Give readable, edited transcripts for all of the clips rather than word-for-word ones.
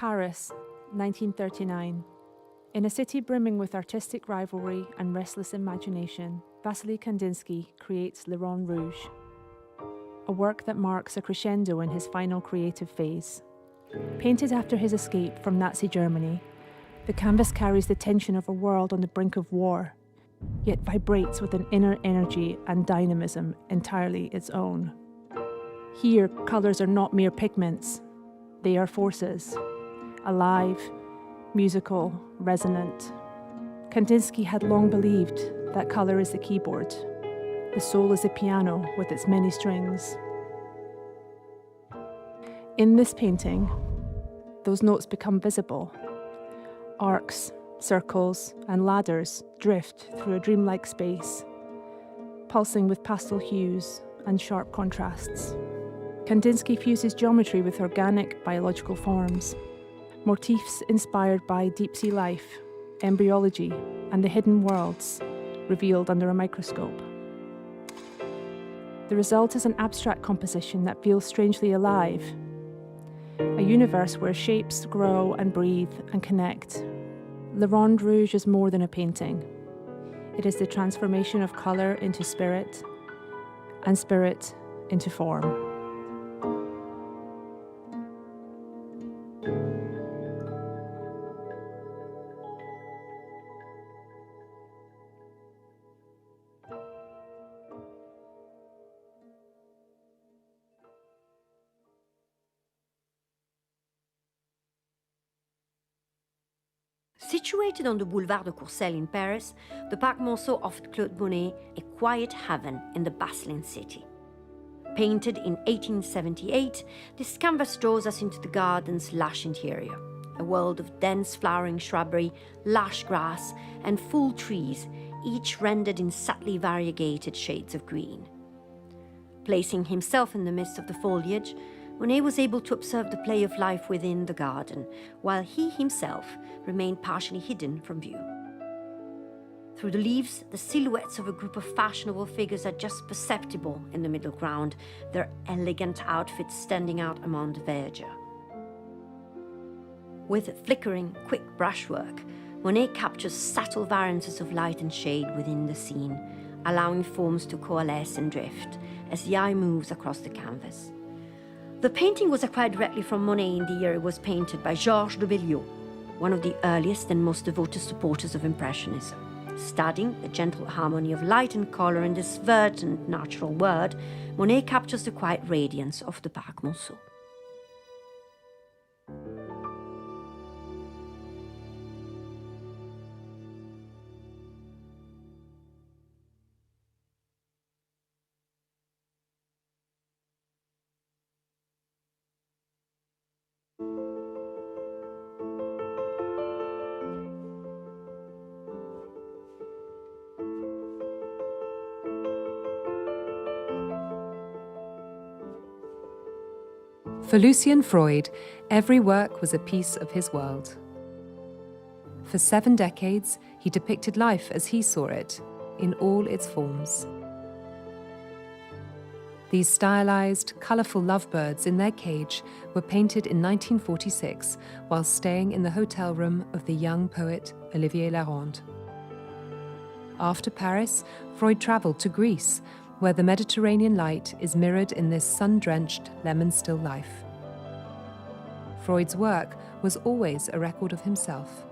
Paris, 1939. In a city brimming with artistic rivalry and restless imagination, Wassily Kandinsky creates Le Rond Rouge, a work that marks a crescendo in his final creative phase. Painted after his escape from Nazi Germany, the canvas carries the tension of a world on the brink of war, yet vibrates with an inner energy and dynamism entirely its own. Here, colours are not mere pigments. They are forces, alive, musical, resonant. Kandinsky had long believed that colour is the keyboard. The soul is a piano with its many strings. In this painting, those notes become visible. Arcs, circles, and ladders drift through a dreamlike space, pulsing with pastel hues and sharp contrasts. Kandinsky fuses geometry with organic biological forms, motifs inspired by deep-sea life, embryology, and the hidden worlds revealed under a microscope. The result is an abstract composition that feels strangely alive, a universe where shapes grow and breathe and connect. Le Rond Rouge is more than a painting. It is the transformation of colour into spirit, and spirit into form. Situated on the Boulevard de Courcelles in Paris, the Parc Monceau offered Claude Monet a quiet haven in the bustling city. Painted in 1878, this canvas draws us into the garden's lush interior, a world of dense flowering shrubbery, lush grass, and full trees, each rendered in subtly variegated shades of green. Placing himself in the midst of the foliage, Monet was able to observe the play of life within the garden, while he himself remained partially hidden from view. Through the leaves, the silhouettes of a group of fashionable figures are just perceptible in the middle ground, their elegant outfits standing out among the verdure. With flickering, quick brushwork, Monet captures subtle variances of light and shade within the scene, allowing forms to coalesce and drift as the eye moves across the canvas. The painting was acquired directly from Monet in the year it was painted by Georges de Delvaux, one of the earliest and most devoted supporters of Impressionism. Studying the gentle harmony of light and colour in this verdant natural world, Monet captures the quiet radiance of the Parc Monceau. For Lucian Freud, every work was a piece of his world. For 7 decades, he depicted life as he saw it, in all its forms. These stylized, colourful lovebirds in their cage were painted in 1946 while staying in the hotel room of the young poet Olivier Larand. After Paris, Freud travelled to Greece, where the Mediterranean light is mirrored in this sun-drenched, lemon-still life. Freud's work was always a record of himself.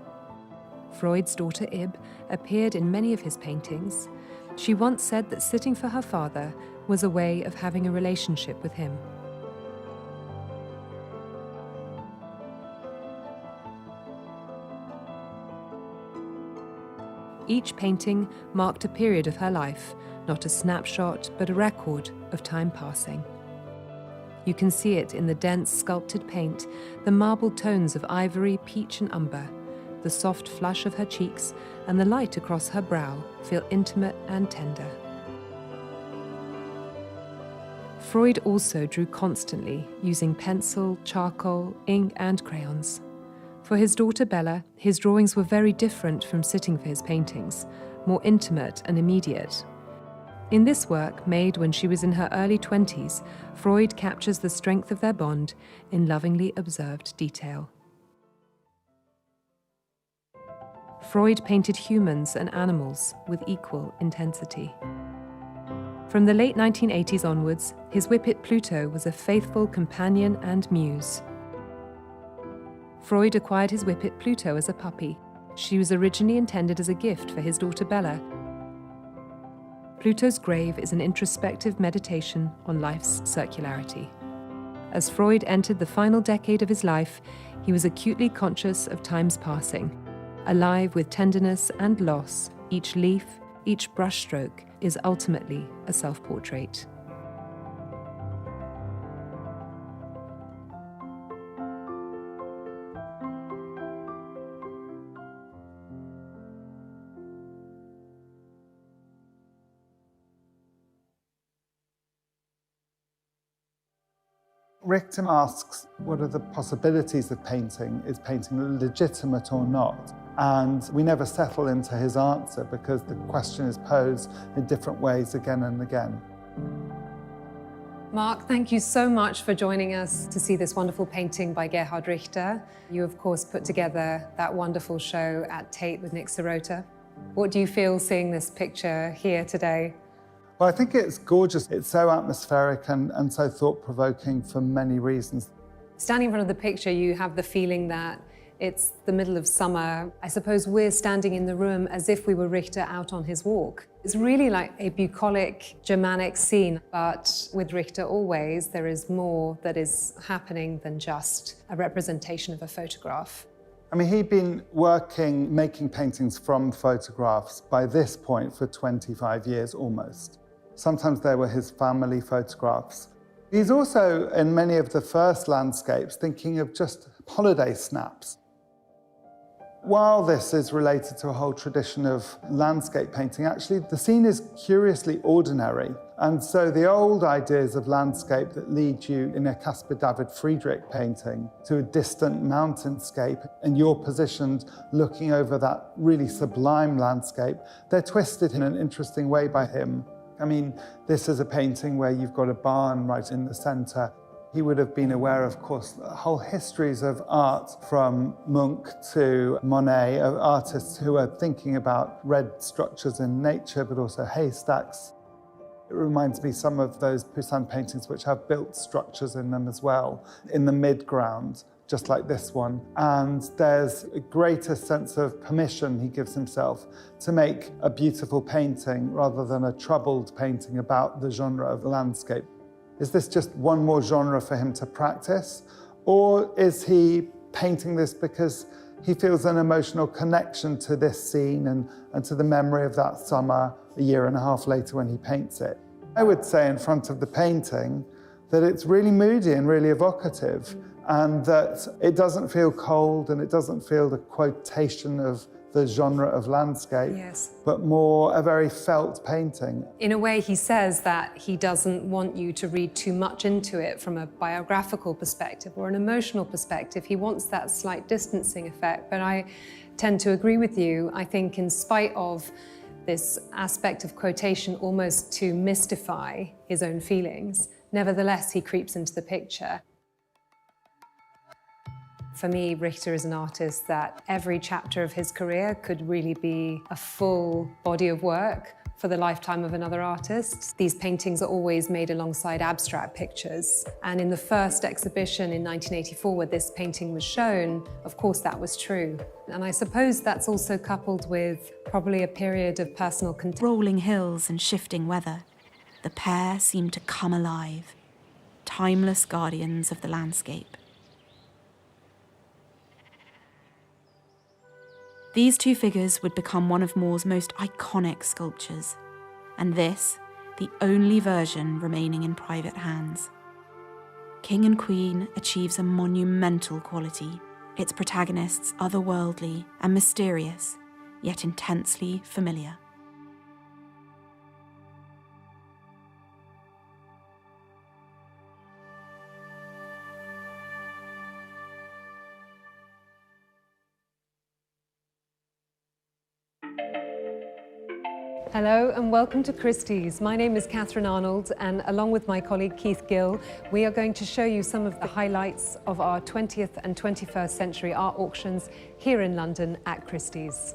Freud's daughter Ib appeared in many of his paintings. She once said that sitting for her father was a way of having a relationship with him. Each painting marked a period of her life, not a snapshot, but a record of time passing. You can see it in the dense sculpted paint, the marbled tones of ivory, peach and umber, the soft flush of her cheeks, and the light across her brow feel intimate and tender. Freud also drew constantly, using pencil, charcoal, ink and crayons. For his daughter Bella, his drawings were very different from sitting for his paintings, more intimate and immediate. In this work, made when she was in her early 20s, Freud captures the strength of their bond in lovingly observed detail. Freud painted humans and animals with equal intensity. From the late 1980s onwards, his whippet Pluto was a faithful companion and muse. Freud acquired his whippet Pluto as a puppy. She was originally intended as a gift for his daughter Bella. Pluto's grave is an introspective meditation on life's circularity. As Freud entered the final decade of his life, he was acutely conscious of time's passing. Alive with tenderness and loss, each leaf, each brushstroke is ultimately a self-portrait. Richter asks, what are the possibilities of painting? Is painting legitimate or not? And we never settle into his answer because the question is posed in different ways again and again. Mark, thank you so much for joining us to see this wonderful painting by Gerhard Richter. You, of course, put together that wonderful show at Tate with Nick Sirota. What do you feel seeing this picture here today? Well, I think it's gorgeous. It's so atmospheric and so thought-provoking for many reasons. Standing in front of the picture, you have the feeling that it's the middle of summer. I suppose we're standing in the room as if we were Richter out on his walk. It's really like a bucolic Germanic scene, but with Richter always, there is more that is happening than just a representation of a photograph. I mean, he'd been working, making paintings from photographs by this point for 25 years almost. Sometimes they were his family photographs. He's also, in many of the first landscapes, thinking of just holiday snaps. While this is related to a whole tradition of landscape painting, actually the scene is curiously ordinary. And so the old ideas of landscape that lead you in a Caspar David Friedrich painting to a distant mountainscape, and you're positioned looking over that really sublime landscape, they're twisted in an interesting way by him. I mean, this is a painting where you've got a barn right in the center. He would have been aware, of course, whole histories of art from Munch to Monet, of artists who are thinking about red structures in nature, but also haystacks. It reminds me some of those Poussin paintings which have built structures in them as well, in the midground, just like this one. And there's a greater sense of permission he gives himself to make a beautiful painting rather than a troubled painting about the genre of landscape. Is this just one more genre for him to practice? Or is he painting this because he feels an emotional connection to this scene and to the memory of that summer a year and a half later when he paints it? I would say in front of the painting that it's really moody and really evocative, and that it doesn't feel cold and it doesn't feel the quotation of the genre of landscape, yes, but more a very felt painting. In a way, he says that he doesn't want you to read too much into it from a biographical perspective or an emotional perspective. He wants that slight distancing effect, but I tend to agree with you. I think in spite of this aspect of quotation almost to mystify his own feelings, nevertheless, he creeps into the picture. For me, Richter is an artist that every chapter of his career could really be a full body of work for the lifetime of another artist. These paintings are always made alongside abstract pictures. And in the first exhibition in 1984 where this painting was shown, of course that was true. And I suppose that's also coupled with probably a period of personal rolling hills and shifting weather. The pair seem to come alive, timeless guardians of the landscape. These two figures would become one of Moore's most iconic sculptures, and this, the only version remaining in private hands. King and Queen achieves a monumental quality, its protagonists otherworldly and mysterious, yet intensely familiar. Hello and welcome to Christie's. My name is Catherine Arnold, and along with my colleague Keith Gill, we are going to show you some of the highlights of our 20th and 21st century art auctions here in London at Christie's.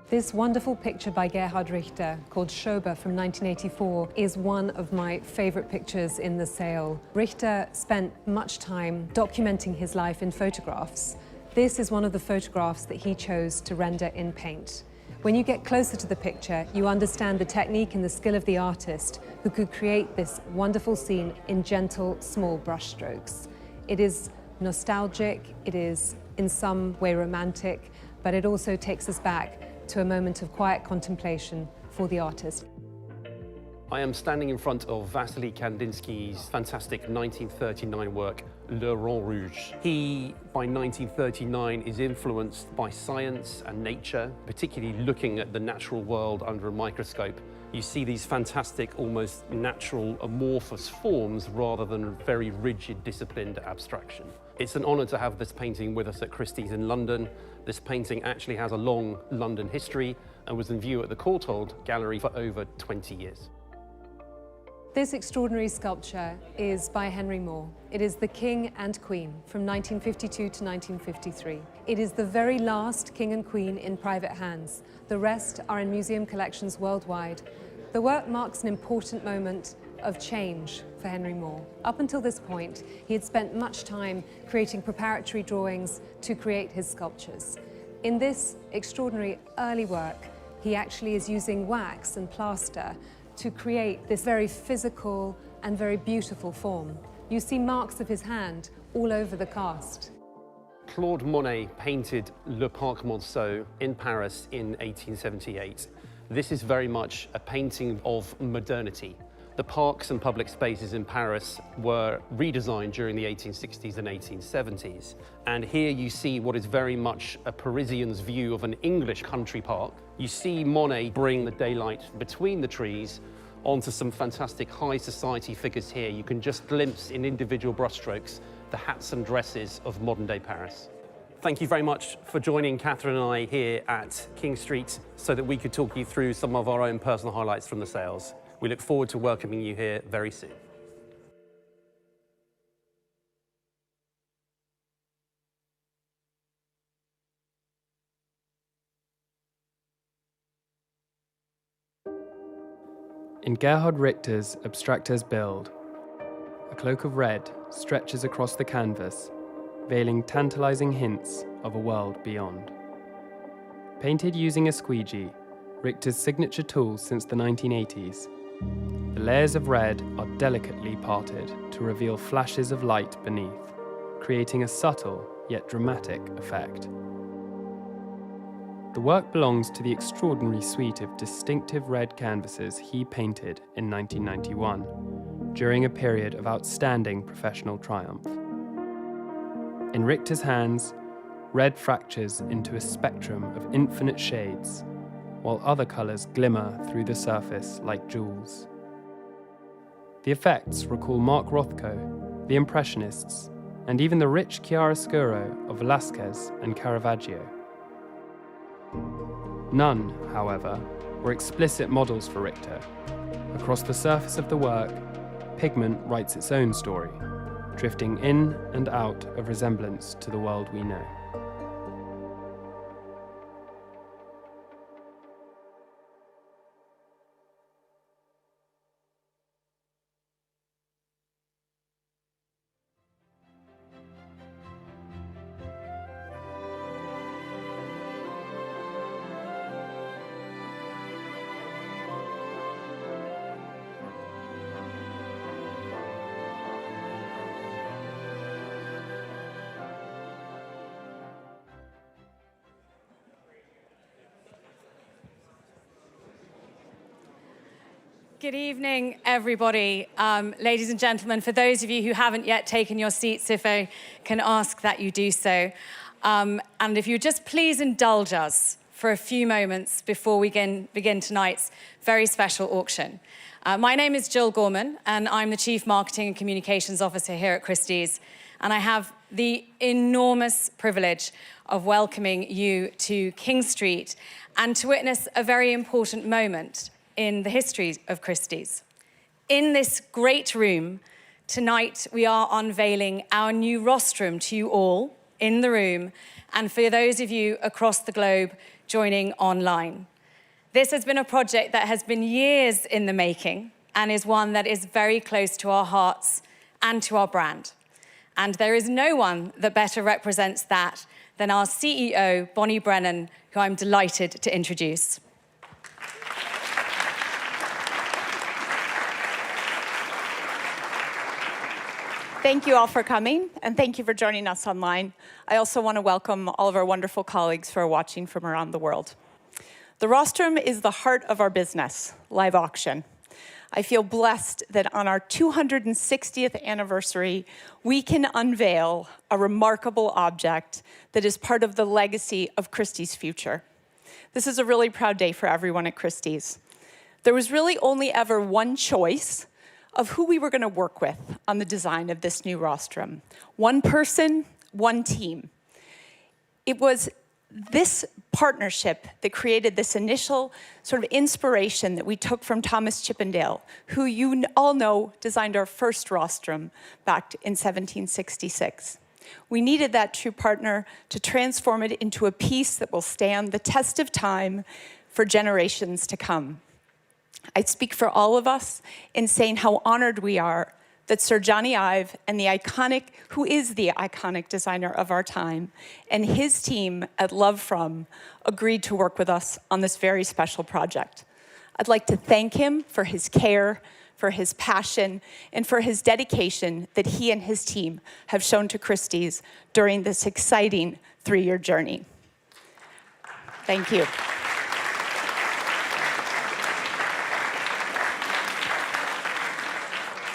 This wonderful picture by Gerhard Richter called Schober from 1984 is one of my favorite pictures in the sale. Richter spent much time documenting his life in photographs. This is one of the photographs that he chose to render in paint. When you get closer to the picture, you understand the technique and the skill of the artist who could create this wonderful scene in gentle, small brushstrokes. It is nostalgic, it is in some way romantic, but it also takes us back to a moment of quiet contemplation for the artist. I am standing in front of Wassily Kandinsky's fantastic 1939 work, Le Rond Rouge. He, by 1939, is influenced by science and nature, particularly looking at the natural world under a microscope. You see these fantastic, almost natural, amorphous forms rather than very rigid, disciplined abstraction. It's an honor to have this painting with us at Christie's in London. This painting actually has a long London history and was in view at the Courtauld Gallery for over 20 years. This extraordinary sculpture is by Henry Moore. It is The King and Queen from 1952 to 1953. It is the very last king and queen in private hands. The rest are in museum collections worldwide. The work marks an important moment of change for Henry Moore. Up until this point, he had spent much time creating preparatory drawings to create his sculptures. In this extraordinary early work, he actually is using wax and plaster to create this very physical and very beautiful form. You see marks of his hand all over the cast. Claude Monet painted Le Parc Monceau in Paris in 1878. This is very much a painting of modernity. The parks and public spaces in Paris were redesigned during the 1860s and 1870s. And here you see what is very much a Parisian's view of an English country park. You see Monet bring the daylight between the trees onto some fantastic high society figures here. You can just glimpse in individual brushstrokes the hats and dresses of modern day Paris. Thank you very much for joining Catherine and I here at King Street so that we could talk you through some of our own personal highlights from the sales. We look forward to welcoming you here very soon. In Gerhard Richter's Abstraktes Bild, a cloak of red stretches across the canvas, veiling tantalizing hints of a world beyond. Painted using a squeegee, Richter's signature tool since the 1980s, the layers of red are delicately parted to reveal flashes of light beneath, creating a subtle yet dramatic effect. The work belongs to the extraordinary suite of distinctive red canvases he painted in 1991, during a period of outstanding professional triumph. In Richter's hands, red fractures into a spectrum of infinite shades, while other colours glimmer through the surface like jewels. The effects recall Mark Rothko, the Impressionists, and even the rich chiaroscuro of Velázquez and Caravaggio. None, however, were explicit models for Richter. Across the surface of the work, pigment writes its own story, drifting in and out of resemblance to the world we know. Good evening, everybody. Ladies and gentlemen, for those of you who haven't yet taken your seats, if I can ask that you do so. And if you just please indulge us for a few moments before we begin tonight's very special auction. My name is Jill Gorman, and I'm the Chief Marketing and Communications Officer here at Christie's. And I have the enormous privilege of welcoming you to King Street and to witness a very important moment in the history of Christie's. In this great room, tonight we are unveiling our new rostrum to you all, in the room and for those of you across the globe joining online. This has been a project that has been years in the making and is one that is very close to our hearts and to our brand. And there is no one that better represents that than our CEO, Bonnie Brennan, who I'm delighted to introduce. Thank you all for coming, and thank you for joining us online. I also want to welcome all of our wonderful colleagues who are watching from around the world. The rostrum is the heart of our business, live auction. I feel blessed that on our 260th anniversary, we can unveil a remarkable object that is part of the legacy of Christie's future. This is a really proud day for everyone at Christie's. There was really only ever one choice of who we were going to work with on the design of this new rostrum. One person, one team. It was this partnership that created this initial sort of inspiration that we took from Thomas Chippendale, who you all know designed our first rostrum back in 1766. We needed that true partner to transform it into a piece that will stand the test of time for generations to come. I speak for all of us in saying how honored we are that Sir Johnny Ive and who is the iconic designer of our time, and his team at Love From agreed to work with us on this very special project. I'd like to thank him for his care, for his passion, and for his dedication that he and his team have shown to Christie's during this exciting 3-year journey. Thank you.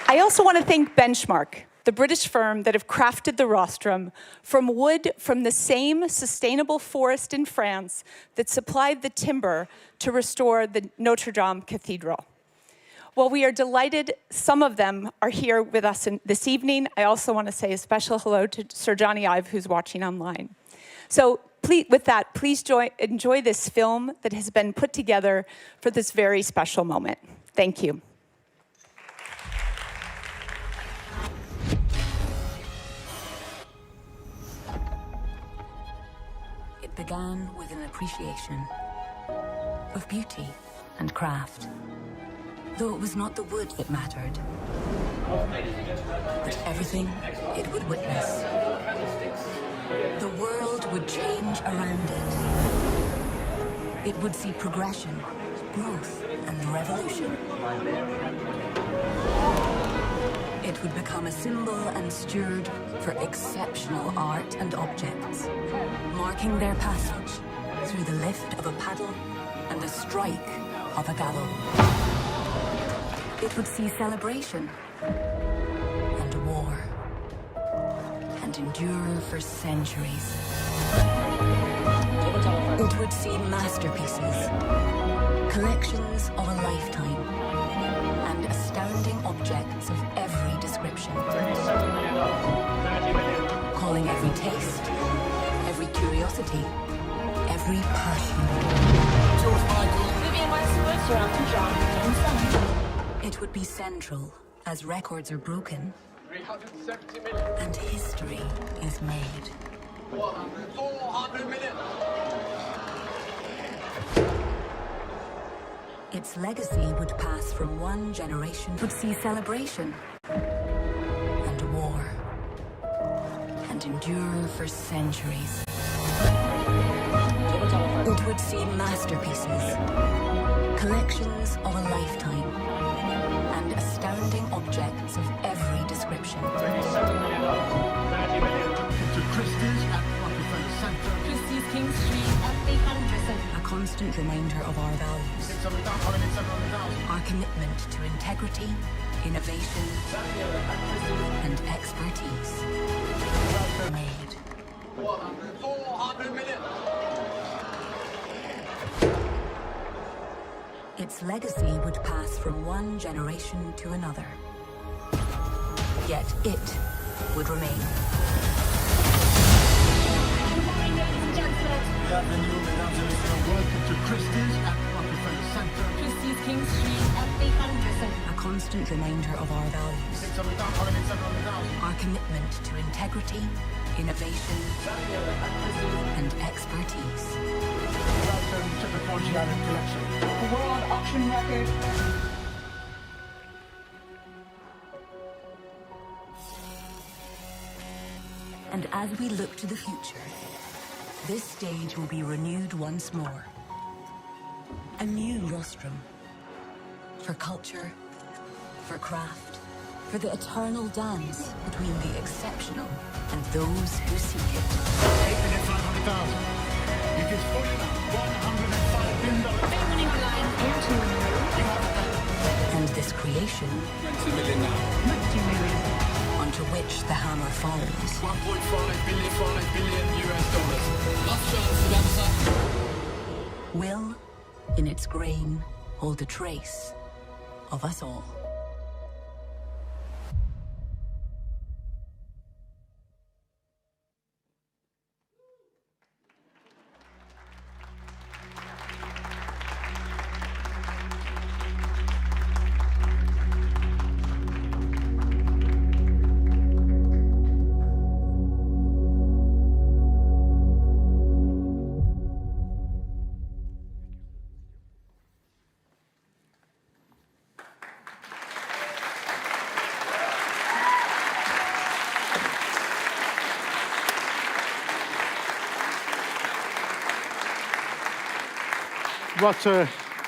I also want to thank Benchmark, the British firm that have crafted the rostrum from wood from the same sustainable forest in France that supplied the timber to restore the Notre Dame Cathedral. While we are delighted some of them are here with us this evening, I also want to say a special hello to Sir Johnny Ive, who's watching online. So please enjoy this film that has been put together for this very special moment. Thank you. It began with an appreciation of beauty and craft, though it was not the wood that mattered, but everything it would witness. The world would change around it. It would see progression, growth, and revolution. It would become a symbol and steward for exceptional art and objects, marking their passage through the lift of a paddle and the strike of a gavel. It would see celebration and war and endure for centuries. It would see masterpieces, collections of a lifetime, and astounding objects of every description. Calling every taste, every curiosity, every passion. It would be central as records are broken and history is made. 400 million. Its legacy would pass from one generation, would see celebration and war and endure for centuries. It would see masterpieces, collections of a lifetime, and astounding objects of every description. To Christie's at Rockefeller Center. Christie's King Street at 800. A constant reminder of our values. Our commitment to integrity, innovation, and expertise. Made. 400 million. Its legacy would pass from one generation to another. Yet it would remain. Welcome to Christie's at Rockefeller Center. Christie's King Street at 800. A constant reminder of our values. Our commitment to integrity, innovation, and expertise. Welcome to the Vanthournout collection. The world auction record. And as we look to the future, this stage will be renewed once more. A new rostrum. For culture, for craft, for the eternal dance between the exceptional and those who seek it. 8,500,000. It is fully $105 billion. And this creation, 20 million now. onto which the hammer falls, $1.5 billion US. will, in its grain, hold a trace of us all.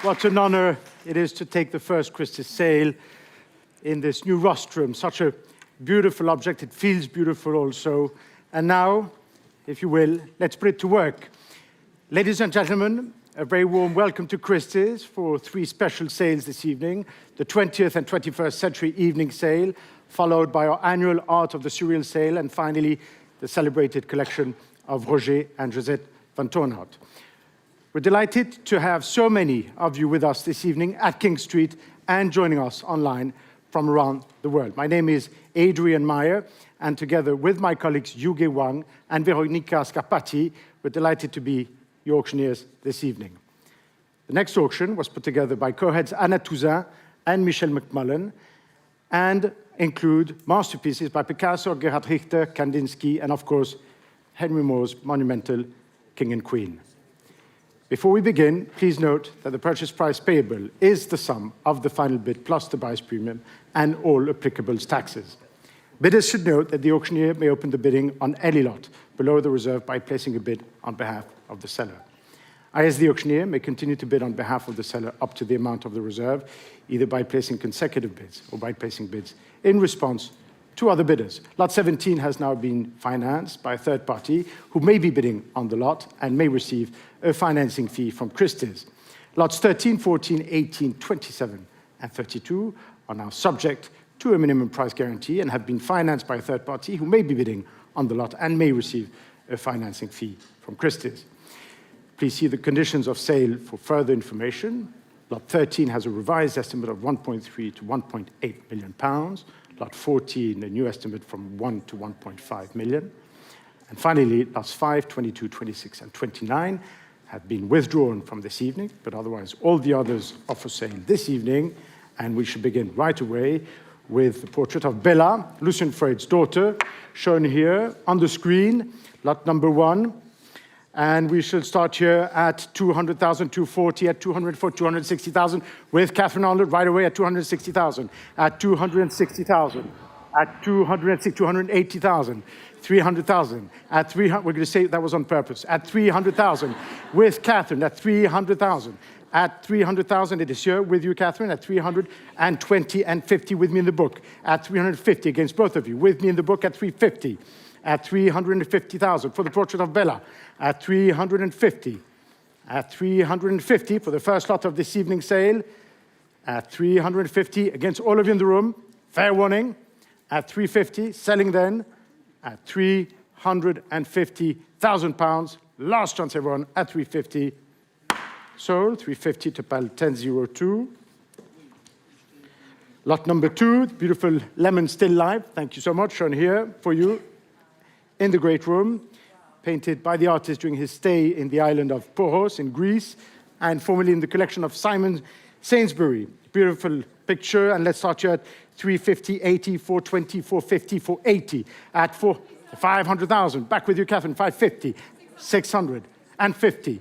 What an honor it is to take the first Christie sale in this new rostrum. Such a beautiful object. It feels beautiful also. And now, if you will, let's put it to work. Ladies and gentlemen, a very warm welcome to Christie's for 3 special sales this evening. The 20th and 21st Century Evening Sale, followed by our annual Art of the Surreal Sale, and finally, the celebrated collection of Roger and Josette Vanthournout. We're delighted to have so many of you with us this evening at King Street and joining us online from around the world. My name is Adrian Meyer, and together with my colleagues Yuge Wang and Veronica Scarpati, we're delighted to be your auctioneers this evening. The next auction was put together by co-heads Anna Touzin and Michel McMullen, and include masterpieces by Picasso, Gerhard Richter, Kandinsky, and of course, Henry Moore's monumental King and Queen. Before we begin, please note that the purchase price payable is the sum of the final bid plus the buyer's premium and all applicable taxes. Bidders should note that the auctioneer may open the bidding on any lot below the reserve by placing a bid on behalf of the seller. I, as the auctioneer, may continue to bid on behalf of the seller up to the amount of the reserve, either by placing consecutive bids or by placing bids in response to other bidders. Lot 17 has now been financed by a third party who may be bidding on the lot and may receive a financing fee from Christie's. Lots 13, 14, 18, 27, and 32 are now subject to a minimum price guarantee and have been financed by a third party who may be bidding on the lot and may receive a financing fee from Christie's. Please see the conditions of sale for further information. Lot 13 has a revised estimate of £1.3 to £1.8 million. Lot 14, a new estimate from 1 to 1.5 million. And finally, lots 5, 22, 26, and 29 have been withdrawn from this evening, but otherwise all the others are for sale this evening. And we should begin right away with the portrait of Bella, Lucian Freud's daughter, shown here on the screen, lot number 1. And we should start here at 200,000, 240, at 240, 260,000, with Catherine Arnold right away at 260,000, at 260,000, at 260, 280,000, 300,000, at 300, we're going to say that was on purpose, at 300,000, with Catherine at 300,000, at 300,000, it is here with you, Catherine, at 320 and 50 with me in the book, at 350 against both of you, with me in the book at 350, at 350,000 for the portrait of Bella, at 350, at 350 for the first lot of this evening sale, at 350 against all of you in the room, fair warning, at 350, selling then, at £350,000, last chance everyone, at 350, sold, 350 to PAL 1002. Lot number 2, beautiful lemon still life, thank you so much, shown here for you in the great room, painted by the artist during his stay in the island of Poros in Greece, and formerly in the collection of Simon Sainsbury. Beautiful picture, and let's start here at 350, 80, 420, 450, 480, at 500,000. Back with you, Catherine. 550. 650.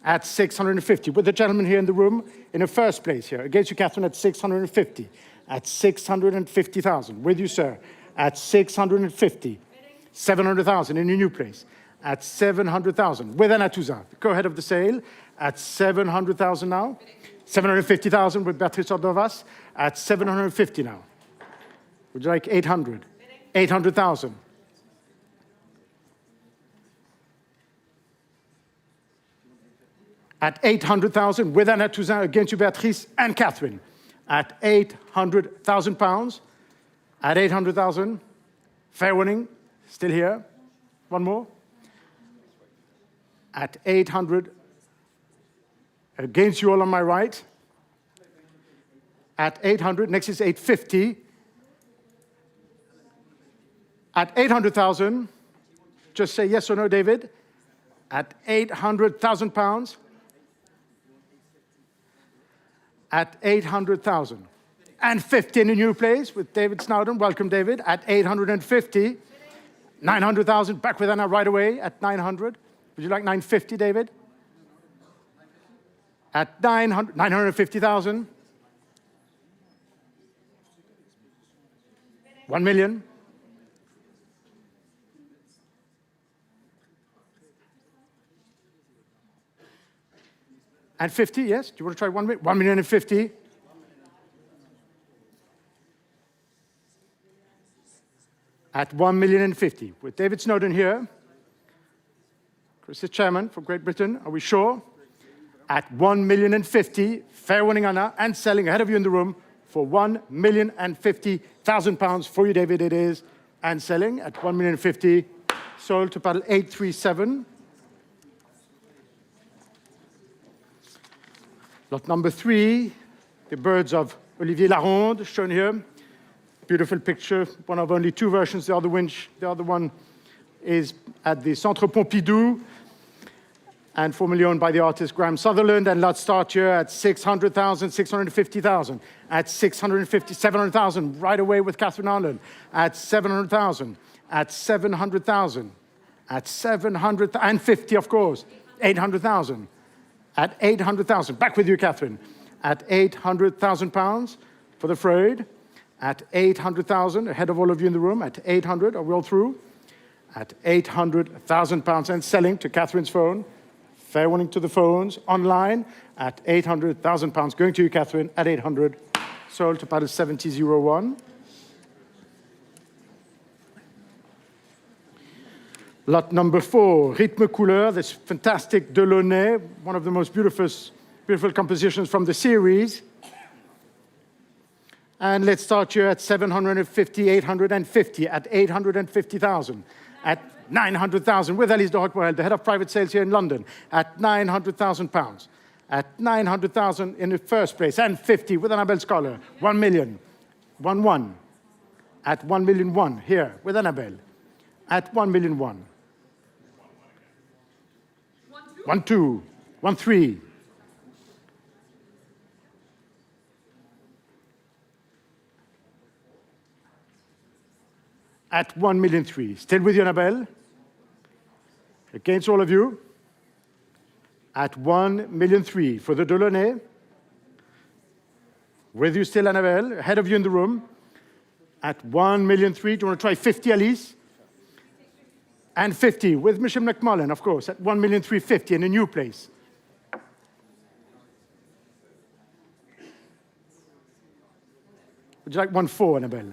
At 650. With the gentleman here in the room in the first place here. Against you, Catherine, at 650. At 650,000. With you, sir. At 650. 700,000 in your new place. At 700,000. With Anna Touzin. Go ahead of the sale. At 700,000 now. 750,000 with Beatrice Ordovas. At 750 now. Would you like 800? 800,000. At 800,000 with Anna Touzin against you, Beatrice and Catherine. At 800,000 pounds. At 800,000. Fair winning. Still here. One more. At 800. Against you all on my right. At 800. Next is 850. At 800,000. Just say yes or no, David. At 800,000 pounds. At 800,000. And 50 in a new place with David Snowden. Welcome, David. At 850. 900,000. Back with Anna right away at 900. Would you like 950, David? At 950,000. 1 million. And 50, yes? Do you want to try 1 million? 1 million and 50. At 1 million and 50. With David Snowden here. Christie chairman from Great Britain. Are we sure? At 1 million and 50. Fair winning, Anna. And selling ahead of you in the room for 1,050,000 pounds. For you, David, it is. And selling at 1 million and 50. Sold to paddle 837. Lot number 3, the birds of Olivier Laronde, shown here. Beautiful picture, one of only 2 versions. The other one is at the Centre Pompidou, and formerly owned by the artist Graham Sutherland. And let's start here at 600,000, 650,000. At 650, 700,000, right away with Catherine Arnold. At 700,000, at 700,000, at 750, of course, 800,000. At 800,000. Back with you, Catherine. At 800,000 pounds for the Freud. At 800,000, ahead of all of you in the room. At 800, are we all through? At 800,000 pounds and selling to Catherine's phone. Fair winning to the phones. Online at 800,000 pounds. Going to you, Catherine, at 800. Sold to paddle 7001. Lot number 4, Rythme Couleur, this fantastic Delaunay, one of the most beautiful compositions from the series. And let's start here at 750, 850, at 850,000, at 900,000, with Alice de Roquemorel, the head of private sales here in London, at 900,000 pounds, at 900,000 in the first place, and 50 with Annabelle Scholar, 1 million, 1, at 1 million 1 here with Annabelle, at 1 million 1. 1, 2, 1, 3. At 1 million 3. Still with you, Annabelle. Against all of you. At 1 million 3 for the Delaunay. With you still, Annabelle. Ahead of you in the room. At 1 million 3. Do you want to try 50, Alice? And 50 with Michelle McMullen, of course, at 1,350,000 in a new place. Would you like 1.4, Annabelle?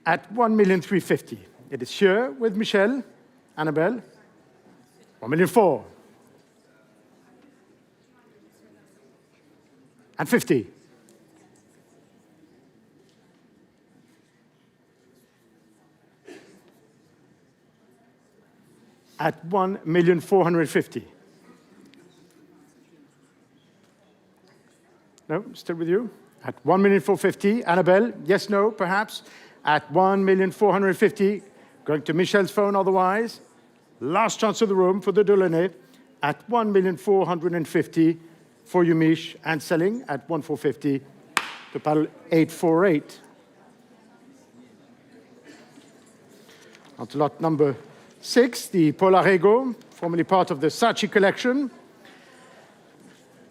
At 1,350,000. It is here with Michelle, Annabelle. 1,400,000. And 50. At 1,450,000. No, still with you. At 1,450,000. Annabelle, yes, no, perhaps. At 1,450,000. Going to Michelle's phone otherwise. Last chance of the room for the Delaunay. At 1,450,000 for you, Mich, and selling at 1,450,000. The paddle 848. On to lot number 6, the Polarego, formerly part of the Saatchi collection.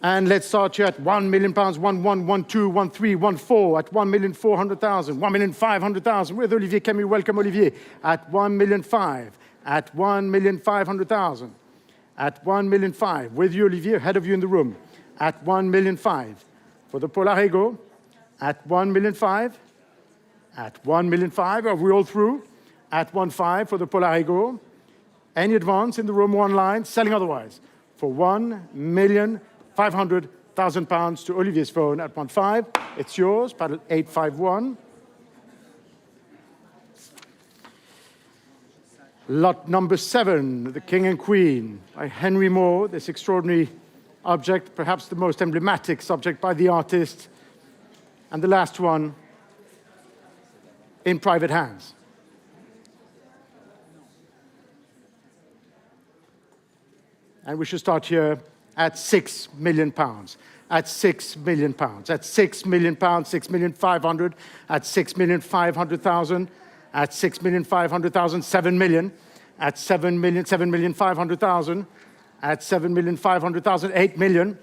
And let's start here at £1 million, 1, 1, 1, 2, 1, 3, 1, 4, at 1,400,000, 1,500,000, with Olivier Camus. Welcome, Olivier. At 1,500,000, at 1,500,000, at 1,500,000, with you, Olivier, ahead of you in the room. At 1,500,000 for the Polarego, at 1,500,000, at 1,500,000, are we all through? At 1,500,000 for the Polarego. Any advance in the room, one line, selling otherwise. For £1,500,000 to Olivier's phone at 1,500,000. It's yours, paddle 851. Lot number 7, the King and Queen by Henry Moore, this extraordinary object, perhaps the most emblematic subject by the artist. And the last one, in private hands. And we should start here at £6 million. At £6 million. At £6 million, 6,500,000. At 6,500,000. At 6,500,000, 7 million. At 7,500,000. At 7,500,000, 8 million.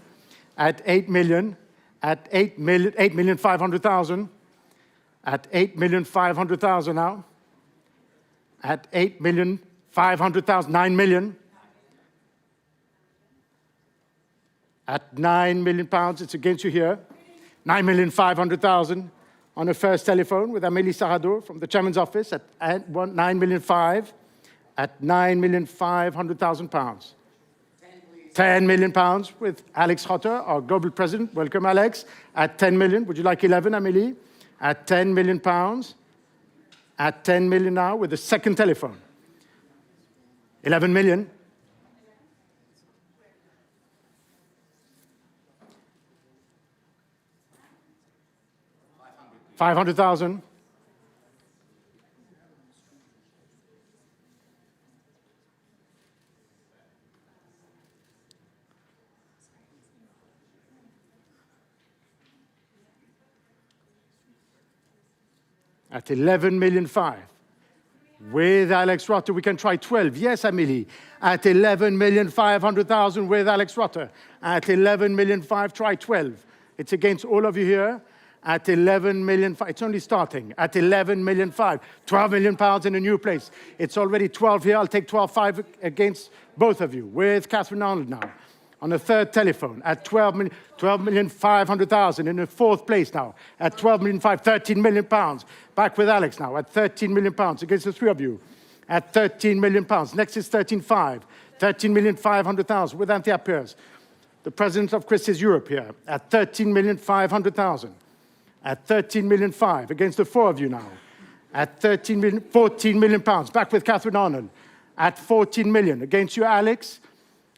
At 8 million. At 8,500,000. At 8,500,000 now. At 8,500,000, 9 million. At £9 million, it's against you here. 9,500,000 on a first telephone with Amélie Sarado from the chairman's office at £9,500,000. At £9,500,000. £10 million with Alex Rotter, our global president. Welcome, Alex. At 10 million, would you like 11, Amélie? At £10 million. At 10 million now with the second telephone. 11 million. $500,000. At 11 million 5. With Alex Rotter, we can try 12. Yes, Amélie. At 11,500,000 with Alex Rotter. At 11 million 5, try 12. It's against all of you here. At 11 million 5, it's only starting. At 11 million 5, 12 million pounds in a new place. It's already 12 here. I'll take 12.5 against both of you. With Catherine Arnold now. On a third telephone at 12,500,000 in a fourth place now. At 12 million 5, 13 million pounds. Back with Alex now at 13 million pounds against the three of you. At 13 million pounds. Next is 13.5. 13,500,000 with Anthea Pierce, the president of Christie's Europe here. At 13,500,000. At 13 million 5 against the four of you now. At 13 million, 14 million pounds. Back with Catherine Arnold. At 14 million against you, Alex.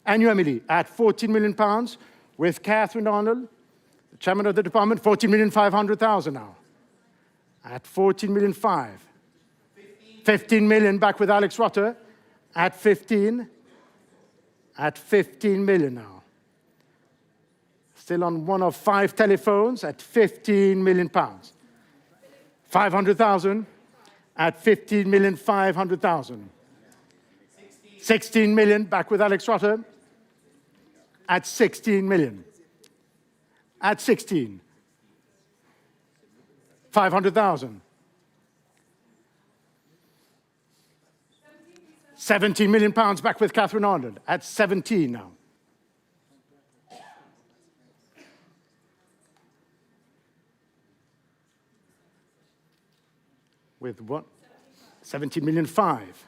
And you, Amélie, at 14 million pounds with Catherine Arnold, the chairman of the department, 14,500,000 now. At 14 million 5. 15 million back with Alex Rotter. At 15. At 15 million now. Still on one of 5 telephones at 15 million pounds. 500,000 at 15,500,000. 16 million back with Alex Rotter. At 16 million. At 16. 500,000. 17 million pounds back with Catherine Arnold. At 17 now. With what? 17 million 5.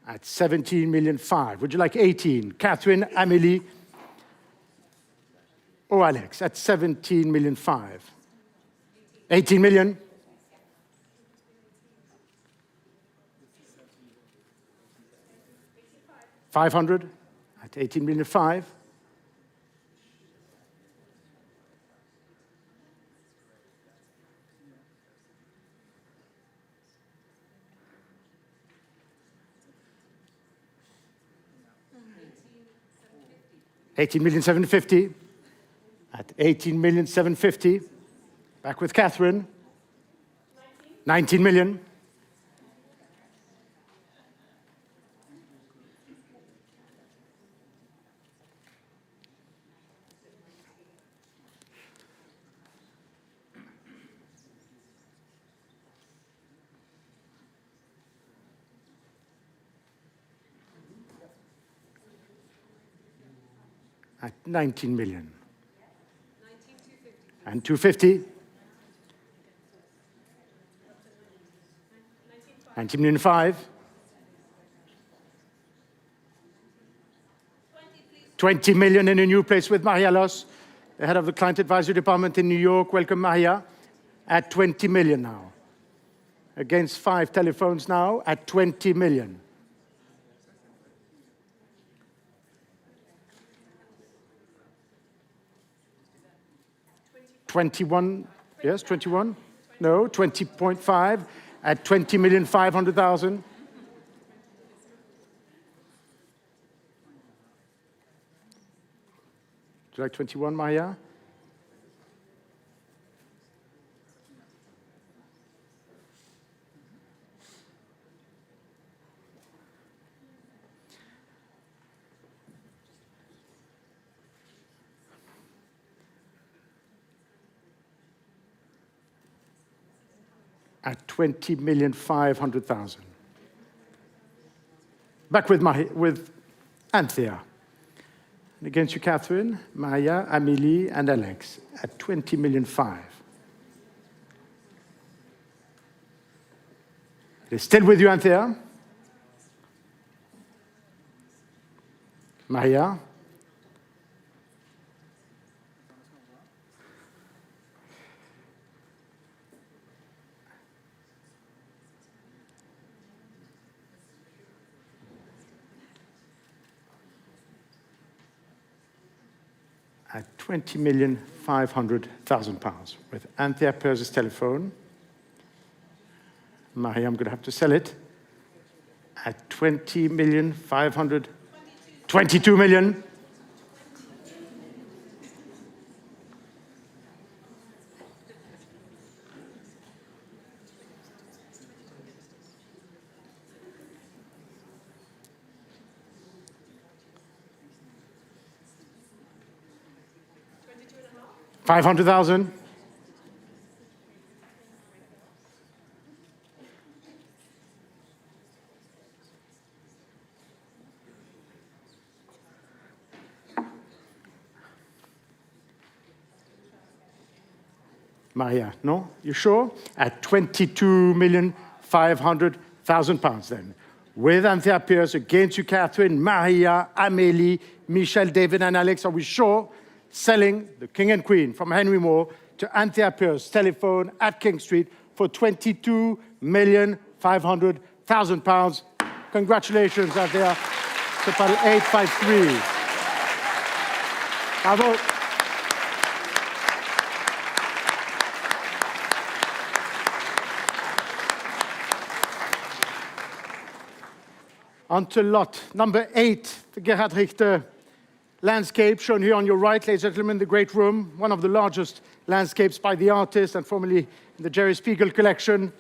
At 17 million 5. Would you like 18? Catherine, Amélie, or Alex at 17 million 5. 18 million. $500 at 18 million 5. 18,750,000. At 18,750,000. Back with Catherine. 19 million. At 19 million. And 250. 19,500,000. 20 million in a new place with Maria Loss, the head of the client advisory department in New York. Welcome, Maria. At 20 million now. Against 5 telephones now at 20 million. $21, yes, 21? No, 20.5 at 20,500,000. Would you like 21, Maya? At 20,500,000. Back with Anthea. And against you, Catherine, Maya, Amélie, and Alex at 20,500,000. It is still with you, Anthea. Maya. At 20,500,000 pounds with Anthea Peirce's telephone. Maria, I'm going to have to sell it. At 20,500,000. 22 million. $500,000. Maria, no? You sure? At 22,500,000 pounds then. With Anthea Peirce, against you, Catherine, Maria, Amélie, Michel, David, and Alex. Are we sure? Selling the King and Queen from Henry Moore to Anthea Peirce, telephone at King Street for £22,500,000 pounds. Congratulations, Anthea. So paddle 853. Bravo. On to lot number 8, the Gerhard Richter landscape, shown here on your right, ladies and gentlemen, the Great Room, one of the largest landscapes by the artist and formerly in the Jerry Spiegel collection.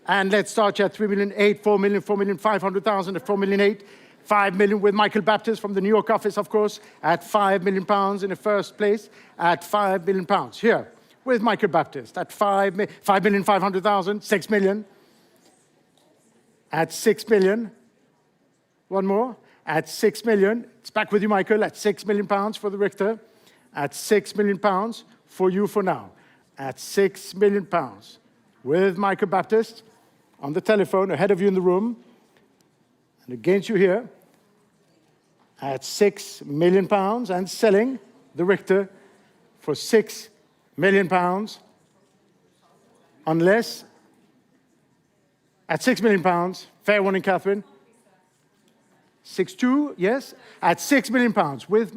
And let's start here at 3,800,000, 4,000,000, 4,500,000, at 4,800,000, 5 million with Michael Baptist from the New York office, of course, at £5 million in the first place, at £5 million. Here, with Michael Baptist, at 5,500,000, 6 million, at 6 million, one more, at 6 million. It's back with you, Michael, at £6 million for the Richter, at £6 million for you for now, at £6 million with Michael Baptist on the telephone, ahead of you in the room, and against you here, at £6 million and selling the Richter for £6 million, unless at £6 million, fair warning, Catherine. 6.2, yes, at £6 million with,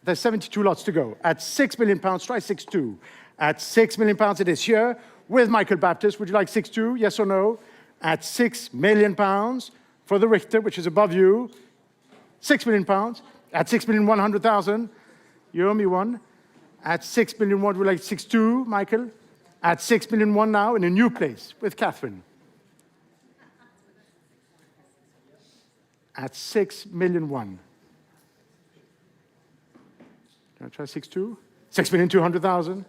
there's 72 lots to go. At £6 million, try 6.2. At £6 million, it is here with Michael Baptist. Would you like 6.2, yes or no? At £6 million for the Richter, which is above you. £6 million, At 6,100,000, you owe me one. At 6,000,001, would you like 6,2, Michael? At 6,000,001 now in a new place with Catherine. At 6,000,001. Can I try 6,2? 6,200,000.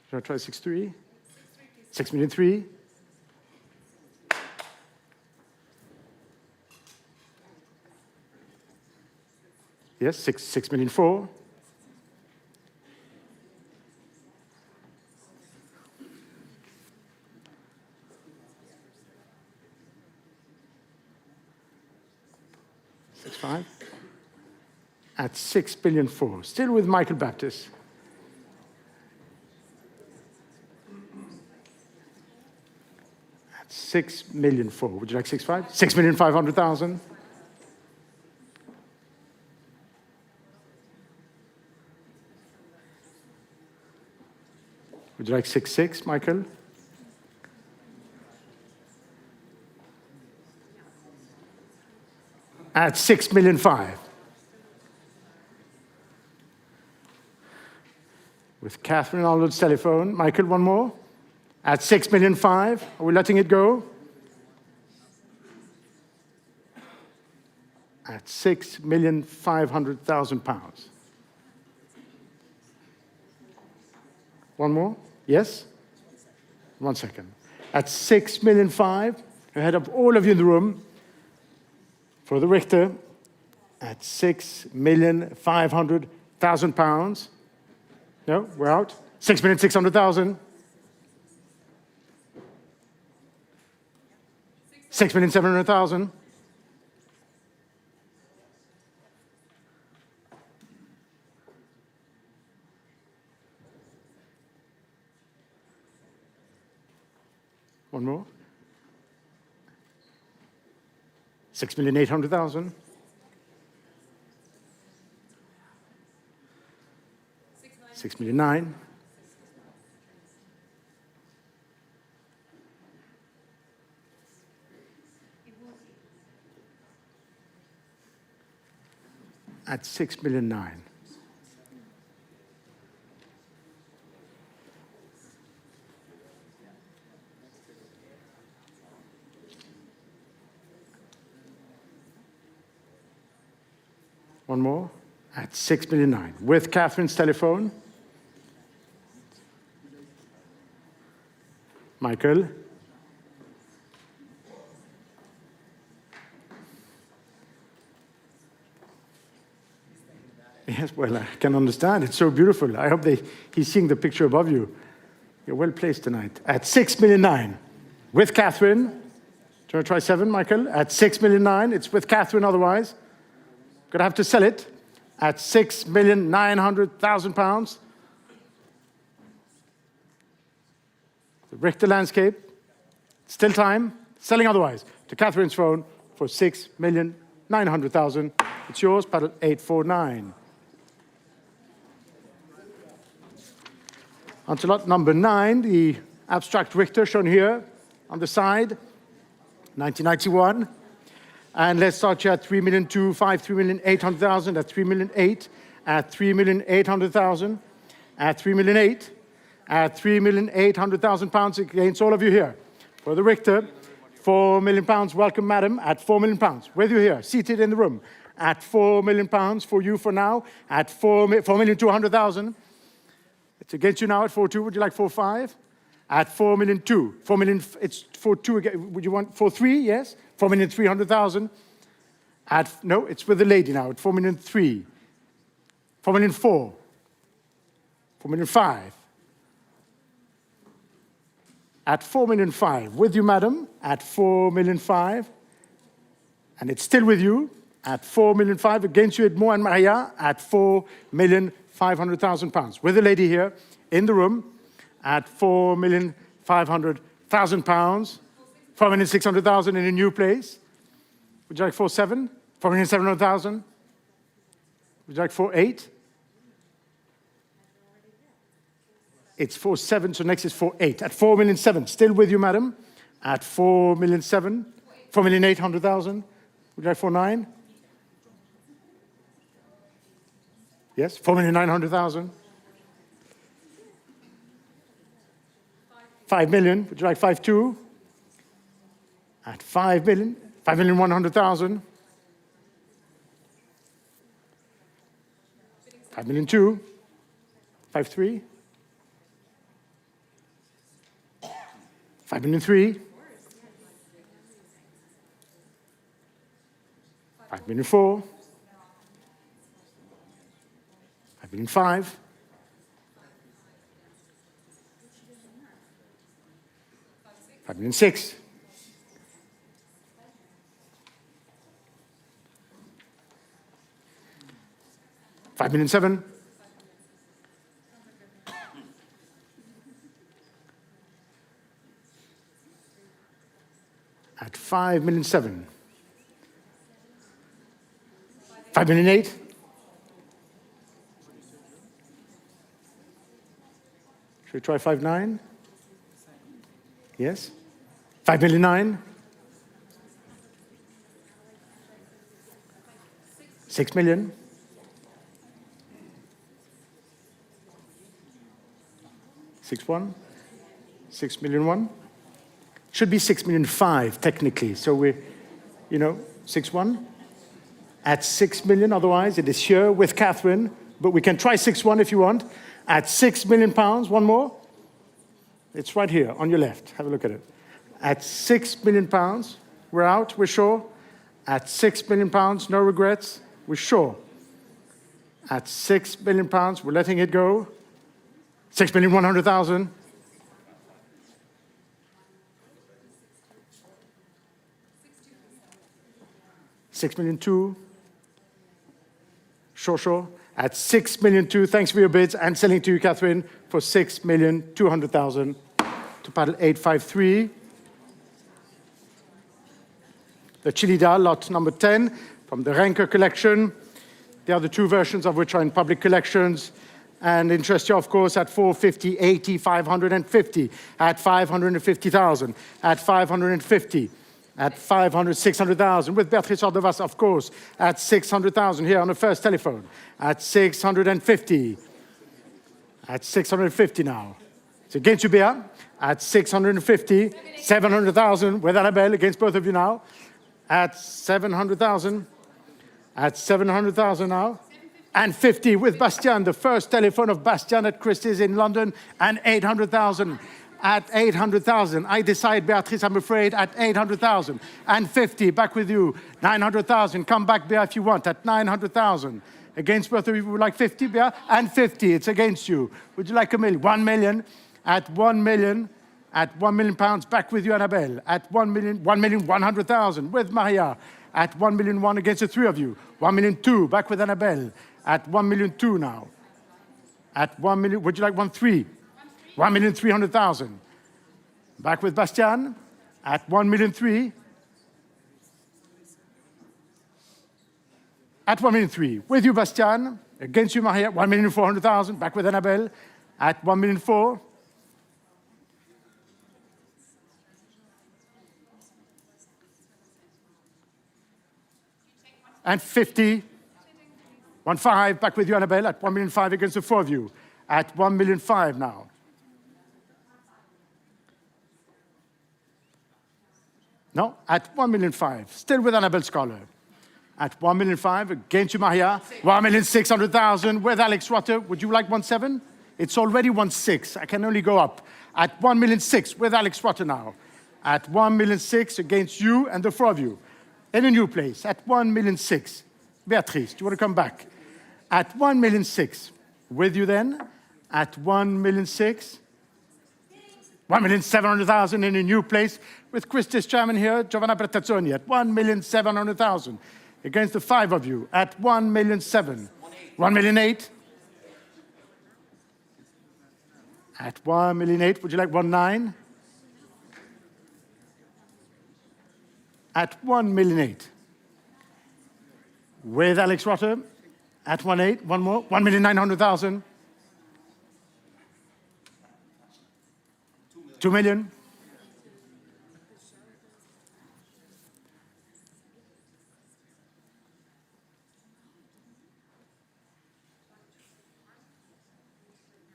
Should I try 6,3? 6,000,003. Yes, 6,000,004. $6,500,000. At 6,000,004,000. Still with Michael Baptist. At 6,000,004,000. Would you like 6,500,000? 6,500,000. Would you like 6,600,000, Michael? At 6,500,000. With Catherine Arnold's telephone. Michael, one more. At 6,500,000. Are we letting it go? At £6,500,000. One more? Yes? 1 second. At 6,500,000, ahead of all of you in the room, for the Richter, at £6,500,000. No, we're out. 6,600,000. 6,700,000. One more. 6,800,000. 6,900,000. At 6,900,000. One more. At 6,900,000. With Catherine's telephone. Michael. Yes, well, I can understand. It's so beautiful. I hope he's seeing the picture above you. You're well placed tonight. At 6,900,000. With Catherine. Do you want to try 7, Michael? At 6,900,000. It's with Catherine otherwise. Gonna have to sell it at £6,900,000. The Richter landscape. Still time. Selling otherwise. To Catherine's phone for £6,900,000. It's yours, paddle 849. On to lot number 9, the abstract Richter shown here on the side, 1991. And let's start here at 3,200,000, 3,800,000, at 3,800,000, at 3,800,000, at 3,800,000, at £3,800,000 against all of you here. For the Richter, £4 million. Welcome, madam, at £4 million. With you here, seated in the room, at £4 million for you for now, at 4,200,000. It's against you now at 4,200,000. Would you like 4,500,000? At 4,200,000. 4 million, it's 4,200,000 again. Would you want 4,300,000? Yes. 4,300,000. No, it's with the lady now at 4,300,000. 4,400,000. 4,500,000. At 4,500,000. With you, madam, at 4,500,000. And it's still with you at 4,500,000. Against you, Edmond and Maria, at £4,500,000. With the lady here in the room at £4,500,000. 4,600,000 in a new place. Would you like 4,700,000? 4,700,000? Would you like 4,800,000? It's 4,700,000, so next is 4,800,000. At 4,700,000, still with you, madam. At 4,700,000, 4,800,000. Would you like 4,900,000? Yes, 4,900,000. 5 million. Would you like 5,200,000? At 5 million, 5,100,000. 5,200,000. 5,300,000. 5,300,000. 5,400,000. 5,500,000. 5,600,000. 5,700,000. At 5,700,000. 5,800,000. Should we try 5,900,000? Yes. 5,900,000. 6 million. 6,100,000. 6,100,000. Should be 6,500,000 technically. So we're, 6,100,000. At 6 million, otherwise it is here with Catherine, but we can try 6,100,000 if you want. At £6 million, one more. It's right here on your left. Have a look at it. At £6 million, we're out, we're sure. At £6 million, no regrets, we're sure. At £6 million, we're letting it go. 6,100,000. 6,200,000. Sure. At 6,200,000, thanks for your bids, and selling to you, Catherine, for 6,200,000 to paddle 853. The Chilida, lot number 10, from the Renker collection. The other two versions of which are in public collections. And interest you, of course, at 450, 80, 550, at 550,000, at 550. At 500, 600,000, with Beatrice Ordovas, of course, at 600,000 here on the first telephone, at 650. At 650 now. It's against you, Bea, at 650, 700,000 with Annabelle, against both of you now, at 700,000, at 700,000 now, and 50 with Bastian, the first telephone of Bastian at Christie's in London, and 800,000. At 800,000, I decide, Beatrice, I'm afraid, at 800,000. And 50, back with you. 900,000, come back, Bea, if you want, at 900,000. Against both of you, would like 50, Bea? And 50, it's against you. Would you like 1 million? 1 million, at 1 million, at £1 million, back with you, Annabelle. At 1,100,000, with Maria. At 1,000,001 against the three of you. 1,000,002, back with Annabelle. At 1,000,002 now. At 1 million, would you like 1,300,000? 1,300,000. Back with Bastian at 1,300,000. At 1,300,000. With you, Bastian. Against you, Maria. 1,400,000. Back with Annabelle at 1,400,000. And 50. 1,500,000. Back with you, Annabelle at 1,500,000 against the four of you. At 1,500,000 now. No, at 1,500,000, still with Annabelle Scholar. At 1,500,000, against you, Maria. 1,600,000 with Alex Rutter. Would you like 1,700,000? It's already 1,600,000. I can only go up. At 1,600,000 with Alex Rutter now. At 1,600,000 against you and the four of you. In a new place, at 1,600,000. Beatrice, do you want to come back? At 1,600,000. With you then, at 1,600,000. 1,700,000 in a new place with Christie's chairman here, Giovanna Bertazzoni, at 1,700,000 against the five of you at 1,700,000. 1,800,000. At 1,800,000, would you like 1,900,000? At 1,800,000. With Alex Rutter at 1,800,000. One more, 1,900,000. 2 million.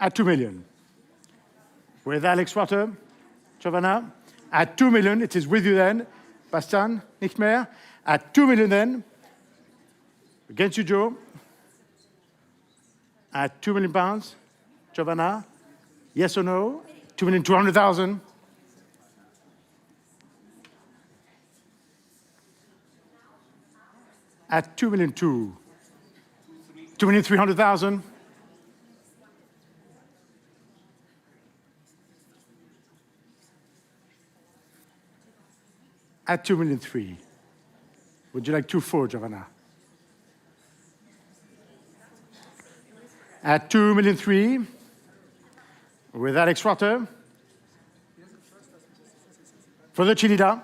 at 2 million. With Alex Rutter, Giovanna, at 2 million, it is with you then. Bastian, nicht mehr. At 2 million then. Against you, Joe. At 2 million pounds. Giovanna, yes or no? 2,200,000. At 2,200,000. 2,300,000. At 2,300,000. Would you like 2,400,000, Giovanna? At 2,300,000, with Alex Rutter. For the Chinida.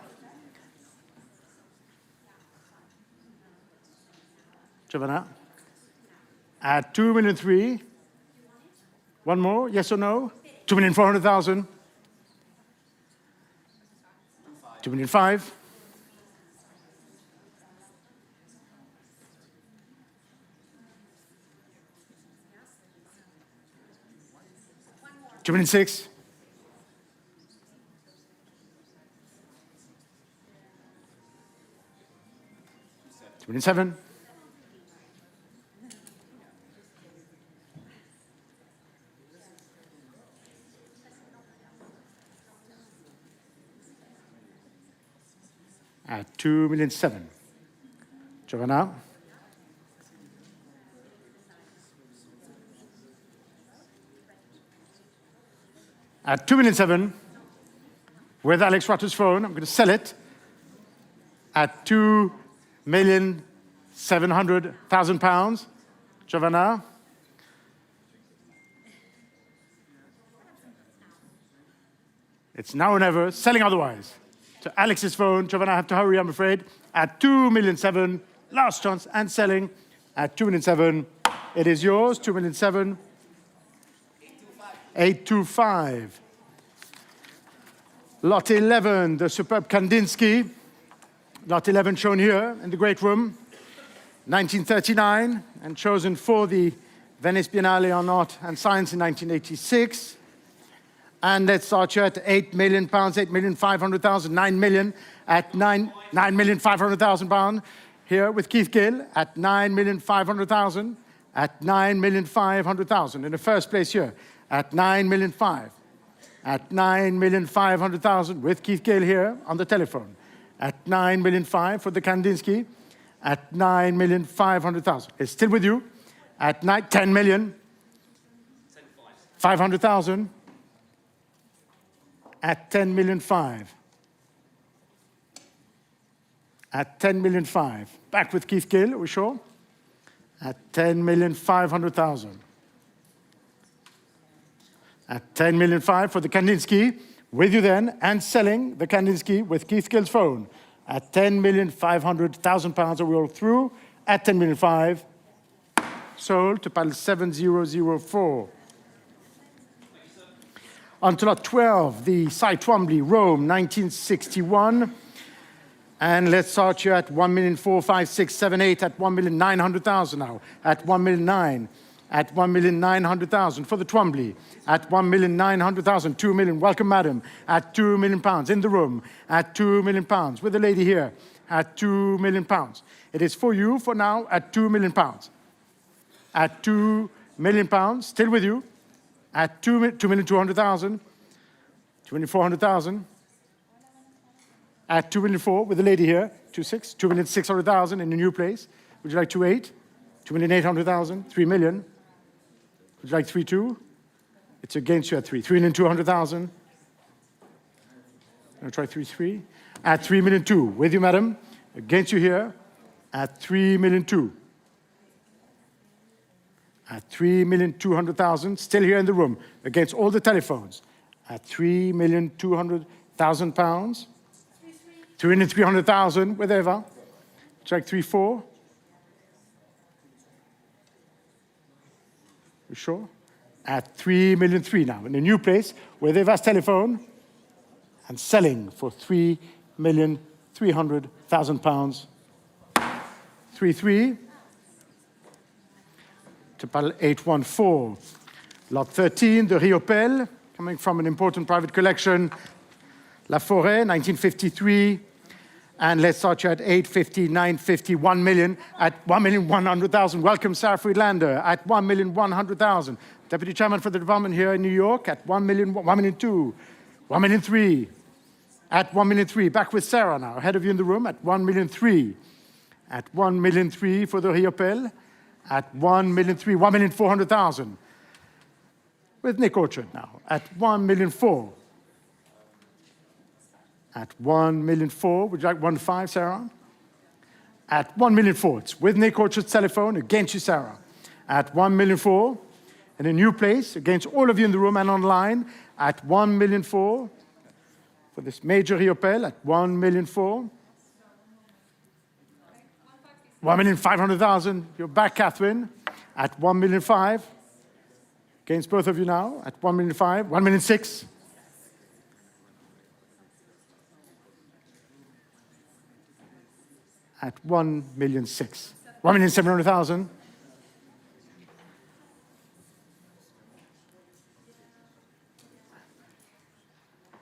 Giovanna. At 2,300,000. One more, yes or no? 2,400,000. 2,500,000. $2,600,000. $2,700,000. At $2,700,000. Giovanna. At $2,700,000, with Alex Rutter's phone, I'm going to sell it at £2,700,000. Giovanna. It's now or never, selling otherwise. To Alex's phone, Giovanna, I have to hurry, I'm afraid. At $2,700,000, last chance, and selling at $2,700,000. It is yours, $2,700,000. 825. Lot 11, the superb Kandinsky. Lot 11 shown here in the great room. 1939, and chosen for the Venice Biennale on Art and Science in 1986. And let's start here at £8 million, £8,500,000, 9 million at £9,500,000 here with Keith Gill at £9,500,000, at £9,500,000 in the first place here at £9,500,000, at £9,500,000 with Keith Gill here on the telephone, at £9,500,000 for the Kandinsky, at £9,500,000. It's still with you at $10,500,000. At $10,500,000. At $10,500,000. Back with Keith Gill, are we sure? At $10,500,000. At $10,500,000 for the Kandinsky, with you then, and selling the Kandinsky with Keith Gill's phone. At £10,500,000, we're all through. At $10,500,000, sold to paddle 7004. On to lot 12, the Cy Twombly, Rome, 1961. And let's start you at 1,456,78 at 1,900,000 now. At 1,900,000. At 1,900,000 for the Twombly. At 1,900,000. 2 million. Welcome, madam. At £2 million in the room. At £2 million with the lady here. At £2 million. It is for you for now at £2 million. At £2 million, still with you. At 2,200,000, 2,400,000. At 2,400,000 with the lady here, 2,600,000, 2,600,000 in a new place. Would you like 2,800,000? 2,800,000, 3 million. Would you like 3,200,000? It's against you at 3,200,000. I'll try 3,300,000. At 3,200,000 with you, madam. Against you here at 3,200,000. At 3,200,000, still here in the room, against all the telephones. At £3,200,000. 3,300,000 with Eva. Check 3,400,000. You sure? At 3,300,000 now, in a new place with Eva's telephone, and selling for £3,300,000. 3,300,000. To paddle 814. Lot 13, the Riopelle, coming from an important private collection. La Forêt, 1953. And let's start you at 850, 950, 1 million, at 1,100,000. Welcome, Sarah Friedlander, at 1,100,000. Deputy Chairman for the department here in New York at 1 million, 1,200,000, 1,300,000, at 1,300,000. Back with Sarah now, ahead of you in the room, at 1,300,000. At 1,300,000 for the Riopelle, at 1,300,000, 1,400,000. With Nick Orchard now, at 1,400,000. At 1,400,000, would you like 1.5, Sarah? At 1,400,000, it's with Nick Orchard's telephone, against you, Sarah. At 1,400,000, in a new place, against all of you in the room and online, at 1,400,000, for this major Riopelle, at 1,400,000. 1,500,000, you're back, Catherine, at 1,500,000. Against both of you now, at 1,500,000, 1,600,000. At 1,600,000, 1,700,000.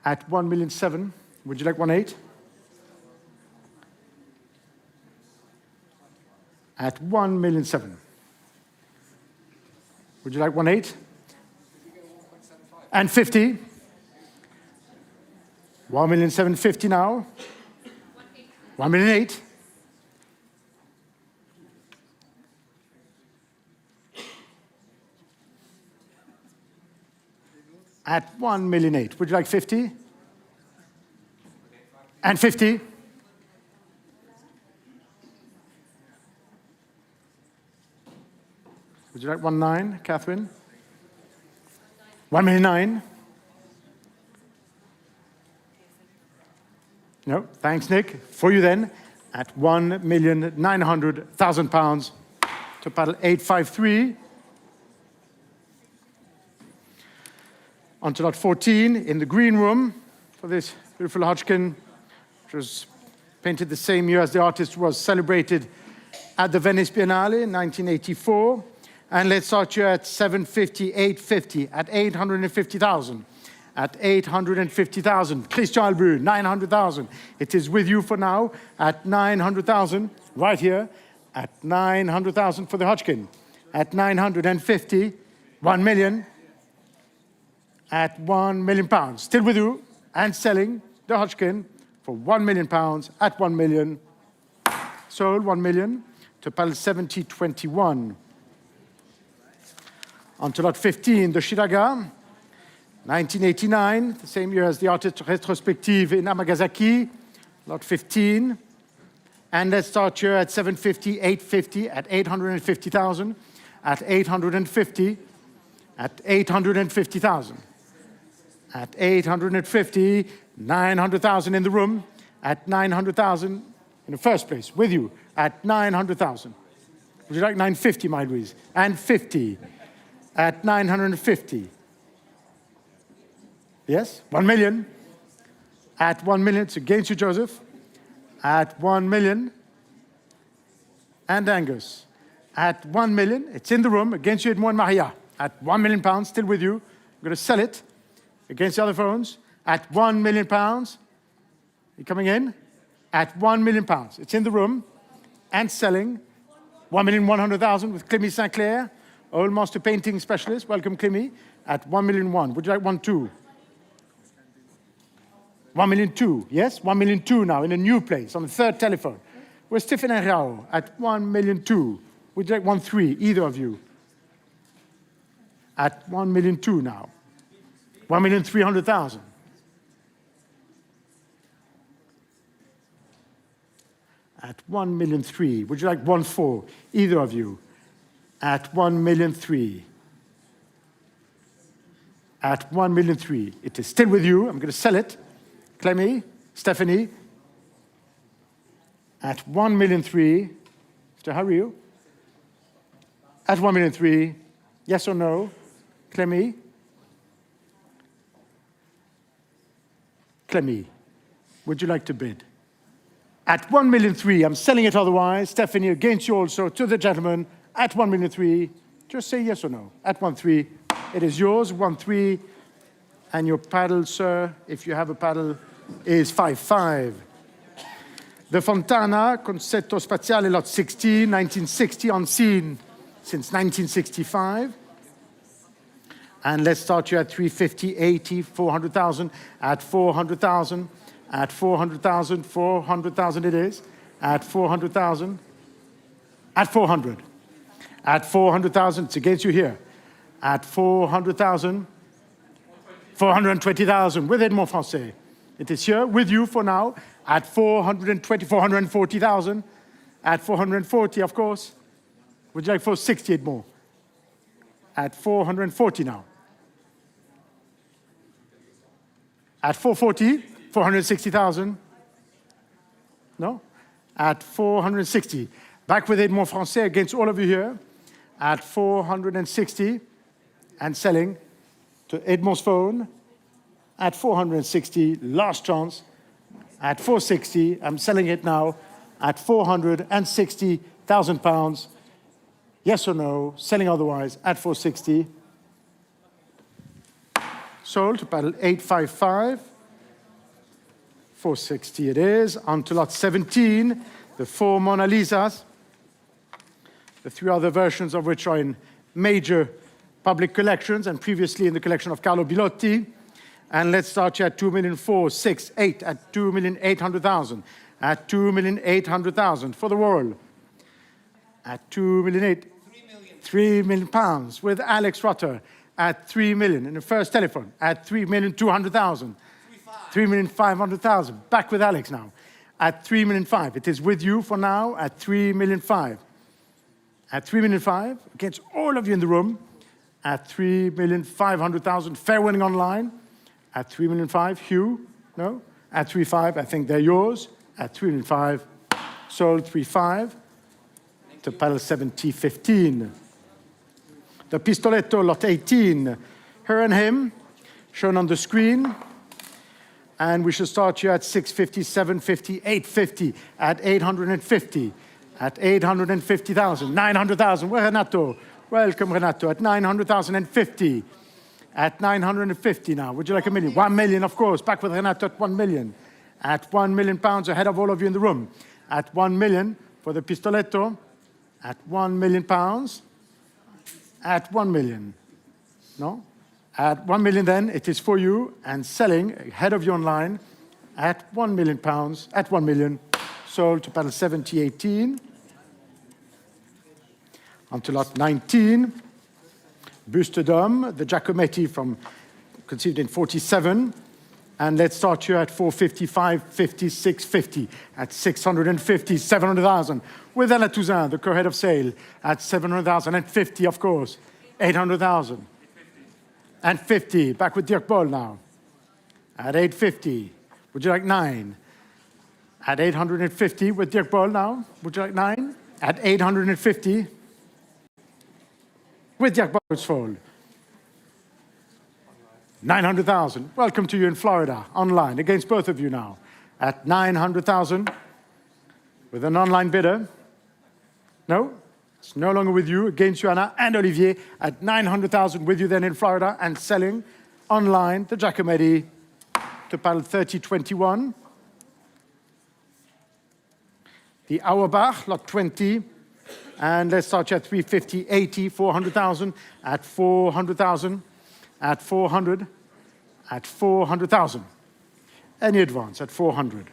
At 1,700,000, would you like 1.8? At 1,700,000. Would you like 1.8? And 50. 1,750,000 now. 1,800,000. At 1,800,000. Would you like 50? And 50? Would you like 1.9, Catherine? 1,900,000. No, thanks, Nick. For you then, at £1,900,000 to paddle 853. On to lot 14 in the green room for this beautiful Hodgkin, which was painted the same year as the artist was celebrated at the Venice Biennale in 1984. And let's start you at 750, 850, at 850,000. At 850,000. Christian Albu, 900,000. It is with you for now at 900,000, right here, at 900,000 for the Hodgkin. At 950, 1 million. At £1 million, still with you, and selling the Hodgkin for £1 million at 1 million. Sold 1 million to PAL 7021. On to lot 15, the Shiraga, 1989, the same year as the artist retrospective in Amagasaki, lot 15. And let's start here at 750, 850, at 850,000, at 850, at 850,000. At 850, 900,000 in the room, at 900,000 in the first place, with you, at 900,000. Would you like 950, my Louise? And 50, at 950. Yes, 1 million. At 1 million, it's against you, Joseph. At 1 million. And Angus. At 1 million, it's in the room, against you, Edmond and Maria. At £1 million, still with you. I'm going to sell it. Against the other phones, at £1 million. You coming in? At £1 million. It's in the room and selling. 1,100,000 with Clémy Sinclair, old master painting specialist. Welcome, Clémy. At 1,000,001. Would you like 1.2? 1,000,002. Yes, 1,000,002 now in a new place on the third telephone. We're Stephen and Rao at 1,000,002. Would you like 1.3? Either of you? At 1,000,002 now. 1,300,000. At 1,000,003. Would you like 1.4? Either of you? At 1,000,003. At 1,000,003. It is still with you. I'm going to sell it. Clemmy, Stephanie. At 1,000,003. Mr. Hariu. At 1,000,003. Yes or no? Clemmy. Clemmy, would you like to bid? At 1,000,003, I'm selling it otherwise. Stephanie, against you also, to the gentleman, at 1,000,003. Just say yes or no. At 1.3, It is yours, 1-3. And your paddle, sir, if you have a paddle, is 5-5. The Fontana, Concetto Spaziale, lot 16, 1960, on scene since 1965. And let's start you at 350, 80, 400,000, at 400,000, at 400,000, 400,000 it is, at 400,000, at 400. At 400,000, it's against you here. At 400,000, 420,000 with Edmond Francais. It is here with you for now at 420, 440,000. At 440, of course. Would you like 460 Edmond? At 440 now. At 440, 460,000. No? At 460. Back with Edmond Francais against all of you here. At 460 and selling to Edmond's phone at 460, last chance, at 460, I'm selling it now, at 460,000 pounds, yes or no, selling otherwise, at 460. Sold to paddle 855, 460 it is, on to lot 17, the 4 Mona Lisas, the 3 other versions of which are in major public collections and previously in the collection of Carlo Bilotti. And let's start you at 2,468,000, at 2,800,000, at 2,800,000 for the world. At 2,800,000, 3 million pounds with Alex Rutter at 3 million in the first telephone at 3,200,000, 3,500,000. Back with Alex now at 3,500,000. It is with you for now at 3,500,000. At 3,500,000 against all of you in the room. At 3,500,000, fair winning online. At 3,500,000, Hugh, no? At 3,500,000, I think they're yours. At 3,500,000, sold 3,500,000 to paddle 70-15. The Pistoletto, lot 18, her and him, shown on the screen. And we should start you at 650, 750, 850, at 850, at 850,000, 900,000. Where Renato? Welcome, Renato, at 900,050. At 950 now. Would you like a million? 1 million, of course. Back with Renato at 1 million. At 1 million pounds ahead of all of you in the room. At 1 million for the Pistoletto. At 1 million pounds. At 1 million. No? At 1 million then, it is for you and selling ahead of you online at 1 million pounds. At 1 million, sold to paddle 70-18. On to lot 19. Buste d'Homme, the Giacometti from conceived in 47. And let's start you at 450, 550, 650, at 650, 700,000. With Ella Touzin, the co-head of sale, at 700,000 and 50, of course, 800,000. And 50, back with Dirk Boll now. At 850, would you like 9? At 850 with Dirk Boll now, would you like 9? At 850, with Dirk Boll's fold. 900,000. Welcome to you in Florida, online, against both of you now. At 900,000, with an online bidder. No, it's no longer with you, against you, Anna and Olivier. At 900,000, with you then in Florida, and selling online the Giacometti to paddle 30-21. The Auerbach, lot 20. And let's start at 350, 80, 400,000, at 400,000, at 400, at 400,000. Any advance at 400.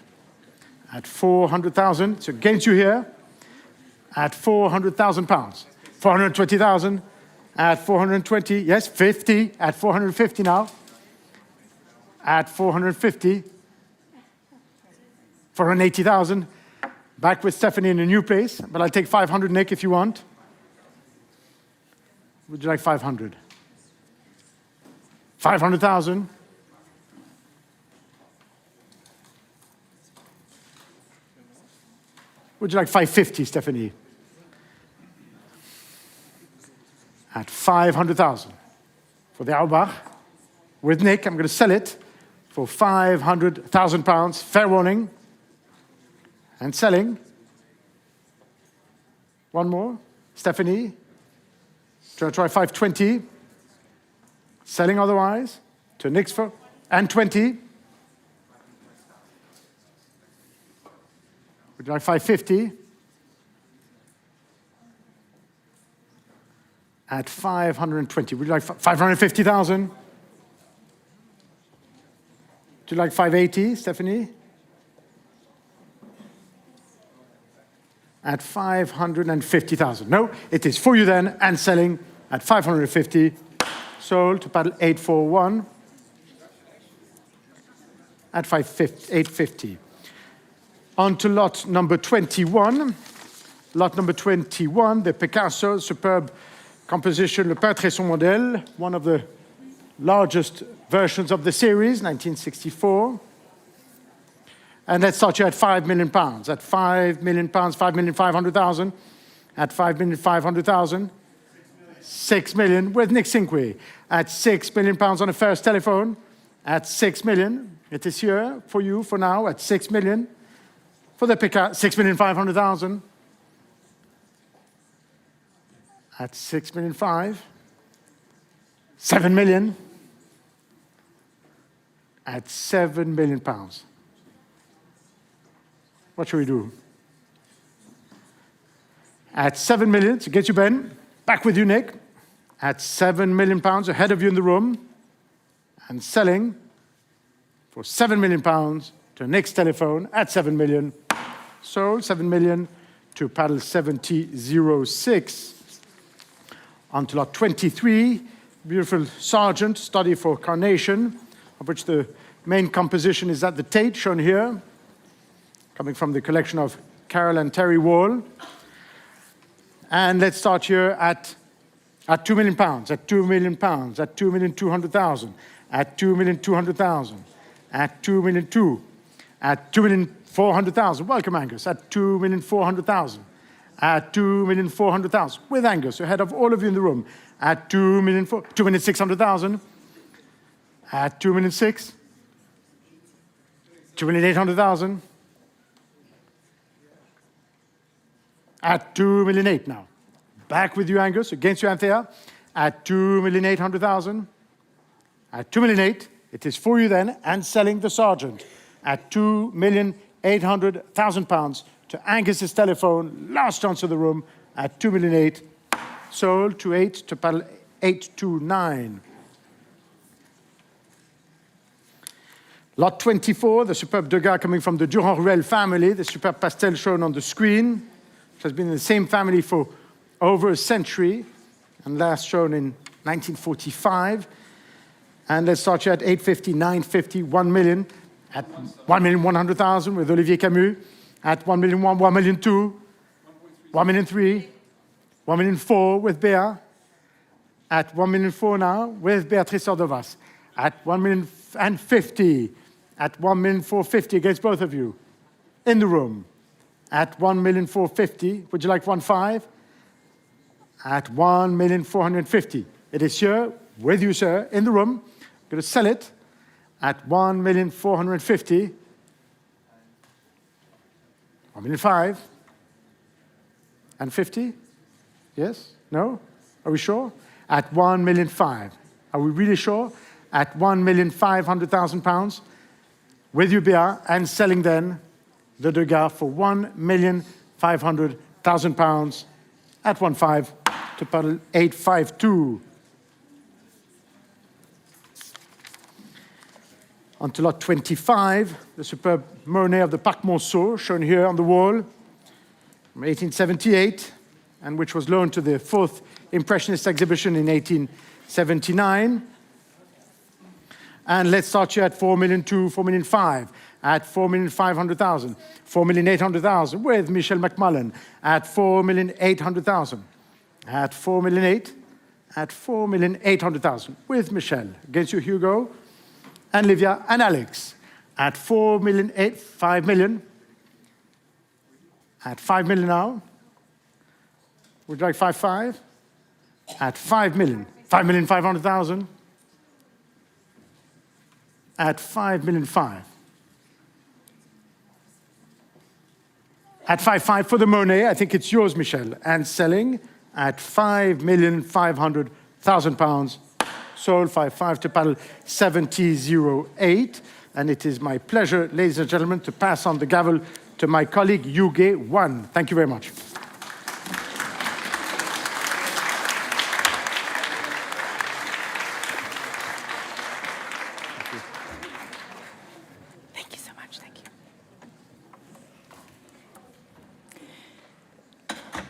At 400,000, it's against you here, at 400,000 pounds. 420,000, at 420, yes, 50, at 450 now. At 450, 480,000. Back with Stephanie in a new place, but I'll take 500, Nick, if you want. Would you like 500? 500,000. Would you like 550, Stephanie? At 500,000 for the Auerbach. With Nick, I'm going to sell it for 500,000 pounds. Fair warning. And selling. One more. Stephanie. Try 520. Selling otherwise to next for, and 20. Would you like 550? At 520. Would you like 550,000? Would you like 580, Stephanie? At 550,000. No, it is for you then, and selling at 550. Sold to paddle 841 at 850. On to lot number 21. Lot number 21, the Picasso, superb composition, Le Peintre et son modèle, one of the largest versions of the series, 1964. And let's start you at £5 million. At £5 million, 5,500,000. At 5,500,000. 6 million with Nick Sinque. At £6 million on the first telephone. At 6 million. It is here for you for now at 6 million. For the Picasso, 6,500,000. At 6,500,000. 7 million. At £7 million. What should we do? At 7 million, to get you, Ben. Back with you, Nick. At £7 million, ahead of you in the room. And selling for £7 million to Nick's telephone at 7 million. Sold 7 million to paddle 7006. On to lot 23. Beautiful Sargent, study for carnation, of which the main composition is at the Tate, shown here, coming from the collection of Carol and Terry Wall. And let's start here at £2 million, at £2 million, at 2,200,000, at 2,200,000, at 2,200,000, at 2,400,000. Welcome, Angus. At 2,400,000, at 2,400,000. With Angus, ahead of all of you in the room. At 2,600,000, at 2,600,000, 2,800,000. At 2,800,000 now. Back with you, Angus, against you, Anthea. At 2,800,000. At 2,800,000, it is for you then, and selling the Sergeant. At £2,800,000 to Angus's telephone, last chance of the room, at 2,800,000. Sold to 8 to paddle 829. Lot 24, the superb Degas coming from the Durand-Ruel family, the superb pastel shown on the screen, which has been in the same family for over a century, and last shown in 1945. And let's start you at 850, 950, 1 million, at 1,100,000 with Olivier Camus, at 1,000,001, 1,000,002, 1,000,003, 1,000,004 with Béa, at 1,000,004 now with Beatrice Ordovas, at 1,050,000, at 1,450,000 against both of you in the room. At 1,450,000, would you like 1.5? At 1,450,000. It is here with you, sir, in the room. I'm going to sell it at 1,450,000. 1,500,000. And 50? Yes? No? Are we sure? At 1,500,000. Are we really sure? At £1,500,000 with you, Bia, and selling then the Degas for £1,500,000 at 1.5 to paddle 852. On to lot 25, the superb Monet of the Parc Monceau, shown here on the wall, from 1878, and which was loaned to the 4th Impressionist exhibition in 1879. And let's start here at 4,200,000, 4,500,000, at 4,500,000, 4,800,000 with Michel McMullen, at 4,800,000, at 4,800,000, at 4,800,000 with Michel. Against you, Hugo, and Livia, and Alex, at 4,800,000, 5 million, at 5 million now. Would you like 5.5? At 5 million, 5,500,000. At 5,500,000. At 5.5 for the Monet, I think it's yours, Michel, and selling at £5,500,000 sold 5-5 to paddle 7008. And it is my pleasure, ladies and gentlemen, to pass on the gavel to my colleague, Yuge 1. Thank you very much. Thank you so much. Thank you.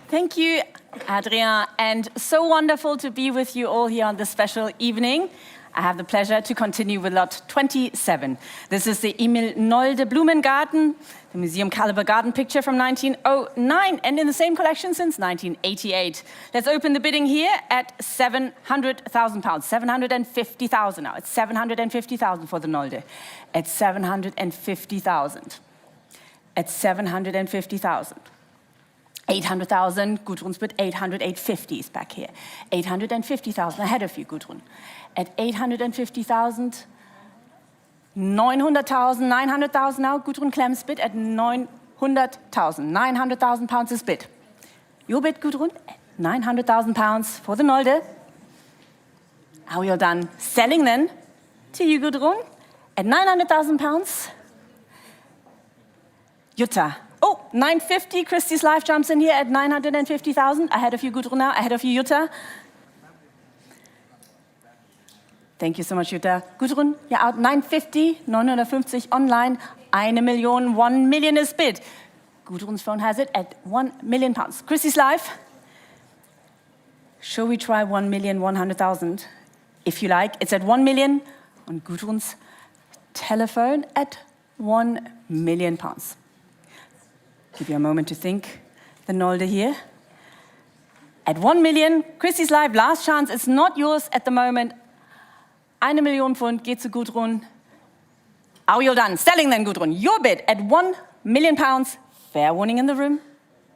Thank you, Adrien, and so wonderful to be with you all here on this special evening. I have the pleasure to continue with lot 27. This is the Emil Nolde Blumengarten, the museum caliber garden picture from 1909, and in the same collection since 1988. Let's open the bidding here at £700,000, 750,000 now. It's 750,000 for the Nolde. At 750,000. At 750,000. 800,000, Gudrun's bid, 800, 850 is back here. 850,000 ahead of you, Gudrun. At 850,000, 900,000, 900,000 now, Gudrun Klemm's bid at 900,000. 900,000 pounds is bid. Your bid, Gudrun, 900,000 pounds for the Nolde. How are you done? Selling then to you, Gudrun, at 900,000 pounds. Jutta. Oh, 950, Christie's Life jumps in here at 950,000. Ahead of you, Gudrun now. Ahead of you, Jutta. Thank you so much, Jutta. Gudrun, you're out 950, 950 online. 1 million, 1 million is bid. Gudrun's phone has it at 1 million pounds. Christie's Life. Shall we try 1,100,000? If you like, it's at 1 million on Gudrun's telephone at 1 million pounds. Give you a moment to think. The Nolde here. At 1 million, Christie's Life, last chance. It's not yours at the moment. 1 Million Pfund geht zu Gudrun. Are you done? Selling then, Gudrun. Your bid at 1 million pounds. Fair warning in the room.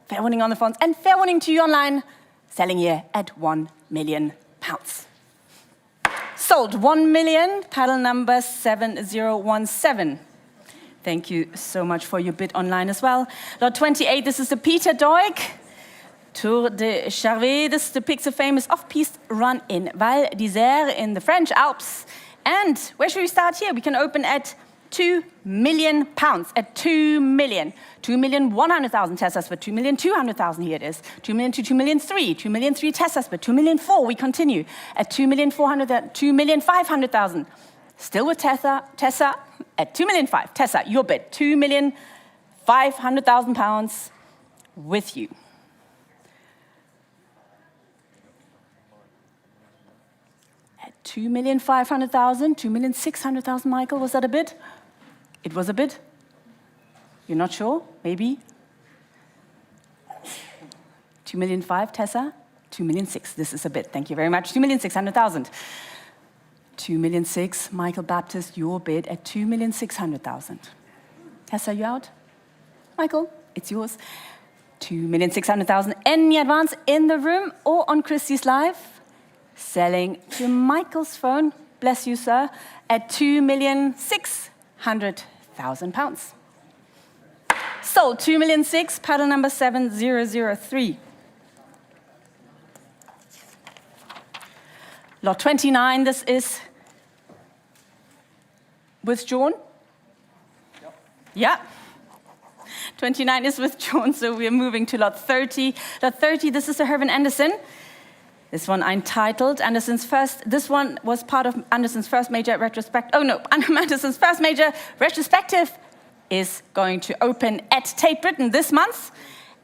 Fair warning on the phones. And fair warning to you online. Selling here at 1 million pounds. Sold 1 million. Paddle number 7017. Thank you so much for your bid online as well. Lot 28, this is the Peter Doig. Tour de Charvet, this depicts a famous off-piste run in Val d'Isère in the French Alps. And where should we start here? We can open at 2 million pounds, at 2 million. 2,100,000 Teslas, but 2,200,000 here it is. 2 million to 2 million 3, 2 million 3 Teslas, but 2 million 4, we continue. At 2,400,000, 2,500,000. Still with Tessa at 2,500,000. Tessa, your bid, 2,500,000 pounds with you. At 2,500,000, 2,600,000, Michael, was that a bid? It was a bid? You're not sure? Maybe? 2,500,000, Tessa? 2,600,000, this is a bid. Thank you very much. 2,600,000. 2,600,000, Michael Baptist, your bid at 2,600,000. Tessa, you out? Michael, it's yours. 2,600,000. Any advance in the room or on Christie's Live? Selling to Michael's phone, bless you, sir, at 2,600,000 pounds. Sold 2,600,000, paddle number 7003. Lot 29, this is withdrawn? Yep. Yeah. 29 is withdrawn, so we're moving to lot 30. Lot 30, this is a Herman Andersen. This one entitled Andersen's first, this one was part of Andersen's first major retrospective. Oh no, Andersen's first major retrospective is going to open at Tate Britain this month.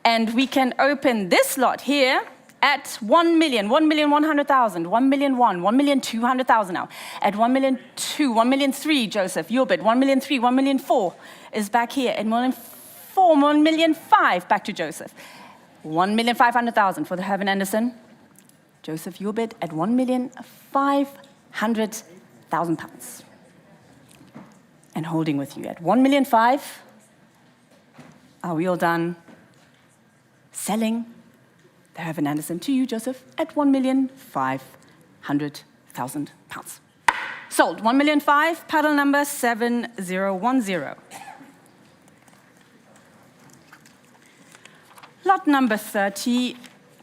And we can open this lot here at 1 million, 1,100,000, 1,000,001, 1,200,000 now. At 1,000,002, 1,000,003, Joseph, your bid, 1,000,003, 1,000,004 is back here. At 1,000,004, 1,000,005, back to Joseph. 1,500,000 for the Herman Andersen. Joseph, your bid at 1,500,000 pounds. And holding with you at 1,500,000. Are we all done? Selling the Herman Andersen to you, Joseph, at 1,500,000 pounds. Sold 1,500,000, paddle number 7010. Lot number 30,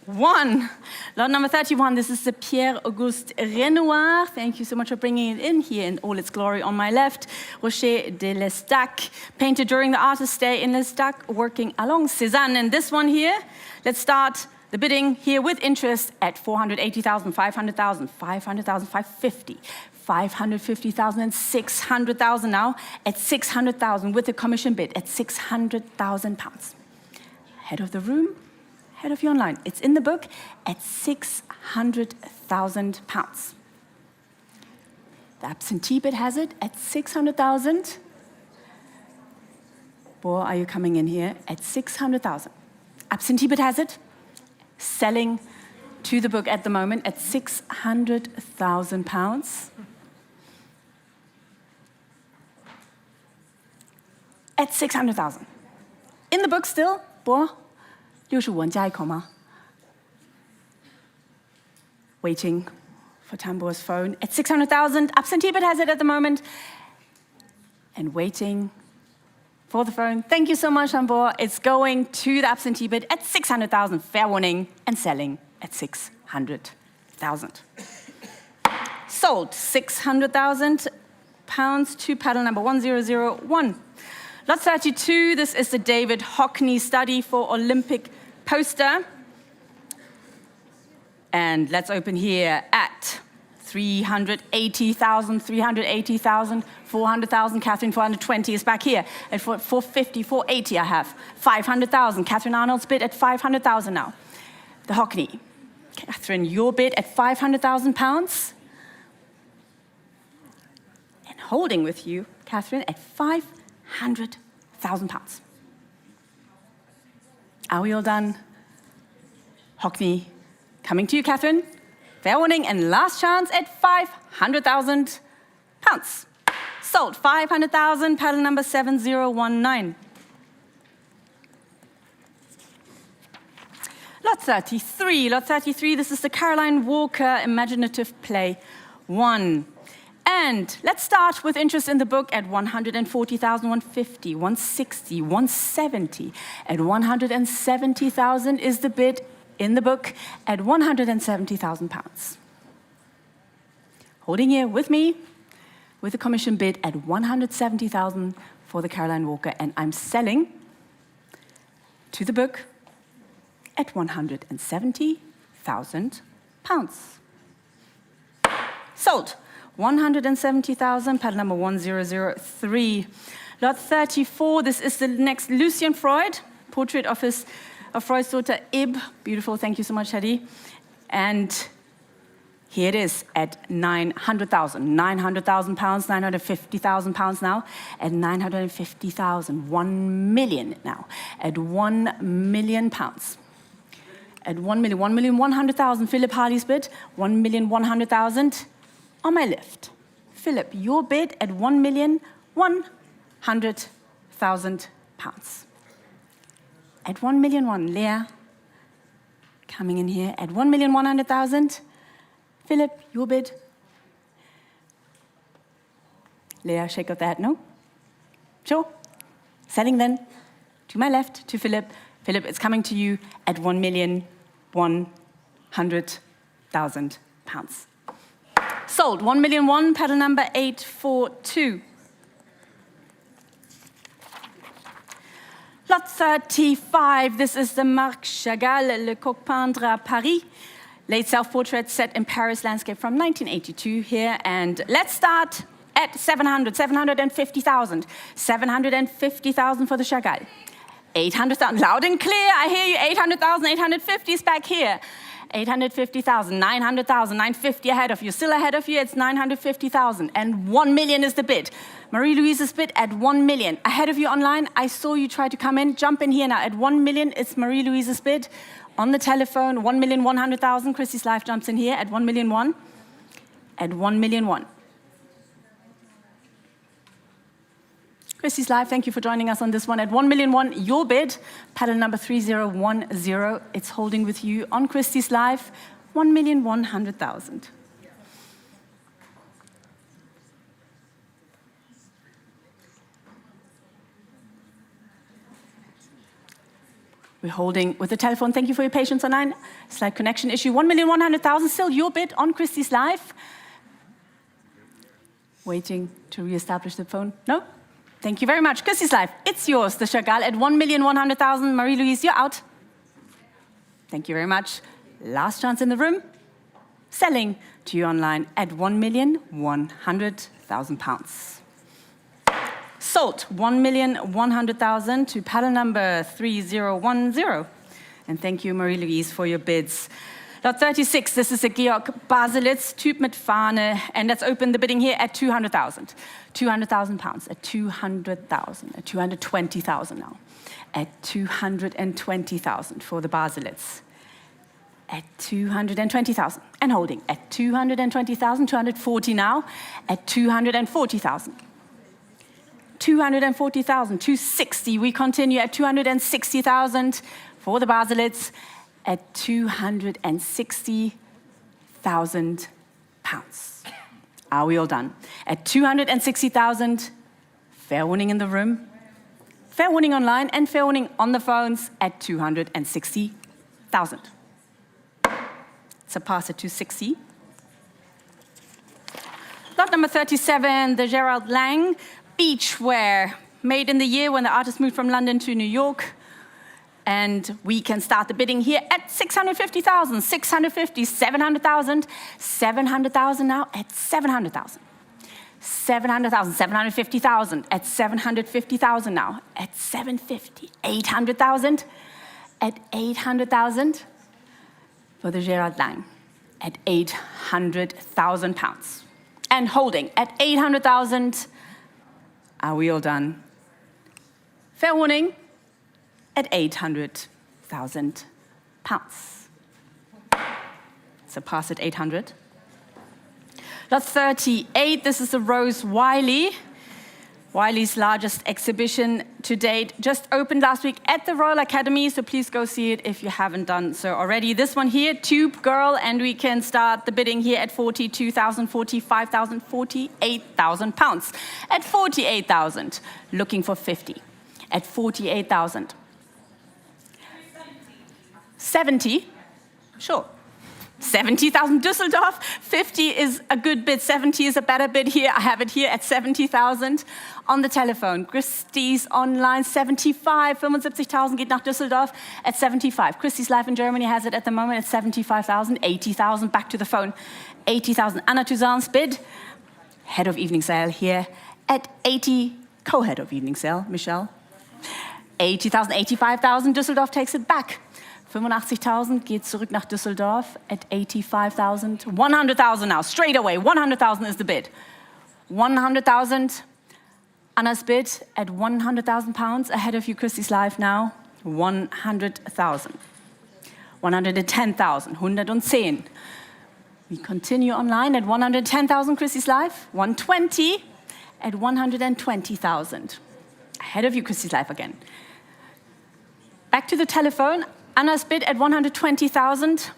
31. Lot number 31, this is the Pierre-Auguste Renoir. Thank you so much for bringing it in here in all its glory. On my left, Rocher de L'Estaque, painted during the artist's stay in L'Estaque, working along Cézanne. And this one here, let's start the bidding here with interest at 480,000, 500,000, 500,000, 550. 550,000 and 600,000 now at 600,000 with the commission bid at 600,000 pounds. Head of the room, head of you online. It's in the book at 600,000 pounds. The absentee bid has it at 600,000. Boy, are you coming in here at 600,000? Absentee bid has it, selling to the book at the moment at 600,000 pounds. At 600,000. In the book still, 65文加一口吗? Waiting for Tambour's phone at 600,000. Absentee bid has it at the moment. And waiting for the phone. Thank you so much, Tambour. It's going to the absentee bid at 600,000. Fair warning. And selling at 600,000. Sold 600,000 pounds to paddle number 1001. Lot 32, this is the David Hockney study for Olympic poster. And let's open here at 380,000, 380,000, 400,000. Catherine, 420 is back here. At 450, 480 I have. 500,000. Catherine Arnold's bid at 500,000 now. The Hockney. Catherine, your bid at 500,000 pounds. And holding with you, Catherine, at 500,000 pounds. Are we all done? Hockney, coming to you, Catherine. Fair warning and last chance at 500,000 pounds. Sold 500,000, paddle number 7019. Lot 33. Lot 33, this is the Caroline Walker Imaginative Play 1. And let's start with interest in the book at 140,000, 150, 160, 170. At 170,000 is the bid in the book at 170,000 pounds. Holding here with me with the commission bid at 170,000 for the Caroline Walker, and I'm selling to the book at 170,000 pounds. Sold. 170,000, paddle number 1003. Lot 34, this is the next Lucien Freud, portrait of Freud's daughter Ib. Beautiful, thank you so much, Hedy. And here it is at 900,000. 900,000 pounds, 950,000 pounds now. At 950,000, 1 million now. At 1 million pounds. At 1 million, 1,100,000, Philip Harley's bid, 1,100,000. On my left, Philip, your bid at 1,100,000 pounds. At 1,000,001, Leah, coming in here at 1,100,000. Philip, your bid. Leah, shake of the head, no? Sure. Selling then to my left, to Philip. Philip, it's coming to you at 1,100,000 pounds. Sold, 1,000,001, paddle number 842. Lot 35, this is the Marc Chagall, Le Coq Peindre à Paris. Late self-portrait set in Paris landscape from 1982 here. And let's start at 750,000. 750,000 for the Chagall. 800,000, loud and clear, I hear you, 800,000, 850 is back here. 850,000, 900,000, 950 ahead of you. Still ahead of you, it's 950,000. And 1 million is the bid. Marie-Louise's bid at 1 million. Ahead of you online, I saw you try to come in. Jump in here now. At 1 million, it's Marie-Louise's bid. On the telephone, 1,100,000. Christie's Life jumps in here at 1,000,001. At 1,000,001. Christie's Live, thank you for joining us on this one. At 1,000,001, your bid, paddle number 3010. It's holding with you on Christie's Live, 1,100,000. We're holding with the telephone. Thank you for your patience online. Slight connection issue. 1,100,000. Still your bid on Christie's Live. Waiting to re-establish the phone. No? Thank you very much. Christie's Live, it's yours. The Chagall at 1,100,000. Marie-Louise, you're out. Thank you very much. Last chance in the room. Selling to you online at £1,100,000. Sold 1,100,000 to panel number 3010. And thank you, Marie-Louise, for your bids. Lot 36, this is a Georg Baselitz, Typ mit Fahne, and let's open the bidding here at 200,000. £200,000, at 200,000, at 220,000 now. At 220,000 for the Baselitz. At 220,000 and holding at 220,000, 240 now, at 240,000. 240,000, 260. We continue at 260,000 for the Baselitz at 260,000 pounds. Are we all done? At 260,000, fair warning in the room, fair warning online, and fair warning on the phones at 260,000. So pass at 260. Lot number 37, the Gerald Lang Beachwear, made in the year when the artist moved from London to New York. And we can start the bidding here at 650,000, 650, 700,000, 700,000 now at 700,000. 700,000, 750,000 at 750,000 now at 750, 800,000 at 800,000 for the Gerard Lang at 800,000 pounds. And holding at 800,000. Are we all done? Fair warning at 800,000 pounds. So pass at 800. Lot 38, this is the Rose Wiley. Wiley's largest exhibition to date, just opened last week at the Royal Academy, so please go see it if you haven't done so already. This one here, Tube Girl, and we can start the bidding here at 42,000, 45,000, 48,000 pounds. At 48,000, looking for 50. At 48,000. 70, sure. 70,000 Düsseldorf, 50 is a good bid, 70 is a better bid here. I have it here at 70,000 on the telephone. Christie's online, 75, 75,000 geht nach Düsseldorf at 75. Christie's Live in Germany has it at the moment at 75,000, 80,000, back to the phone, 80,000. Anna Toussaint's bid, head of evening sale here at 80, co-head of evening sale, Michelle. 80,000, 85,000, Düsseldorf takes it back. 85,000 geht zurück nach Düsseldorf at 85,000. 100,000 now, straight away. 100,000 is the bid. 100,000. Anna's bid at 100,000 pounds. Ahead of you, Christie's Live now. 100,000. 110,000. 110. We continue online at 110,000, Christie's Live. 120 at 120,000. Ahead of you, Christie's Live again. Back to the telephone. Anna's bid at 120,000,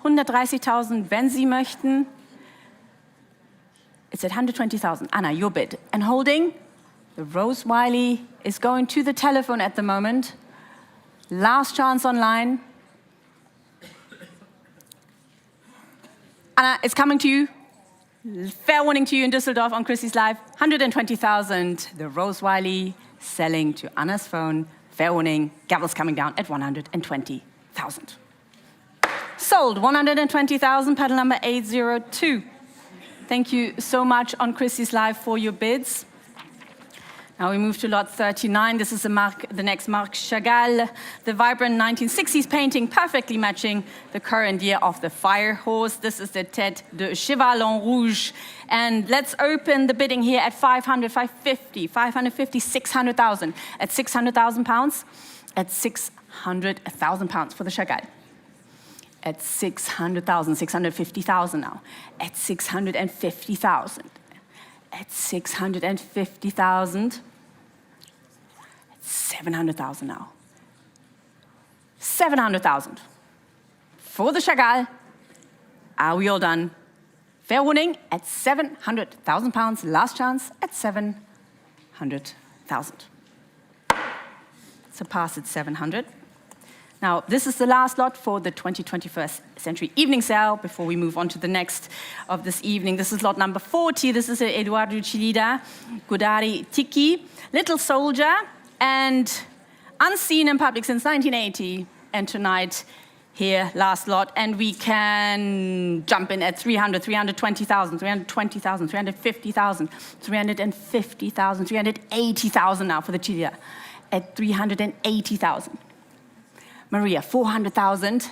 130,000, wenn Sie möchten. It's at 120,000. Anna, your bid. And holding, the Rose Wiley is going to the telephone at the moment. Last chance online. Anna, it's coming to you. Fair warning to you in Düsseldorf on Christie's Live. 120,000. The Rose Wiley selling to Anna's phone. Fair warning, gavel's coming down at 120,000. Sold, 120,000, paddle number 802. Thank you so much on Christie's Live for your bids. Now we move to lot 39. This is the next Marc Chagall, the vibrant 1960s painting, perfectly matching the current year of the fire horse. This is the Tête de Cheval en Rouge. And let's open the bidding here at 500, 550, 550, 600,000. At 600,000 pounds, at 600,000 pounds for the Chagall. At 600,000, 650,000 now. At 650,000. At 650,000. 700,000 now. 700,000. For the Chagall. Are we all done? Fair warning at 700,000 pounds. Last chance at 700,000. surpassed 700. Now, this is the last lot for the 2021st Century Evening Sale before we move on to the next of this evening. This is lot number 40. This is Eduardo Chillida, Godari Tiki, Little Soldier, and unseen in public since 1980. And tonight, here, last lot. And we can jump in at 300, 320,000, 320,000, 350,000, 350,000, 380,000 now for the Chillida at 380,000. Maria, 400,000.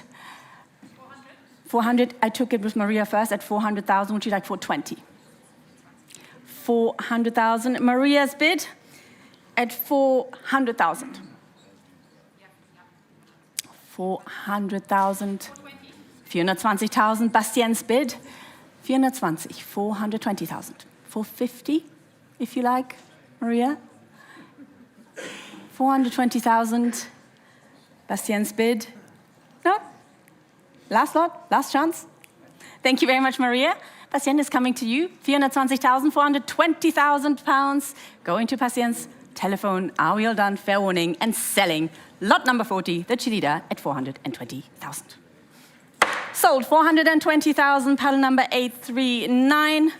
400, I took it with Maria first at 400,000. Would you like 420? 400,000. Maria's bid at 400,000. 400,000. 420,000. Bastien's bid, 420. 420,000. 450, if you like, Maria. 420,000. Bastien's bid? No? Last lot? Last chance? Thank you very much, Maria. Bastien is coming to you. 420,000, 420,000 pounds going to Bastien's telephone. Are we all done? Fair warning. And selling lot number 40, the Chillida, at 420,000. Sold 420,000, paddle number 839.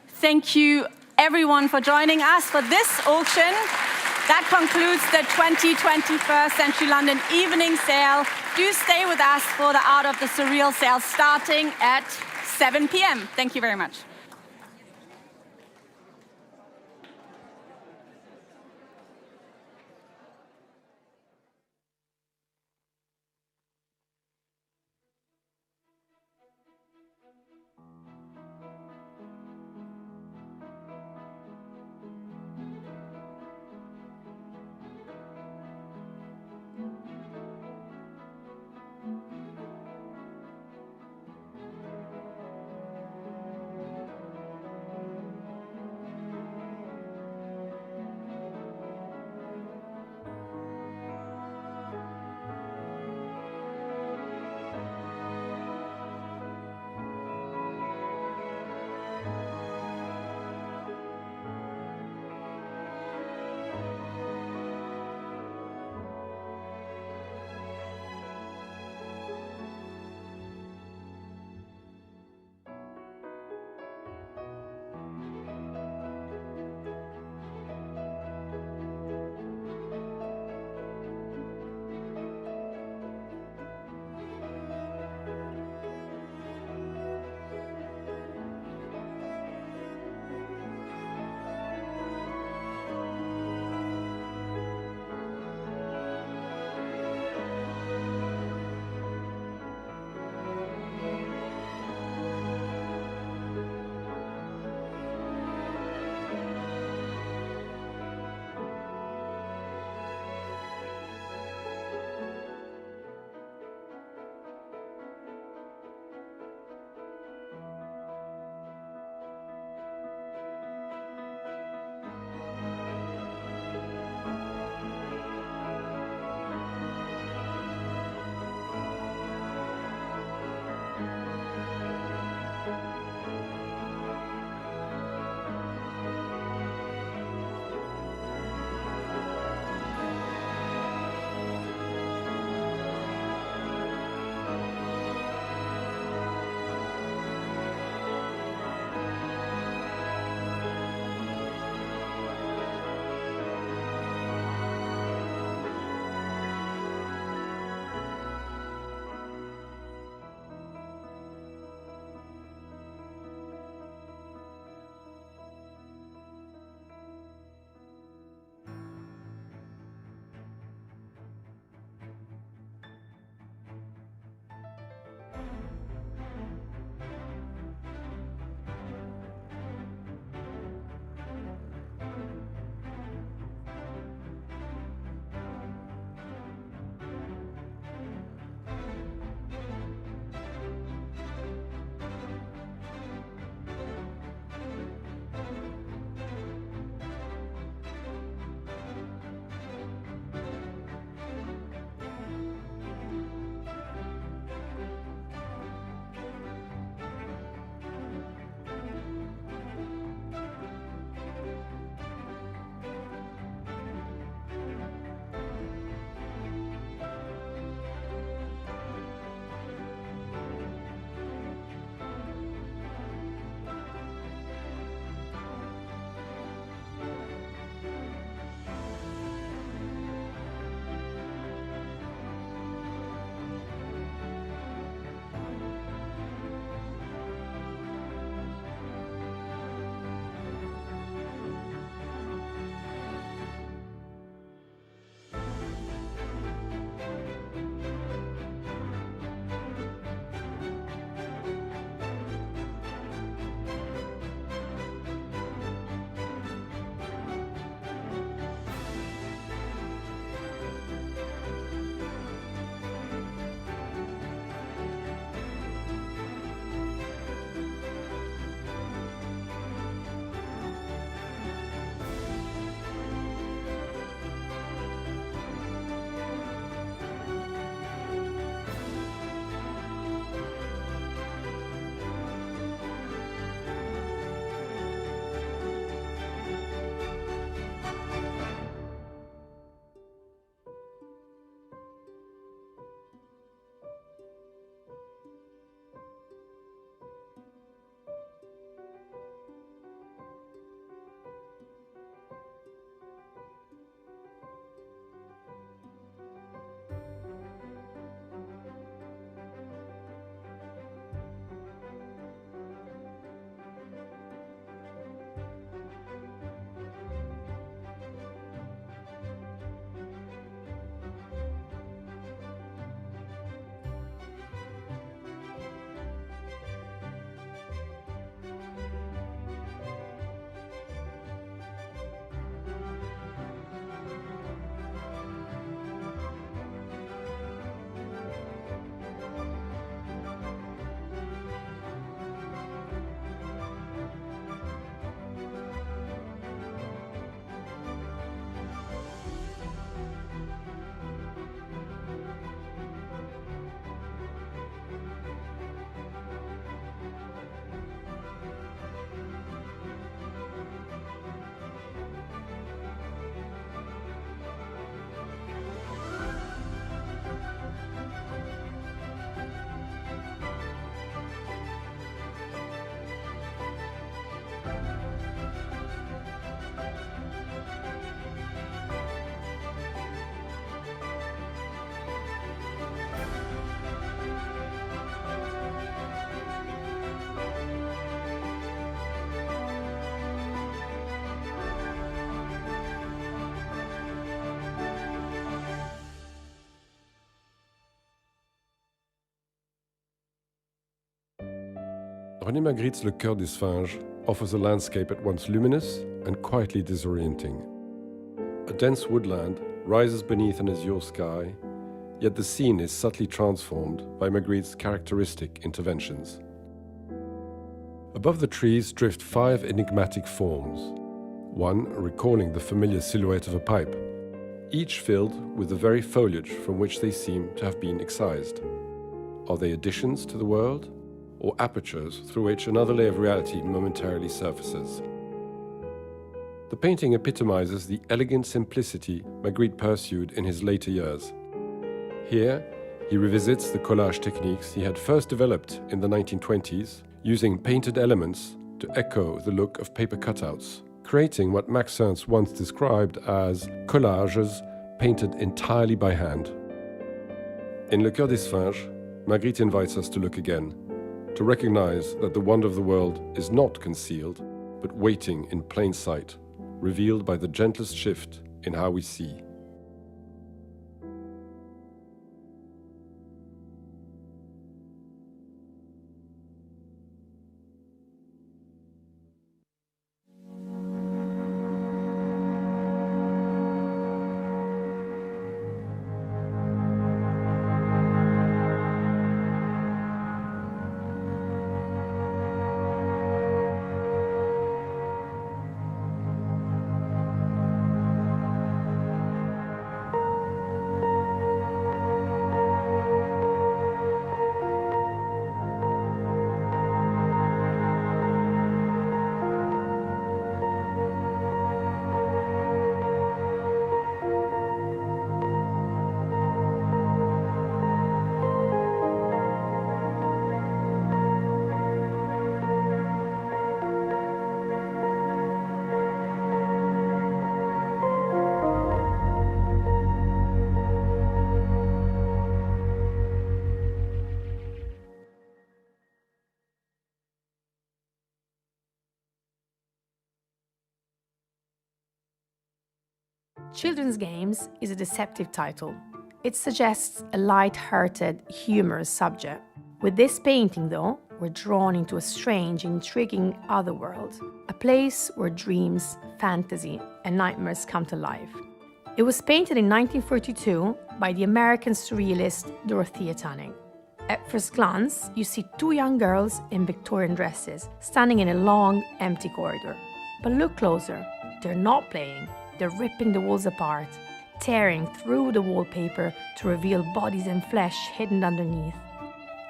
Thank you, everyone, for joining us for this auction. That concludes the 2021st Century London Evening Sale. Do stay with us for the Art of the Surreal Sale starting at 7 p.m. Thank you very much. René Magritte's Le Cœur des Sphinges offers a landscape at once luminous and quietly disorienting. A dense woodland rises beneath an azure sky, yet the scene is subtly transformed by Magritte's characteristic interventions. Above the trees drift 5 enigmatic forms, one recalling the familiar silhouette of a pipe, each filled with the very foliage from which they seem to have been excised. Are they additions to the world, or apertures through which another layer of reality momentarily surfaces? The painting epitomizes the elegant simplicity Magritte pursued in his later years. Here, he revisits the collage techniques he had first developed in the 1920s, using painted elements to echo the look of paper cutouts, creating what Max Ernst once described as collages painted entirely by hand. In Le Cœur des Sphinges, Magritte invites us to look again, to recognize that the wonder of the world is not concealed, but waiting in plain sight, revealed by the gentlest shift in how we see. Children's Games is a deceptive title. It suggests a light-hearted, humorous subject. With this painting, though, we're drawn into a strange, intriguing otherworld, a place where dreams, fantasy, and nightmares come to life. It was painted in 1942 by the American surrealist Dorothea Tanning. At first glance, you see 2 young girls in Victorian dresses standing in a long, empty corridor. But look closer, they're not playing. They're ripping the walls apart, tearing through the wallpaper to reveal bodies and flesh hidden underneath.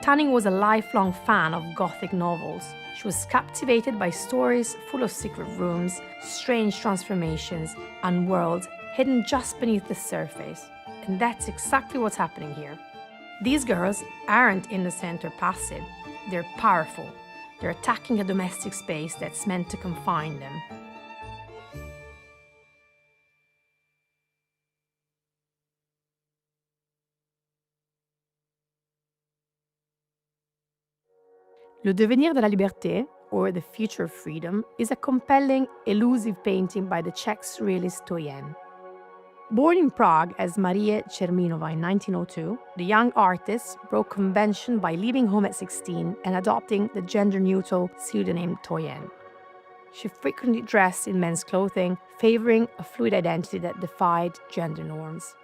Tanning was a lifelong fan of Gothic novels. She was captivated by stories full of secret rooms, strange transformations, and worlds hidden just beneath the surface. And that's exactly what's happening here. These girls aren't innocent or passive. They're powerful. They're attacking a domestic space that's meant to confine them. Le Devenir de la Liberté, or The Future of Freedom, is a compelling, elusive painting by the Czech surrealist Toyen. Born in Prague as Marie Čermínová in 1902, the young artist broke convention by leaving home at 16 and adopting the gender-neutral pseudonym Toyen. She frequently dressed in men's clothing, favoring a fluid identity that defied gender norms.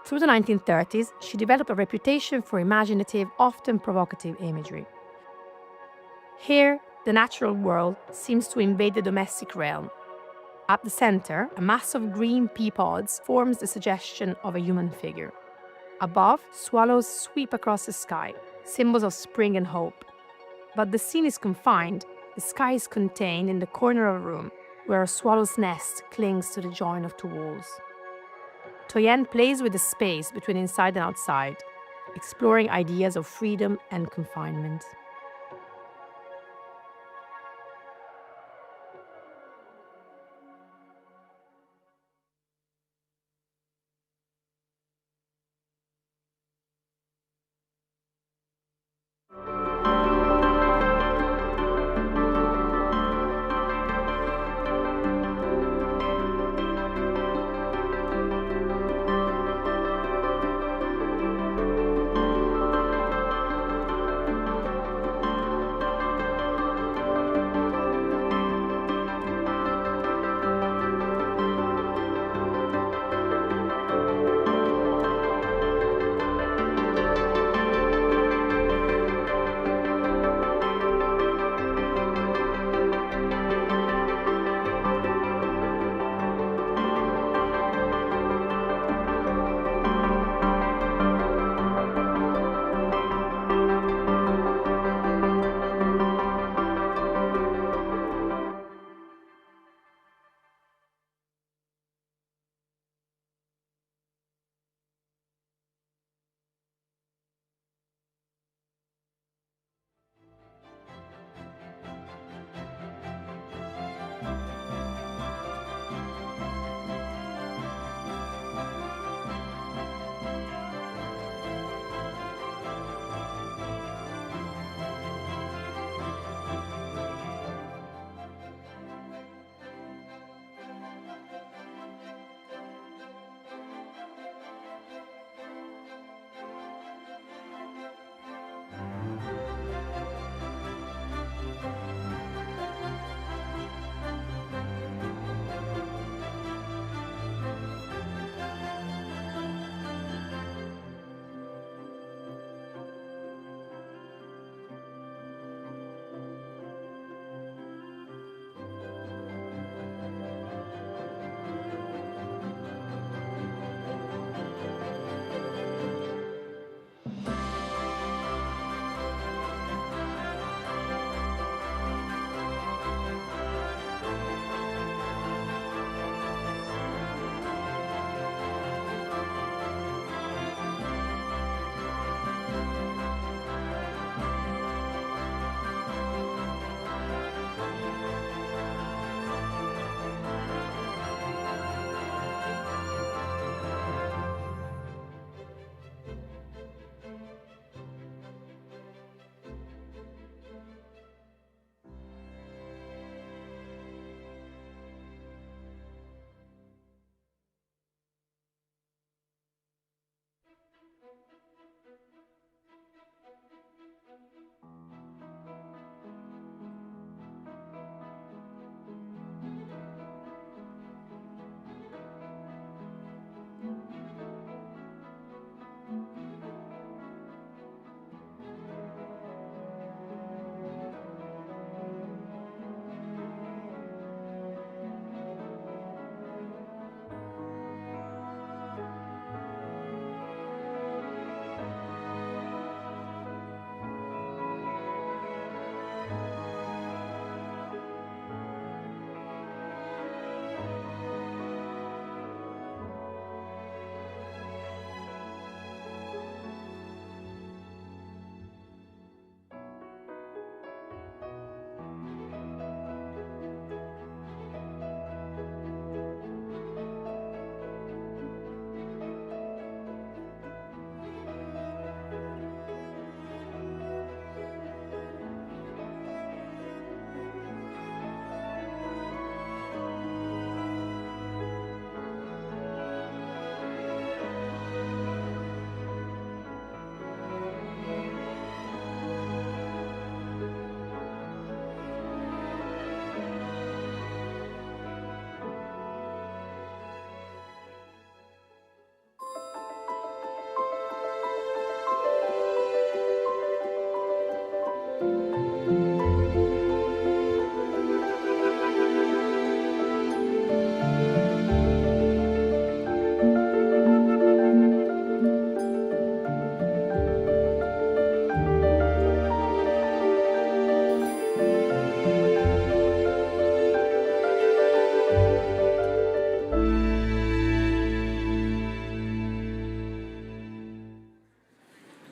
Through the 1930s, she developed a reputation for imaginative, often provocative imagery. Here, the natural world seems to invade the domestic realm. At the center, a mass of green pea pods forms the suggestion of a human figure. Above, swallows sweep across the sky, symbols of spring and hope. But the scene is confined. The sky is contained in the corner of a room, where a swallow's nest clings to the join of 2 walls. Toyen plays with the space between inside and outside, exploring ideas of freedom and confinement.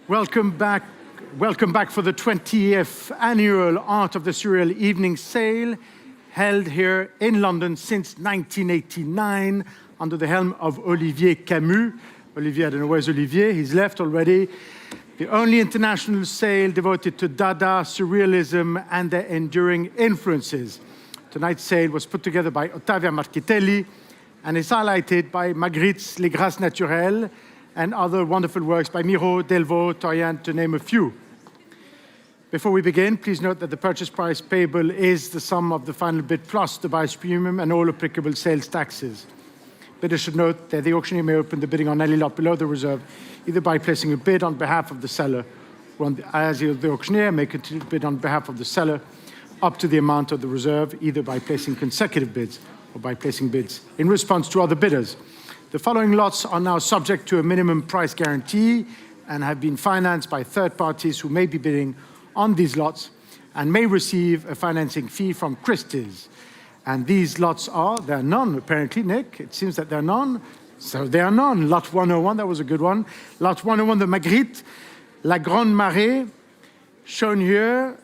Welcome back. Welcome back for the 20th annual Art of the Surreal Evening Sale, held here in London since 1989 under the helm of Olivier Camus. Olivier, I don't know where's Olivier, he's left already. The only international sale devoted to Dada, Surrealism, and their enduring influences. Tonight's sale was put together by Ottavia Marchitelli and is highlighted by Magritte's Les Grâces Naturelles and other wonderful works by Miro, Delvaux, Toyen, to name a few. Before we begin, please note that the purchase price payable is the sum of the final bid plus the buyer's premium and all applicable sales taxes. Bidders should note that the auctioneer may open the bidding on any lot below the reserve, either by placing a bid on behalf of the seller, or as the auctioneer may continue to bid on behalf of the seller up to the amount of the reserve, either by placing consecutive bids or by placing bids in response to other bidders. The following lots are now subject to a minimum price guarantee and have been financed by third parties who may be bidding on these lots and may receive a financing fee from Christie's. And these lots are, there are none apparently, Nick. It seems that there are none. So there are none. Lot 101, that was a good one. Lot 101, the Magritte, La Grande Marée, shown here.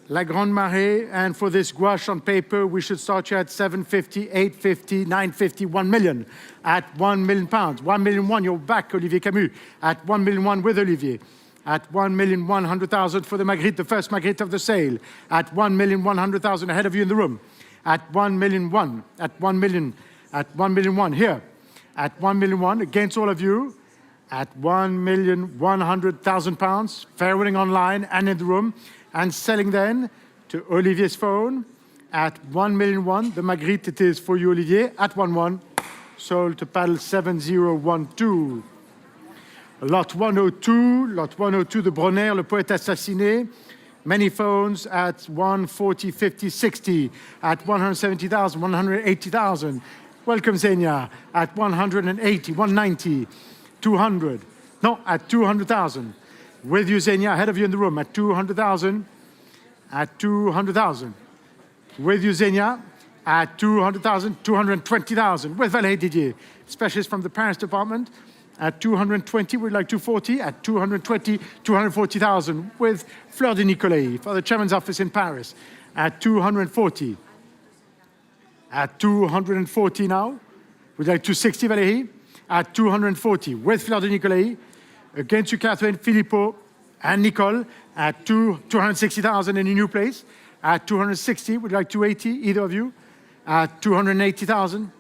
La Grande Marée, and for this gouache on paper, we should start you at 750, 850, 950, 1 million. At 1 million pounds. 1 million one, you're back, Olivier Camus. At 1 million one with Olivier. At 1,100,000 for the Magritte, the first Magritte of the sale. At 1,100,000 ahead of you in the room. At 1 million one. At 1 million one here. At 1 million one against all of you. At 1,100,000 pounds, fair winning online and in the room. And selling then to Olivier's phone at 1 million one. The Magritte it is for you, Olivier, at 1-1. Sold to paddle 7012. Lot 102, the Bronner, le poète assassiné. Many phones at 140, 50, 60. At 170,000, 180,000. Welcome, Xenia. At 180, 190, 200. No, at 200,000. With you, Xenia, ahead of you in the room, at 200,000. At 200,000. With you, Xenia, at 200,000, 220,000. With Valérie Didier, specialist from the Paris department. At 220, we'd like 240. At 220, 240,000. With Fleur de Nicolai for the chairman's office in Paris. At 240. At 240 now. We'd like 260, Valérie. At 240. With Fleur de Nicolai. Against you, Catherine, Filippo, and Nicole. At 260,000 in a new place. At 260, we'd like 280, either of you. At 280,000.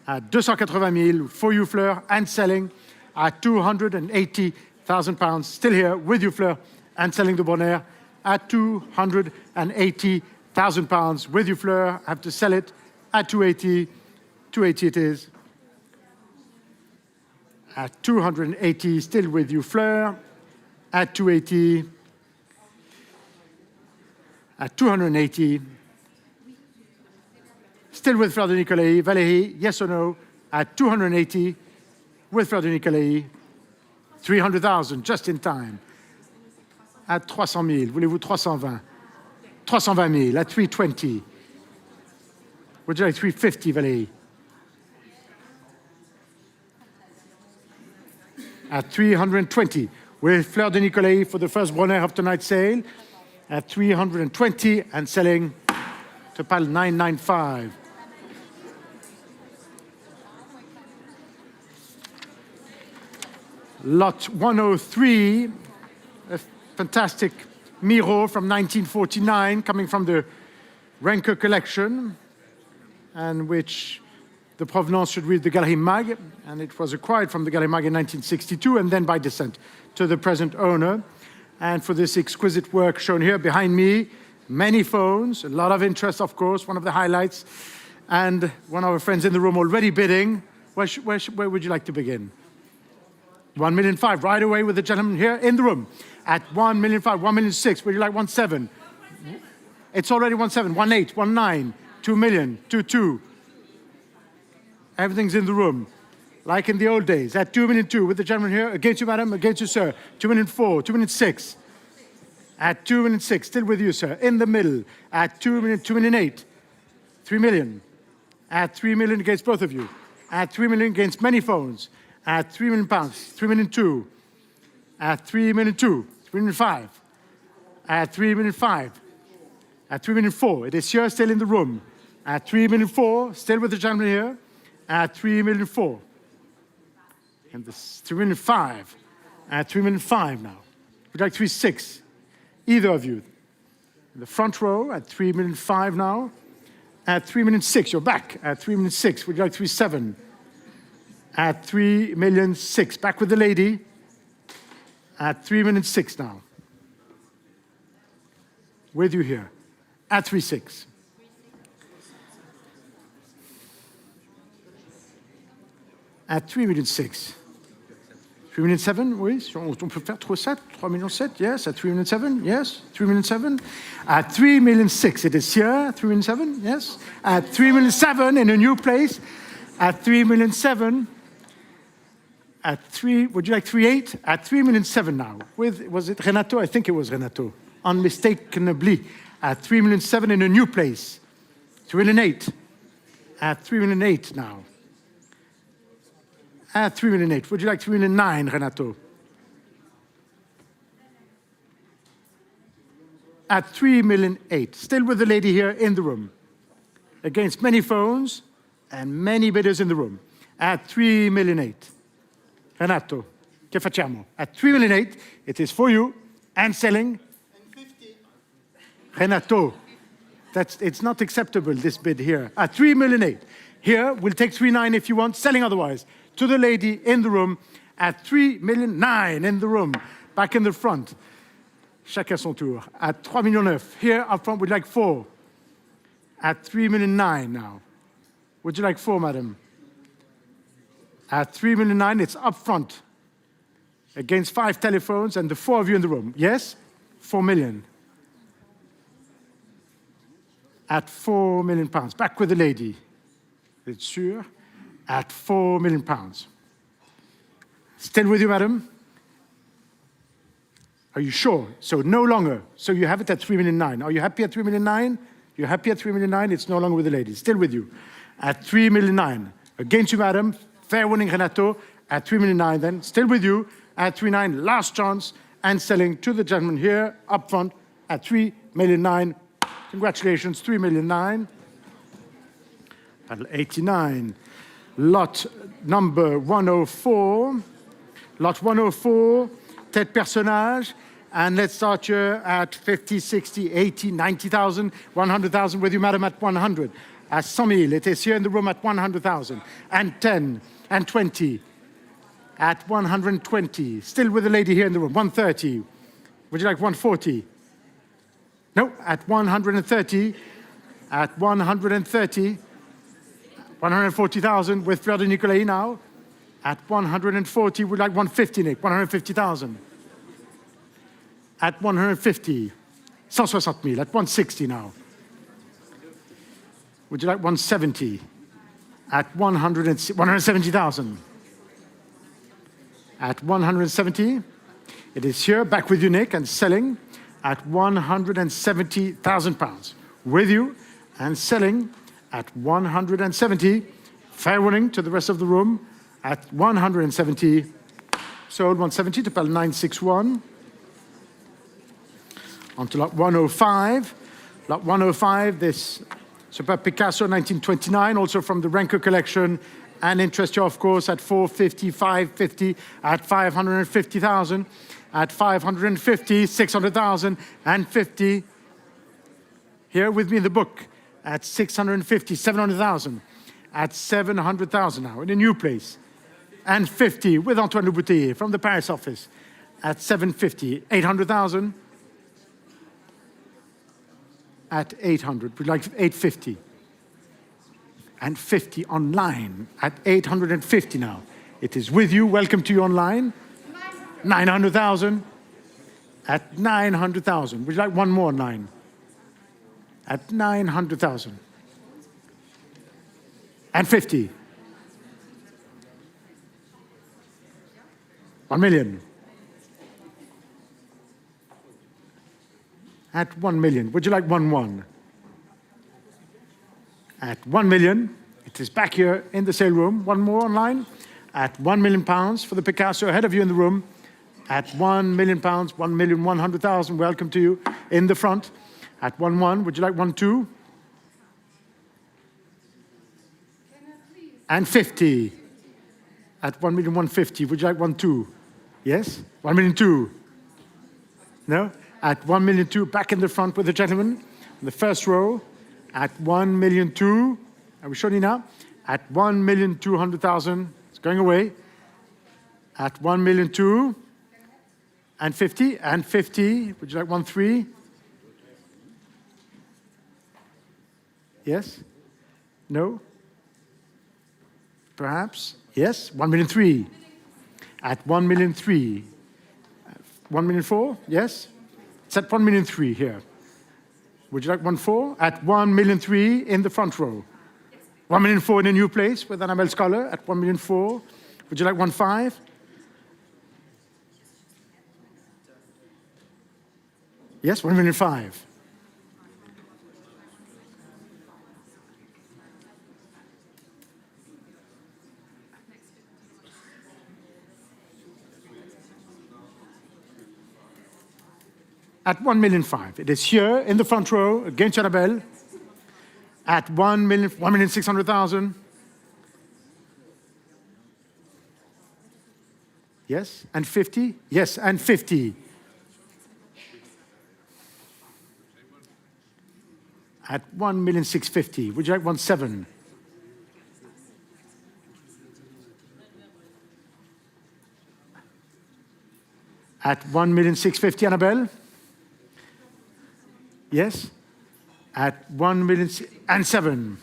At 280,000 for you, Fleur, and selling at 280,000 pounds. Still here with you, Fleur, and selling the Bonheur at 280,000 pounds. With you, Fleur, have to sell it at 280. 280 it is. At 280, still with you, Fleur. At 280. At 280. Still with Fleur de Nicolai. Valérie, yes or no? At 280. With Fleur de Nicolai. 300,000, just in time. At 300,000. Voulez-vous 320? 320,000. At 320. Would you like 350, Valérie? At 320, with Fleur de Nicolai for the first Bronner of tonight's sale, at 320 and selling to pile 995. Lot 103, a fantastic Miro from 1949, coming from the Renker collection, and which the provenance should read the Galerie Mag, and it was acquired from the Galerie Mag in 1962 and then by descent to the present owner. And for this exquisite work shown here behind me, many phones, a lot of interest, of course, one of the highlights, and one of our friends in the room already bidding. Where would you like to begin? 1.5 million, right away with the gentleman here in the room. At 1.5 million, 1.6 million, would you like 1.7? It's already 1.7, 1.8, 1.9, 2 million, 2.2. Everything's in the room, like in the old days. At 2.2 million, with the gentleman here, against you, madam, against you, sir. 2.4 million, 2.6 million. At 2.6 million, still with you, sir. In the middle, at 2 million, 2.8 million. 3 million. At 3 million against both of you. At 3 million against many phones. at £3 million, £3,000,002, at £3,002, £3,005, at £3,005, at £3,004. It is here, still in the room. At £3,004, still with the gentleman here, at £3,004. And this £3,005, at £3,005 now. Would you like £3,600? Either of you. In the front row at £3,005 now. At £3,006,000, you're back. At £3,006,000, would you like £3,700? At £3,006,000, back with the lady. At £3,006,000 now. With you here. At £3,600. At £3,006,000. $3,007,000, oui, on peut faire 3,700,000, yes, at $3,007,000, yes, $3,007,000. At $3,006,000, it is here, $3,007,000, yes. At $3,007,000 in a new place, at $3,007,000, at would you like 3,800,000? At $3,007,000 now. Was it Renato? I think it was Renato. Unmistakably, at $3,007,000 in a new place, $3,008,000. At $3,008,000 now. At $3,008,000. Would you like $3,009,000, Renato? At $3,008,000. Still with the lady here in the room. Against many phones and many bidders in the room. At $3,008,000. Renato, che facciamo? At $3,008,000, it is for you and selling. Renato, it's not acceptable, this bid here. At $3,008,000. Here, we'll take $3,900,000 if you want, selling otherwise. To the lady in the room at $3,009,000 in the room, back in the front. Chacun son tour. At $3,900,000. Here up front, would you like $4,000? At $3,009,000 now. Would you like $4,000, madam? At $3,009,000, it's up front. Against 5 telephones and the 4 of you in the room. Yes? £4,000,000. At £4,000,000. Back with the lady. It's sure. At £4,000,000. Still with you, madam? Are you sure? So no longer. So you have it at $3,009,000. Are you happy at $3,009,000? You're happy at $3,009,000? It's no longer with the lady. Still with you. At $3,009,000. Against you, madam. Fair warning, Renato. At $3,009,000 then. Still with you. At $3,900,000. Last chance. And selling to the gentleman here up front at $3,009,000. Congratulations, $3,009,000. Paddle 89. Lot number 104. Lot 104, tête personnage. And let's start here at 50, 60, 80, 90,000, 100,000 with you, madam, at 100. At 100,000, it is here in the room at 100,000. And 10, and 20. At 120. Still with the lady here in the room, 130. Would you like 140? No, at 130. At 130. 140,000 with Fleur de Nicolai now. At 140, we'd like 150, Nick, 150,000. At 150, 160,000, at 160 now. Would you like 170? At 170,000. At 170, it is here, back with you, Nick, and selling at £170,000. With you and selling at 170, fair warning to the rest of the room, at 170, sold 170 to Pal 961. On to lot 105. Lot 105, this superb Picasso, 1929, also from the Renker collection, and interest you, of course, at 450, 550, at 550,000, at 550, 600,000, and 50. Here with me in the book. At 650, 700,000, at 700,000 now, in a new place. And 50 with Antoine Le Bouteiller from the Paris office at 750, 800,000. At 800, we'd like 850. And 50 online at 850 now. It is with you, welcome to you online. 900,000. At 900,000, would you like one more online? At 900,000. And 50. 1 million. At 1 million. Would you like 1-1? At 1 million. It is back here in the sale room. One more online. At £1 million for the Picasso ahead of you in the room. At £1 million, 1,100,000, welcome to you in the front. At 1-1, would you like 1-2? And 50. At 1,150,000, would you like 1-2? Yes? 1,000,002. No? At 1,000,002, back in the front with the gentleman in the first row. At 1,000,002, are we showing you now? At 1,200,000, it's going away. At 1,000,002, and 50, and 50, would you like 1-3? Yes? No? Perhaps? Yes? 1,000,003. At 1,000,003. 1,000,004? Yes? It's at 1,000,003 here. Would you like 1-4? At 1,000,003 in the front row. 1,000,004 in a new place with Annabelle Scholar at 1,000,004. Would you like 1-5? Yes, 1,000,005. At 1,000,005. It is here in the front row against Annabelle. At 1,600,000. Yes, and 50. Yes, and 50. At 1,650,000. Would you like 1-7? At 1,650,000, Annabelle? Yes? At 1,000,007.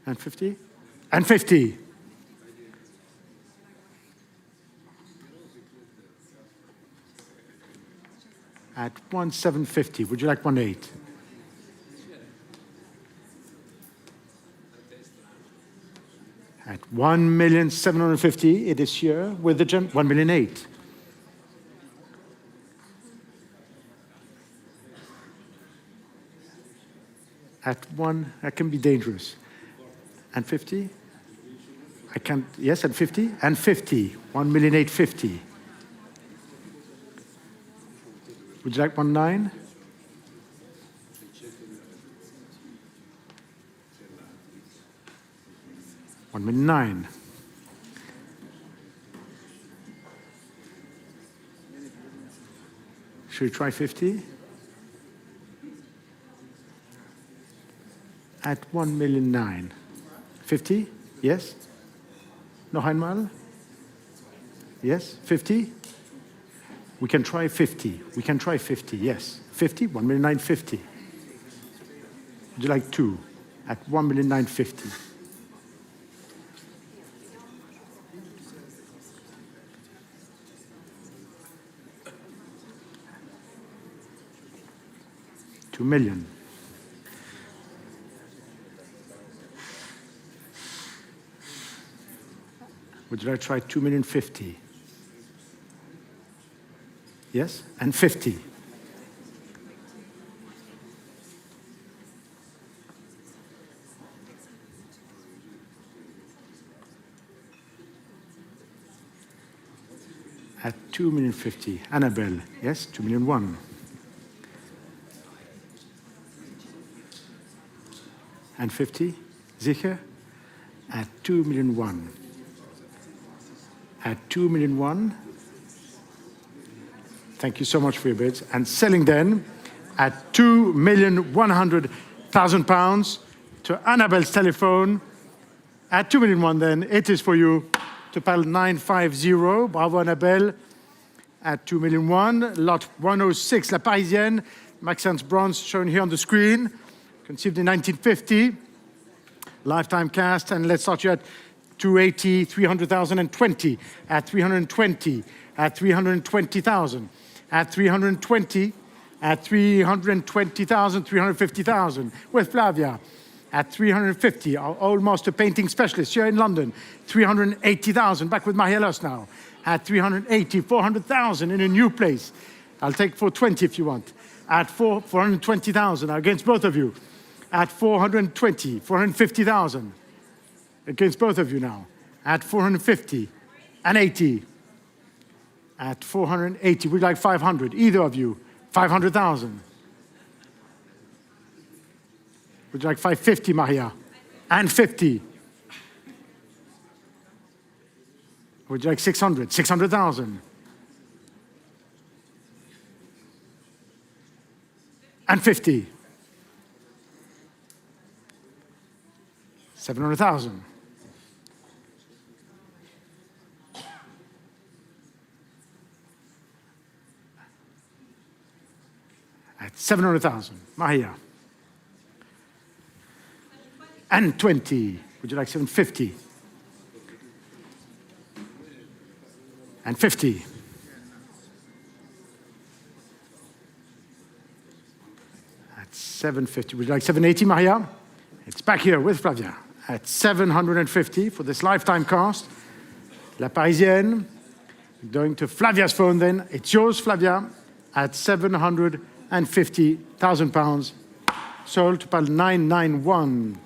And 50? And 50. At 1,750. Would you like 1-8? At 1,750,000, it is here with the 1,008,000. At 1, that can be dangerous. And 50? I can't, yes, and 50? And 50, 1,850,000. Would you like 1-9? $1,009,000. Should we try 50? At 1,009,000. 50? Yes? Noch einmal? Yes? 50? We can try 50. We can try 50, yes. 50? 1,950,000. Would you like 2? At 1,950,000. $2 million. Would you like to try 2,050,000? Yes? And 50. At 2,050,000. Annabelle, yes? 2,001,000. And 50? Sicher? At 2,001,000. At 2,001,000. Thank you so much for your bids. And selling then at £2,100,000 to Annabelle's telephone. At 2,001,000 then, it is for you to pal 950. Bravo Annabelle. At 2,001,000, lot 106, La Parisienne, Maxence bronze shown here on the screen. Conceived in 1950. Lifetime cast, and let's start you at 280, 300,000 and 20. At 320, at 320,000. At 320, at 320,000, 350,000 with Flavia. At 350, our old master painting specialist here in London. 380,000, back with Marielos now. At 380, 400,000 in a new place. I'll take 420 if you want. At 420,000 against both of you. at 420, 450,000. Against both of you now. At 450 and 80. At 480, we'd like 500. Either of you, 500,000. Would you like 550, Maria? And 50. Would you like 600? 600,000. And 50. 700,000. At 700,000. Maria. And 20. Would you like 750? And 50. At 750. Would you like 780, Maria? It's back here with Flavia. At 750 for this lifetime cast. La Parisienne. Going to Flavia's phone then. It's yours, Flavia. At 750,000 pounds. Sold to pile 991.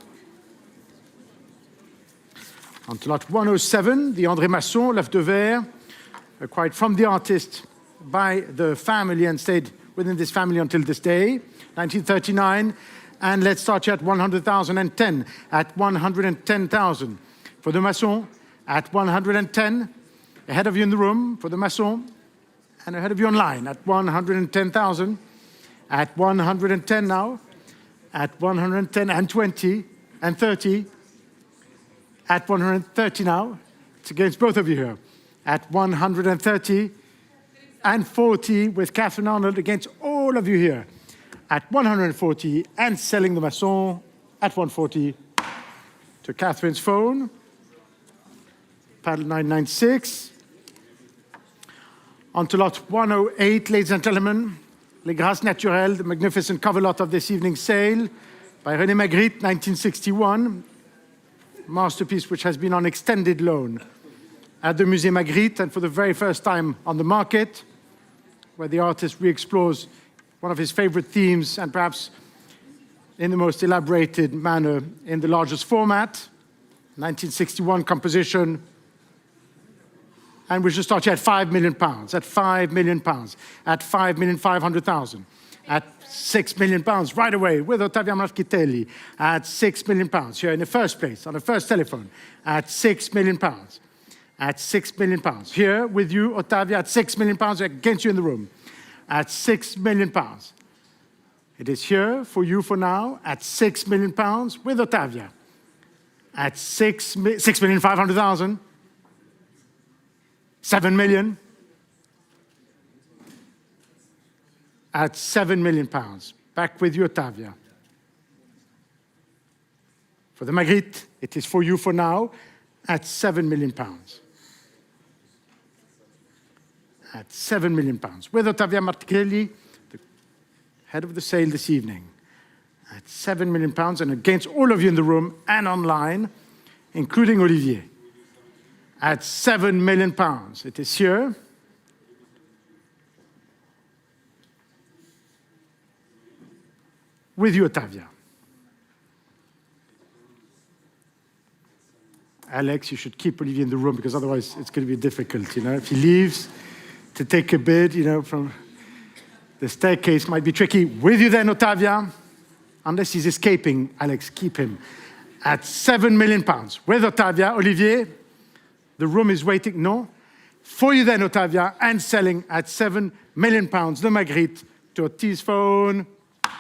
On to lot 107, the André Masson, l'œuf de verre, acquired from the artist by the family and stayed within this family until this day, 1939. And let's start here at 100,010, at 110,000. For the Masson, at 110, ahead of you in the room, for the Masson, and ahead of you online, at 110,000, at 110 now, at 110 and 20 and 30, at 130 now. It's against both of you here. At 130 and 40 with Catherine Arnold against all of you here. At 140 and selling the Masson at 140 to Catherine's phone. Paddle 996. On to lot 108, ladies and gentlemen. Les Grâces Naturelles, the magnificent cover lot of this evening sale by René Magritte, 1961. Masterpiece which has been on extended loan at the Musée Magritte and for the very first time on the market, where the artist re-explores one of his favorite themes and perhaps in the most elaborated manner in the largest format. 1961 composition. And we should start here at £5 million, at £5 million, at £5,500,000, at £6 million right away with Ottavia Marchitelli, at £6 million here in the first place, on the first telephone, at £6 million, at £6 million. Here with you, Ottavia, at £6 million against you in the room, at £6 million. It is here for you for now, at £6 million with Ottavia, at 6,500,000, 7 million, at £7 million. Back with you, Ottavia. For the Magritte, it is for you for now at £7 million. At £7 million. With Ottavia Marchitelli, the head of the sale this evening. At £7 million and against all of you in the room and online, including Olivier. At £7 million. It is here. With you, Ottavia. Alex, you should keep Olivier in the room because otherwise it's going to be difficult, you know. If he leaves to take a bid, you know, from the staircase might be tricky. With you then, Ottavia. Unless he's escaping, Alex, keep him. At £7 million. With Ottavia, Olivier, the room is waiting. No. For you then, Ottavia, and selling at £7 million. The Magritte to Ortiz phone.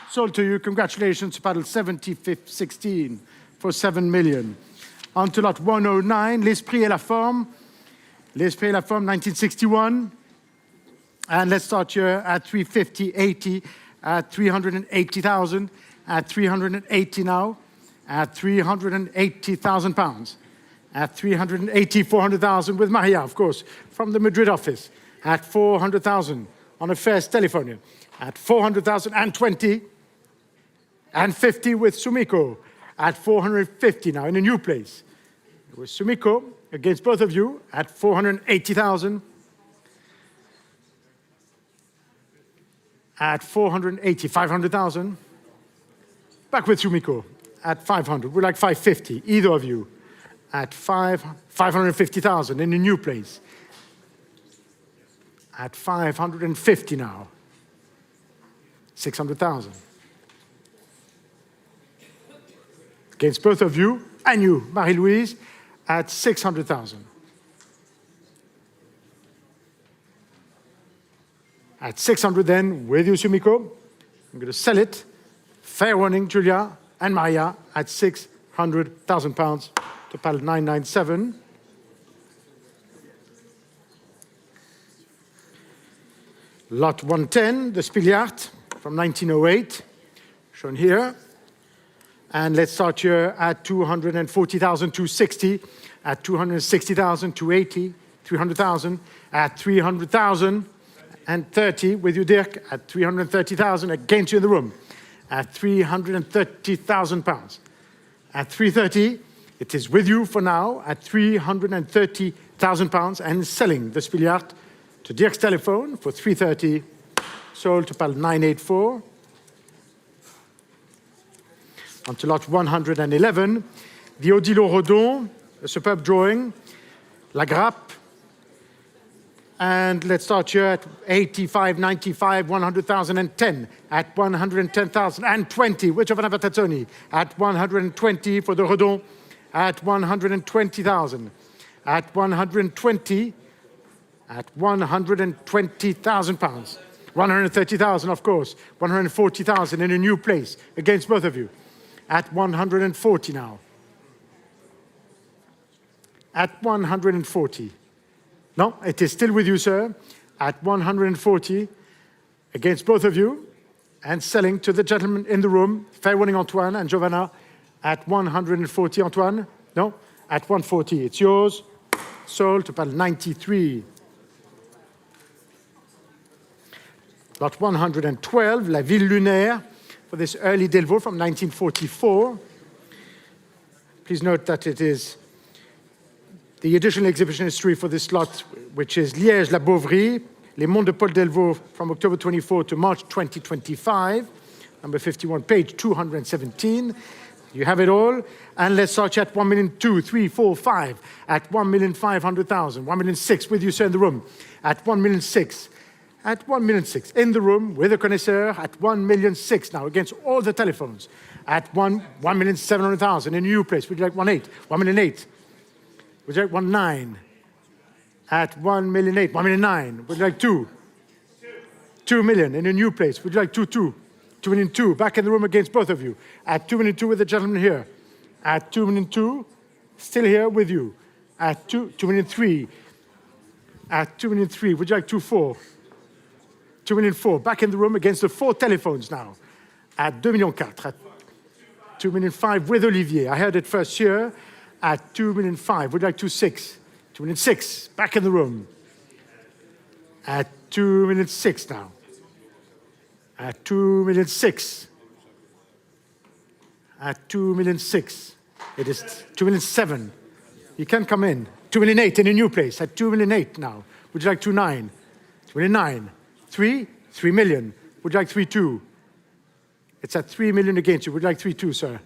Sold to you. Congratulations, paddle 7516 for 7 million. On to lot 109, L'Esprit et la Forme. L'Esprit et la Forme, 1961. And let's start here at 350.80, at 380,000, at 380 now, at 380,000 pounds, at 380, 400,000 with Maria, of course, from the Madrid office, at 400,000 on a first telephone here, at 400,000 and 20, and 50 with Sumiko, at 450 now in a new place. With Sumiko against both of you at 480,000. At 480, 500,000. Back with Yumiko at 500. We'd like 550, either of you. At 550,000 in a new place. At 550 now. 600,000. Against both of you, and you, Marie-Louise, at 600,000. At 600 then, with you, Sumiko. I'm going to sell it. Fair warning, Julia and Maria, at £600,000. Total 997. Lot 110, the Spiliart from 1908, shown here. And let's start here at 240,000, 260, at 260,000, 280, 300,000, at 300,000, and 30 with you, Dirk, at 330,000 against you in the room, at £330,000. At 330, it is with you for now at £330,000 and selling the Spiliart to Dirk's telephone for 330, sold to pal 984. On to lot 111, the Odilo Rodon, a superb drawing, La Grappe. And let's start here at 85, 95, 100,000 and 10, at 110,000 and 20, which of an Avatazzoni? At 120 for the Rodon, at 120,000, at 120, at 120,000 pounds, 130,000 of course, 140,000 in a new place against both of you, at 140 now, at 140. No, it is still with you, sir, at 140 against both of you and selling to the gentleman in the room, fair warning Antoine and Giovanna, at 140, Antoine. No, at 140, it's yours. Sold to pal 93. Lot 112, La Ville Lunaire, for this early Delvaux from 1944. Please note that it is the additional exhibition history for this lot, which is Liège-La Bovrie, Les Monts de Paul Delvaux from October 24 to March 2025, number 51, page 217. You have it all. And let's start at 1,200,000, 3, 4, 5, at 1,500,000, 1,600,000 with you, sir, in the room, at 1,600,000, at 1,600,000 in the room with a connoisseur, at 1,600,000 now against all the telephones, at 1,700,000 in a new place. Would you like 1,800,000, 1,800,000? Would you like 1,900,000? At 1,800,000, 1,900,000. Would you like 2 million in a new place? Would you like 2,200,000? Back in the room against both of you. At 2,200,000 with the gentleman here. At 2,200,000, still here with you. At 2,300,000. At 2,300,000, would you like 2,400,000? 2,400,000. Back in the room against the 4 telephones now. At 2,400,000. At 2,500,000 with Olivier. I heard it first here. At 2,500,000. Would you like 2,600,000? 2,600,000. Back in the room. At 2,600,000 now. At 2,600,000. At 2,600,000. It is 2,700,000. You can come in. 2,800,000 in a new place. At 2,800,000 now. Would you like 2,900,000? 2,900,000. 3 million. Would you like 3,200,000? It's at 3 million against you. Would you like 3,200,000, sir?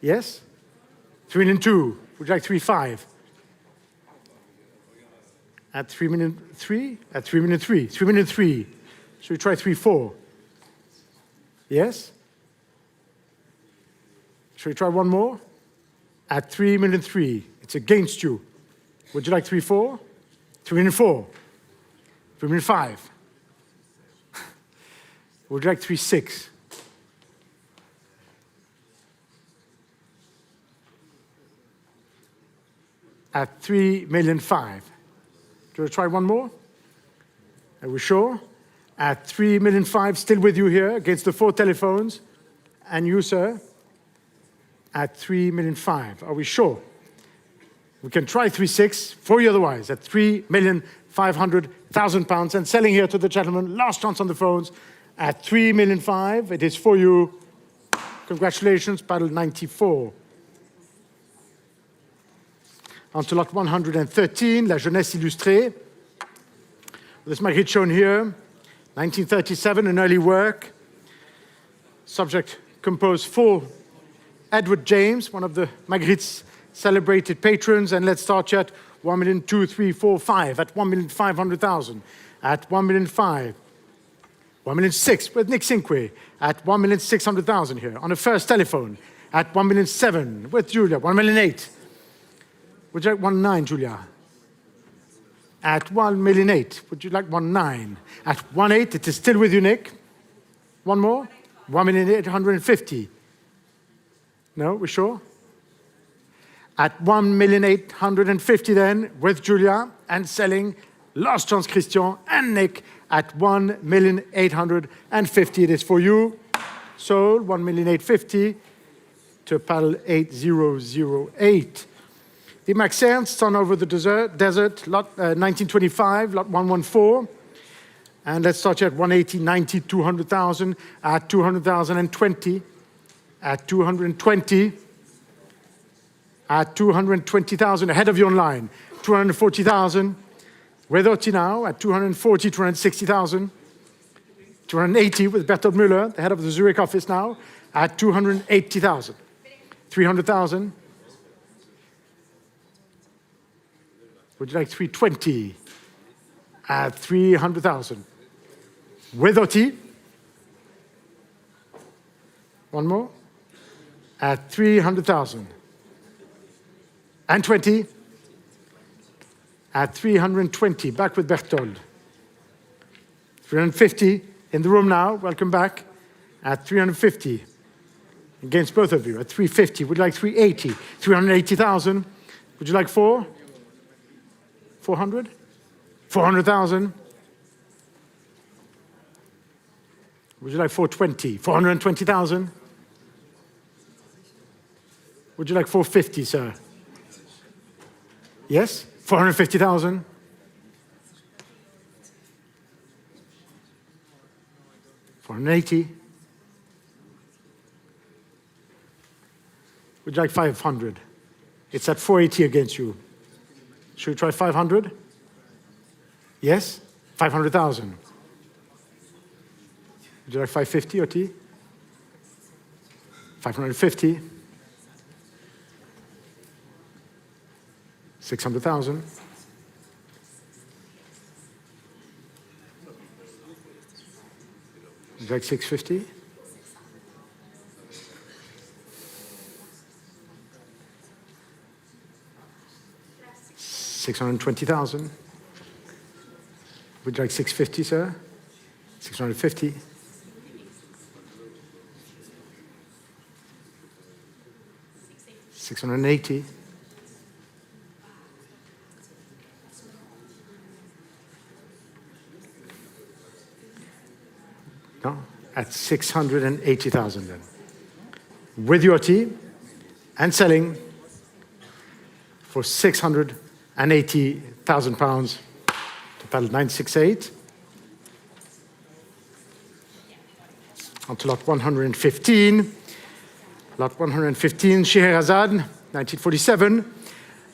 Yes? 3,200,000. Would you like 3,500,000? At 3,300,000? At 3,300,000. 3,300,000. Should we try 3,400,000? Yes? Should we try one more? At 3,300,000. It's against you. Would you like 3,400,000? 3,400,000. 3,500,000. Would you like 3,600,000? At 3,500,000. Do you want to try one more? Are we sure? At 3,500,000, still with you here against the 4 telephones. And you, sir? At 3,500,000. Are we sure? We can try 3,600,000 for you otherwise at 3,500,000 pounds and selling here to the gentleman. Last chance on the phones at 3,500,000. It is for you. Congratulations, paddle 94. On to lot 113, La Jeunesse Illustrée. This Magritte shown here, 1937, an early work. Subject composed for Edward James, one of the Magritte's celebrated patrons. And let's start at 1,234,500, at 1,500,000, at 1,500,000, 1,600,000 with Nick Cinque, at 1,600,000 here on a first telephone, at 1,700,000 with Julia, 1,800,000. Would you like 1,900,000, Julia? At 1,800,000, would you like 1,900,000? At 1,800,000, it is still with you, Nick. One more? 1,850,000. No, we're sure? At 1,850,000 then, with Julia, and selling last chance Christian and Nick at 1,850,000. It is for you. Sold 1,850,000 to paddle 8008. The Max Ernst, Sun Over the Desert, lot 1925, lot 114. And let's start at 180, 90, 200,000, at 200,020, at 220, at 220,000, ahead of you online, 240,000, with Otti now, at 240, 260,000, 280 with Bertolt Müller, the head of the Zurich office now, at 280,000, 300,000. Would you like 320? At 300,000. With Otti. One more. At 300,000. And 20. At 320. Back with Bertolt. 350 in the room now. Welcome back. At 350. Against both of you. At 350. Would you like 380? 380,000. Would you like 4? 400? 400,000. Would you like 420? 420,000. Would you like 450, sir? Yes? 450,000. $480. Would you like 500? It's at 480 against you. Should we try 500? Yes? 500,000. Would you like 550, Otti? 550. 600,000. Would you like 650? 620,000. Would you like 650, sir? 650. 680. No, at 680,000 then. With your tea and selling for £680,000 to paddle 968. Onto lot 115. Lot 115, Scheherazade, 1947.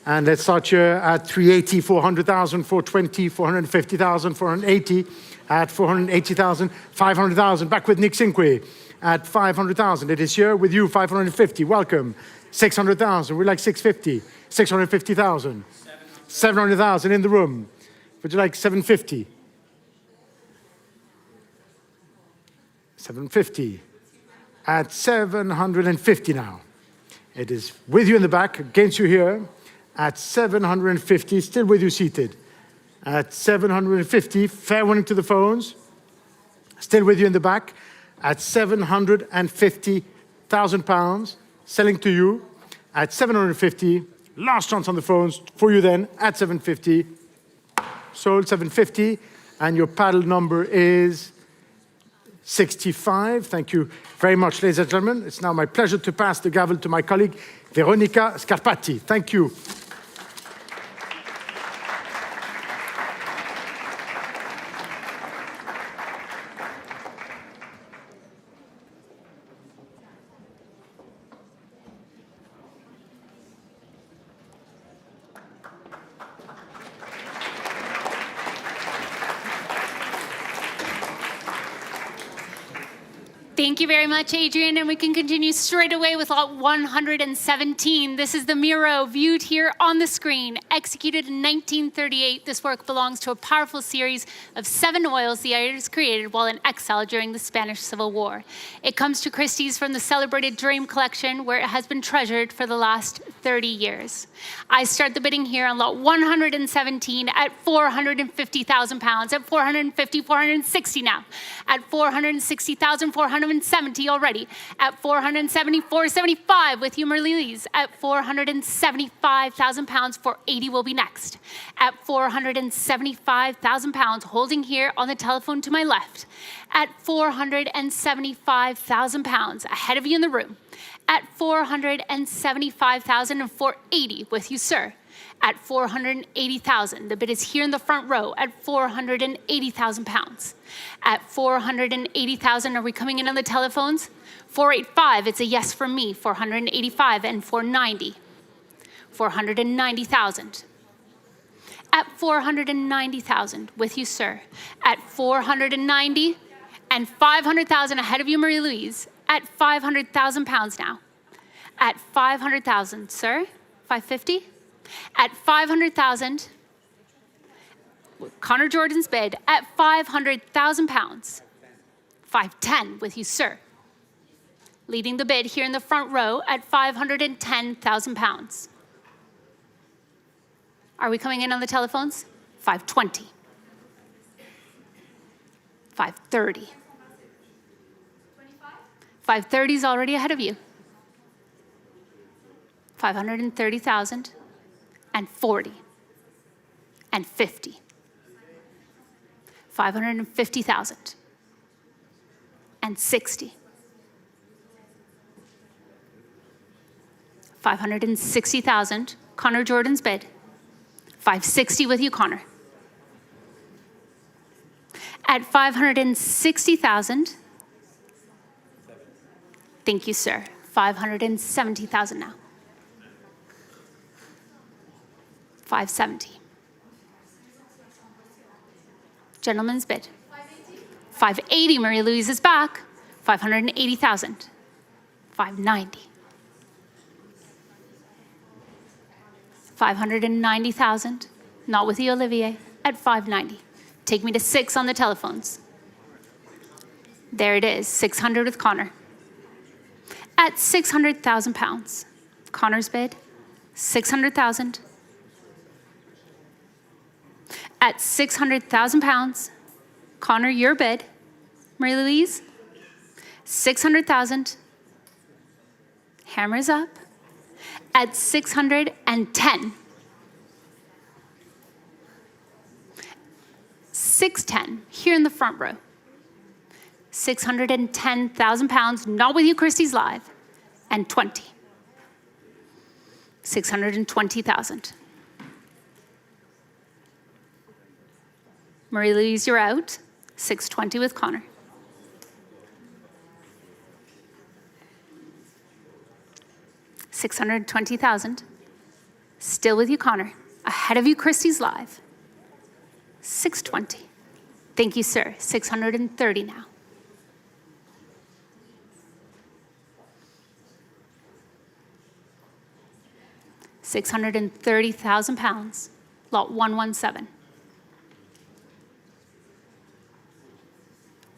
And let's start here at 380, 400,000, 420, 450,000, 480, at 480,000, 500,000. Back with Nick Cinque at 500,000. It is here with you, 550. Welcome. 600,000. We like 650. 650,000. 700,000 in the room. Would you like 750? 750. At 750 now. It is with you in the back, against you here. At 750, still with you seated. At 750, fair winning to the phones. Still with you in the back. At £750,000, selling to you. At 750, last chance on the phones for you then. At 750, sold 750, and your paddle number is 65. Thank you very much, ladies and gentlemen. It's now my pleasure to pass the gavel to my colleague, Veronica Scarpati. Thank you. Thank Thank you very much, Adrian, and we can continue straight away with lot 117. This is the Miro viewed here on the screen. Executed in 1938, this work belongs to a powerful series of 7 oils the artist created while in exile during the Spanish Civil War. It comes to Christie's from the celebrated Dream collection, where it has been treasured for the last 30 years. I start the bidding here on lot 117 at £450,000, at 450, 460 now, at 460,000, 470 already, at 470, 475 with humor Lilies, at 475,000 pounds, 480 will be next, at 475,000 pounds, holding here on the telephone to my left, at 475,000 pounds, ahead of you in the room, at 475,000 and 480 with you, sir. At 480,000, the bid is here in the front row at 480,000 pounds. At 480,000, are we coming in on the telephones? 485, it's a yes from me. 485 and 490. 490,000. At 490,000, with you, sir. At 490 and 500,000 ahead of you, Marie-Louise. At 500,000 pounds now. At 500,000, sir. 550? At 500,000, Connor Jordan's bid at 500,000 pounds. 510 with you, sir. Leading the bid here in the front row at 510,000 pounds. Are we coming in on the telephones? 520. 530. 530 is already ahead of you. 530,000. And 40, and 50, 550,000, and 60, 560,000, Connor Jordan's bid, 560 with you, Connor. At 560,000, thank you, sir, 570,000 now. 570. Gentleman's bid. 580, Marie-Louise is back. 580,000. 590. 590,000. Not with you, Olivier. At 590. Take me to 6 on the telephones. There it is, 600 with Connor. At 600,000 pounds. Connor's bid, 600,000. At 600,000 pounds, Connor, your bid. Marie-Louise, 600,000. Hammers up. At 610. 610, here in the front row. 610,000 pounds, not with you, Christie's live. And 20. 620,000. Marie-Louise, you're out. 620 with Connor. $620,000. Still with you, Connor. Ahead of you, Christie's live. 620. Thank you, sir. 630 now. £630,000. Lot 117.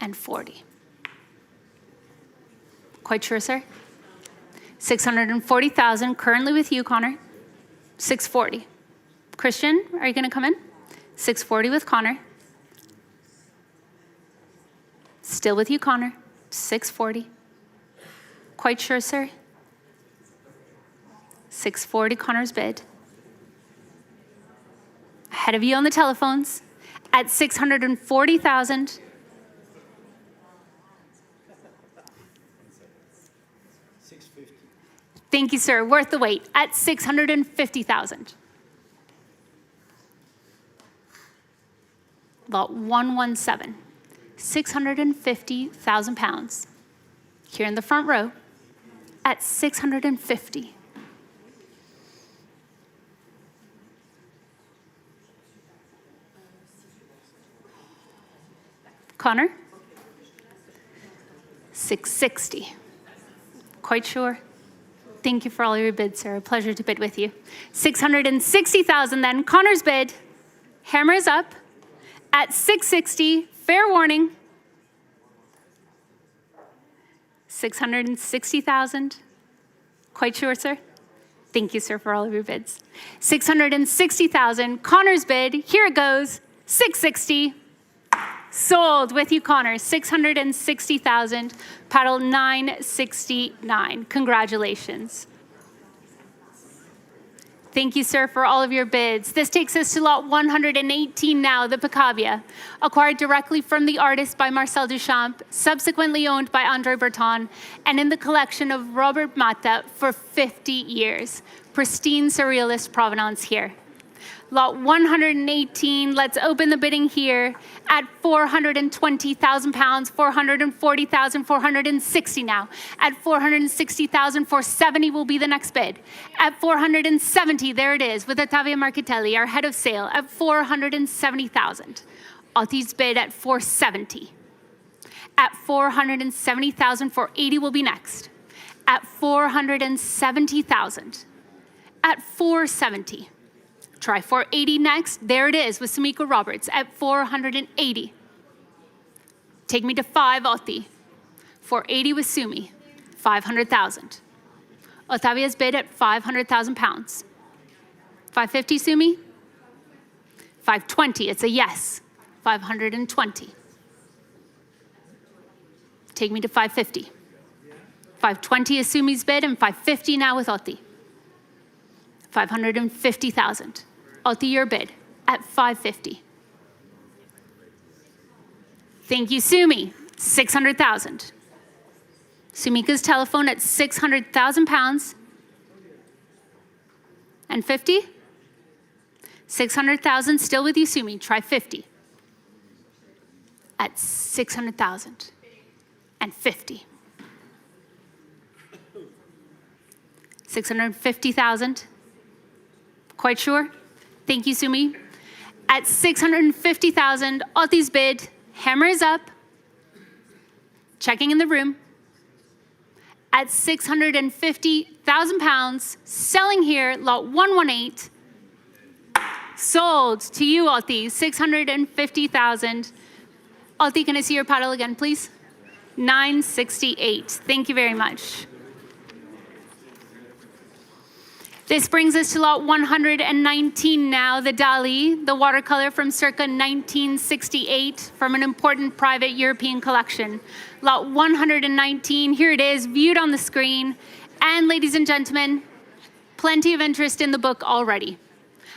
And 40. Quite sure, sir? 640,000, currently with you, Connor. 640. Christian, are you going to come in? 640 with Connor. Still with you, Connor. 640. Quite sure, sir? 640, Connor's bid. Ahead of you on the telephones at 640,000. Thank you, sir. Worth the wait at 650,000. Lot 117, 650,000 pounds. Here in the front row at 650. Connor? 660. Quite sure? Thank you for all your bids, sir. A pleasure to bid with you. 660,000 then. Connor's bid. Hammer is up at 660. Fair warning. 660,000. Quite sure, sir? Thank you, sir, for all of your bids. 660,000. Connor's bid. Here it goes. 660. Sold with you, Connor. 660,000. Paddle 969. Congratulations. Thank you, sir, for all of your bids. This takes us to lot 118 now, the Picabia, acquired directly from the artist by Marcel Duchamp, subsequently owned by André Breton, and in the collection of Robert Matta for 50 years. Pristine surrealist provenance here. Lot 118, let's open the bidding here at £420,000, 440,000, 460 now. At 460,000, 470 will be the next bid. At 470, there it is, with Ottavia Marchitelli, our head of sale, at 470,000. Otti's bid at 470. At 470,000, 480 will be next. At 470,000. At 470. Try 480 next. There it is with Sumiko Roberts at 480. Take me to 5, Otti. 480 with Sumi, 500,000. Ottavia's bid at 500,000 pounds. 550, Sumi? 520, it's a yes. 520. Take me to 550. 520 is Sumi's bid and 550 now with Otti. 550,000. Otti, your bid at 550. Thank you, Sumi. 600,000. Sumika's telephone at 600,000 pounds. And 50? 600,000, still with you, Sumi. Try 50. At 600,000. And 50. 650,000. Quite sure? Thank you, Sumi. At 650,000, Otti's bid. Hammer is up. Checking in the room. At 650,000 pounds, selling here, lot 118. Sold to you, Otti, 650,000. Otti, can I see your paddle again, please? 968. Thank you very much. This brings us to lot 119 now, the Dali, the watercolor from circa 1968 from an important private European collection. Lot 119, here it is, viewed on the screen. And ladies and gentlemen, plenty of interest in the book already.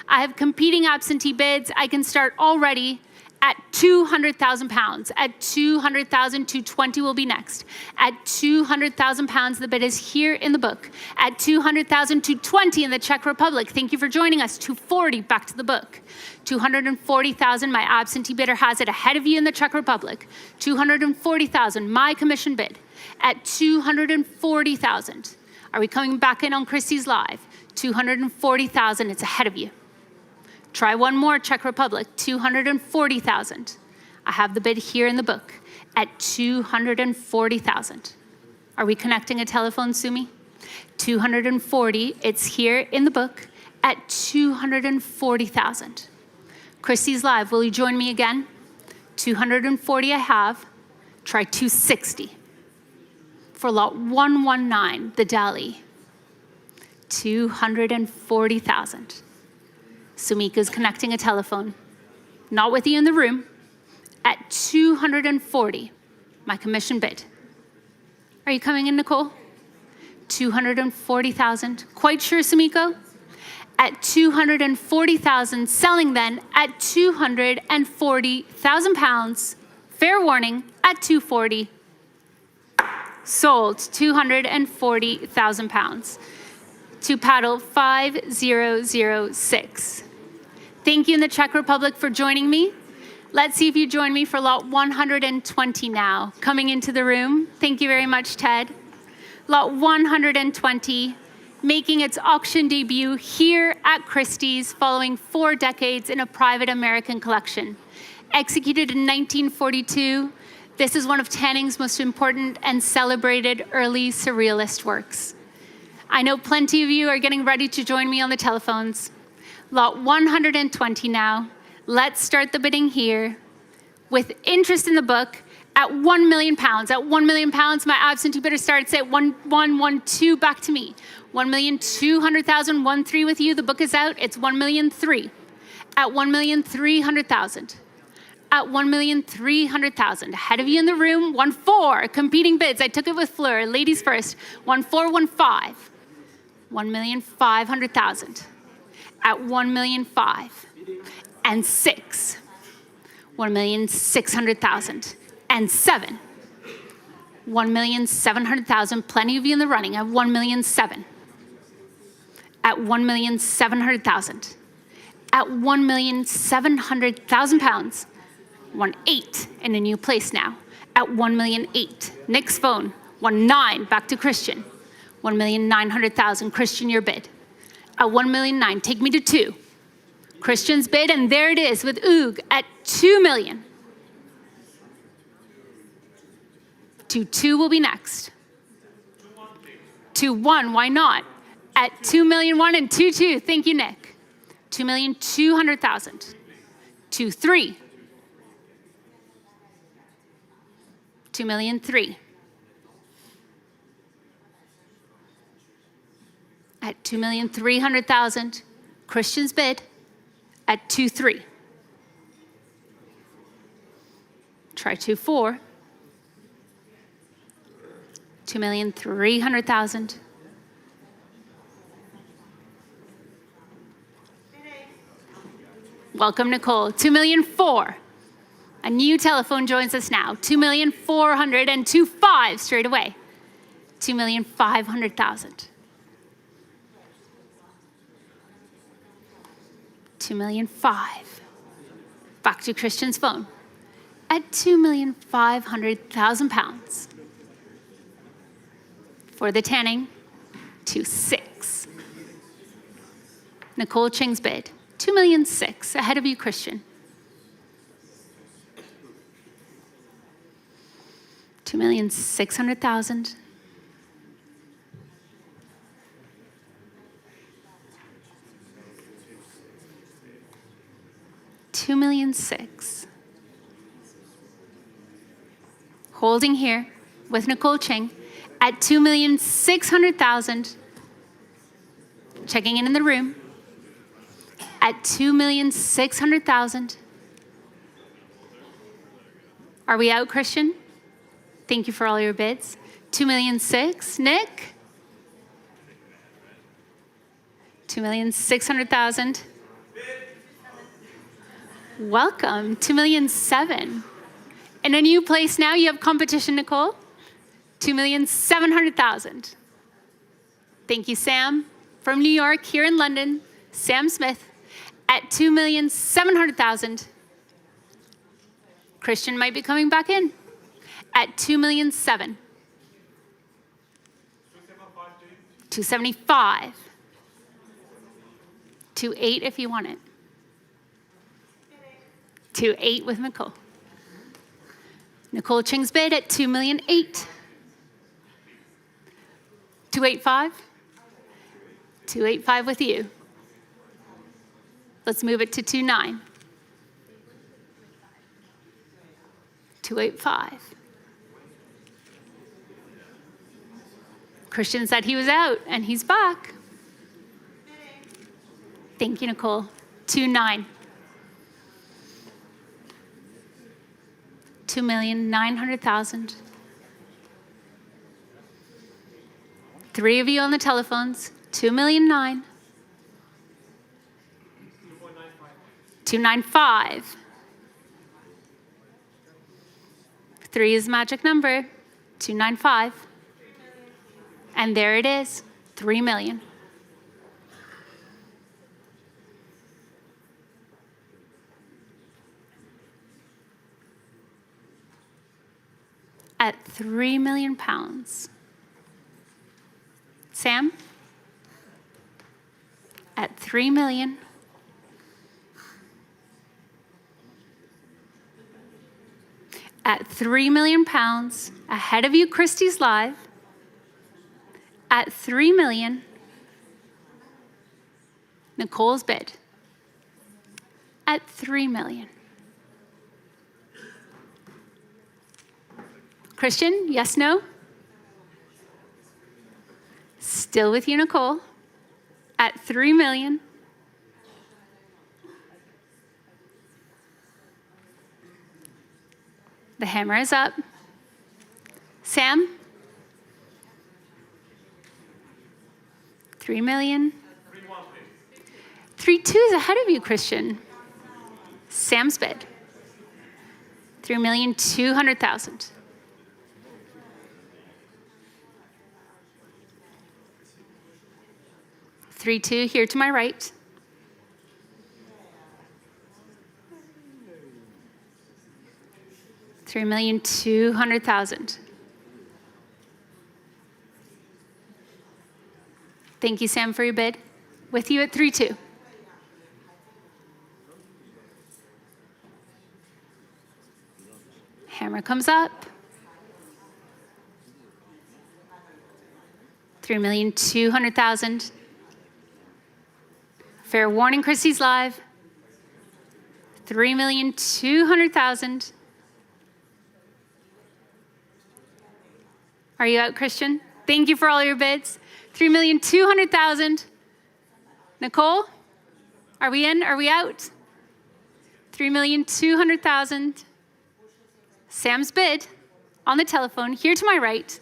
I have competing absentee bids. I can start already at 200,000 pounds. At 200,000, 220 will be next. At 200,000 pounds, the bid is here in the book. At 200,000, 220 in the Czech Republic. Thank you for joining us. 240, back to the book. 240,000, my absentee bidder has it ahead of you in the Czech Republic. 240,000, my commission bid. At 240,000, are we coming back in on Christie's Live? 240,000, it's ahead of you. Try one more, Czech Republic, 240,000. I have the bid here in the book at 240,000. Are we connecting a telephone, Sumi? 240, it's here in the book at 240,000. Christie's Live, will you join me again? 240 I have. Try 260. For lot 119, the Dali. 240,000. Sumika's connecting a telephone. Not with you in the room. At 240, my commission bid. Are you coming in, Nicole? 240,000. Quite sure, Sumiko? At 240,000, selling then at 240,000 pounds. Fair warning, at 240. Sold, 240,000 pounds. To paddle 5006. Thank you in the Czech Republic for joining me. Let's see if you join me for lot 120 now. Coming into the room. Thank you very much, Ted. Lot 120, making its auction debut here at Christie's following 4 decades in a private American collection. Executed in 1942, This is one of Tanning's most important and celebrated early surrealist works. I know plenty of you are getting ready to join me on the telephones. Lot 120 now. Let's start the bidding here. With interest in the book, at £1 million. At £1 million, my absentee bidder starts at 1,112 back to me. 1,200,000, 13 with you. The book is out. It's 1,000,003. At 1,300,000. At 1,300,000. Ahead of you in the room, 1,400. Competing bids. I took it with Fleur. Ladies first. 1,415. 1,500,000. At 1,500,000. And 6. 1,600,000. And 7. 1,700,000. Plenty of you in the running. At 1,700,000. At 1,700,000. At £1,700,000. 1,800,000 in a new place now. At 1,800,000. Nick's phone. 1,900,000 back to Christian. 1,900,000. Christian, your bid. At 1,900,000. Take me to 2. Christian's bid, and there it is with Oog at 2 million. 2 will be next. 2-1, why not? At 2,000,001 and 2-2. Thank you, Nick. 2,200,000. 2-3. 2,003,000. At 2,300,000. Christian's bid at 2-3. Try 2-4. 2,300,000. Welcome, Nicole. 2,004,000. A new telephone joins us now. 2,400,000 and 2,500,000 straight away. 2,500,000. 2,500,000. Back to Christian's phone at £2,500,000. For the Tanning, 2,600,000. Nicole Ching's bid, 2,600,000. Ahead of you, Christian. 2,600,000. 2,600,000. Holding here with Nicole Ching at 2,600,000. Checking in the room at 2,600,000. Are we out, Christian? Thank you for all your bids. 2,600,000. Nick? 2,600,000. Welcome, 2,700,000. In a new place now, you have competition, Nicole. 2,700,000. Thank you, Sam. From New York, here in London, Sam Smith at 2,700,000. Christian might be coming back in at 2,700,000. 275. 2,800,000 if you want it. 2,800,000 with Nicole. Nicole Ching's bid at 2,800,000. 285. 285 with you. Let's move it to 29. 285. Christian said he was out, and he's back. Thank you, Nicole. 29. 2,900,000. 3 of you on the telephones. 2,900,000. 295. 3 is magic number. 295. And there it is. 3 million. At £3 million. Sam? At 3 million. At £3 million, ahead of you, Christie's Live. At $3 million, Nicole's bid. At $3 million. Christian, yes, no? Still with you, Nicole. At $3 million. The hammer is up. Sam? $3 million. 3-2 is ahead of you, Christian. Sam's bid. $3,200,000. 3-2 here to my right. $3,200,000. Thank you, Sam, for your bid. With you at 3-2. Hammer comes up. $3,200,000. Fair warning, Christie's Live. $3,200,000. Are you out, Christian? Thank you for all your bids. $3,200,000. Nicole, are we in? Are we out? $3,200,000. Sam's bid on the telephone, here to my right.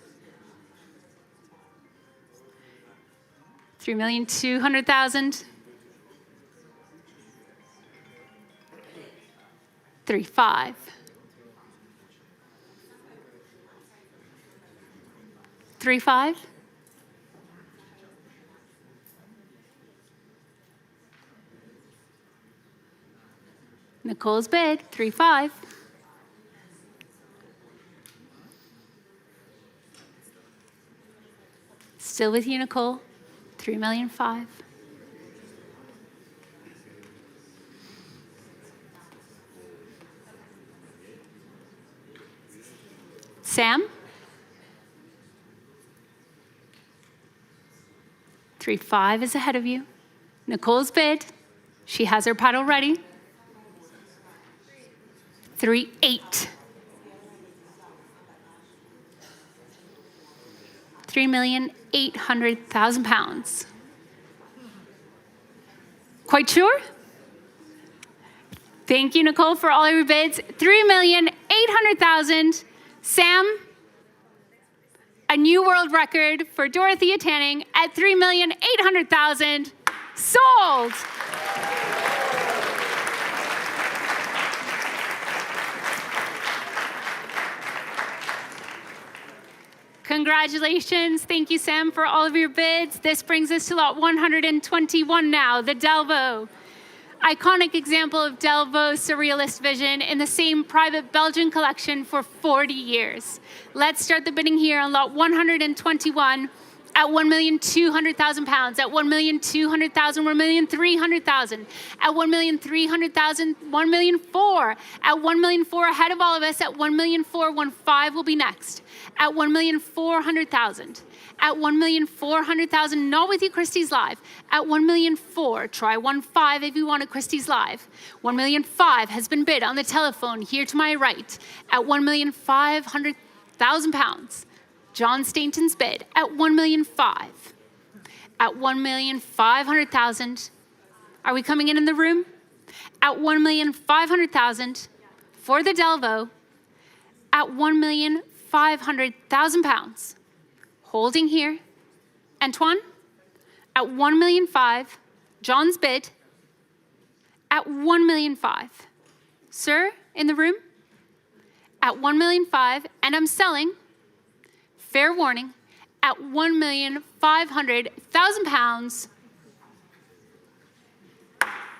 $3,200,000. 3-5. 3-5. Nicole's bid, 3-5. Still with you, Nicole, $3,500,000. Sam? 3-5 is ahead of you. Nicole's bid. She has her paddle ready. 3-8. £3,800,000. Quite sure? Thank you, Nicole, for all your bids. $3,800,000. Sam, a new world record for Dorothea Tanning at $3,800,000. Sold. Congratulations. Thank you, Sam, for all of your bids. This brings us to lot 121 now, the Delvaux. Iconic example of Delvaux's surrealist vision in the same private Belgian collection for 40 years. Let's start the bidding here on lot 121 at £1,200,000. At £1,200,000, £1,300,000. At £1,300,000, £1,400,000. At £1,400,000 ahead of all of us. At £1,400,000, 1.5 will be next. At £1,400,000. At $1,400,000, not with you, Christie's Live. At $1,400,000, try 1.5 if you want a Christie's Live. $1,500,000 has been bid on the telephone here to my right. At £1,500,000, John Stainton's bid at $1,500,000. At $1,500,000, are we coming in the room? At $1,500,000 for the Delvaux. At £1,500,000. Holding here. Antoine, at $1,500,000, John's bid, at $1,500,000. Sir, in the room, at $1,500,000, and I'm selling, fair warning, at £1,500,000.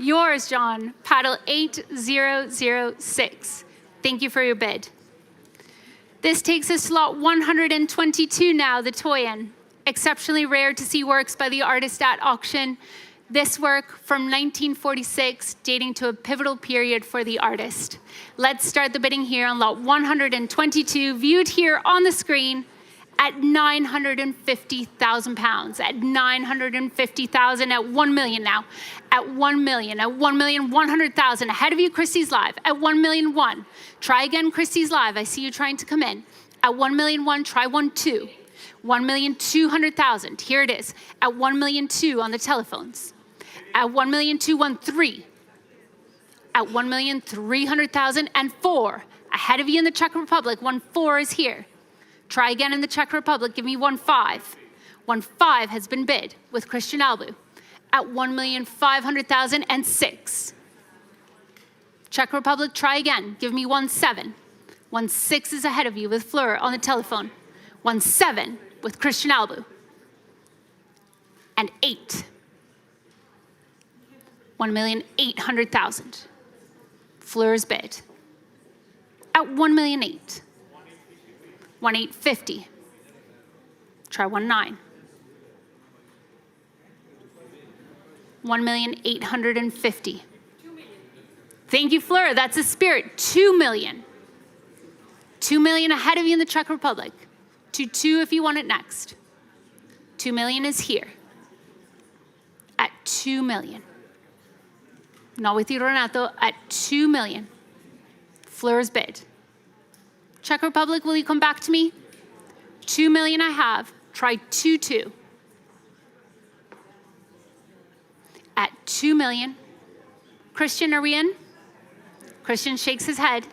Yours, John, paddle 8006. Thank you for your bid. This takes us to lot 122 now, the Toyin. Exceptionally rare to see works by the artist at auction. This work from 1946, dating to a pivotal period for the artist. Let's start the bidding here on lot 122, viewed here on the screen at £950,000, at 950,000, at 1 million now, at 1 million, at 1,100,000. Ahead of you, Christie's live, at 1,000,001. Try again, Christie's live. I see you trying to come in. At 1,000,001, try 1,2. 1,200,000. Here it is, at 1,000,002 on the telephones. At 1,213,000, at 1,300,000 and 4. Ahead of you in the Czech Republic, 1,4 is here. Try again in the Czech Republic, give me 1,5. 1,5 has been bid with Christian Albu at 1,500,000 and 6. Czech Republic, try again, give me 1,7. 1,6 is ahead of you with Fleur on the telephone. 1,7 with Christian Albu. And 8. 1,800,000. Fleur's bid. At 1,000,008. 1,850. Try 1,9. 1,850,000. Thank you, Fleur. That's the spirit. 2 million. 2 million ahead of you in the Czech Republic. 2 if you want it next. 2 million is here. At 2 million. Not with you, Renato, at 2 million. Fleur's bid. Czech Republic, will you come back to me? 2 million I have. Try 2,2. At 2 million. Christian, are we in? Christian shakes his head.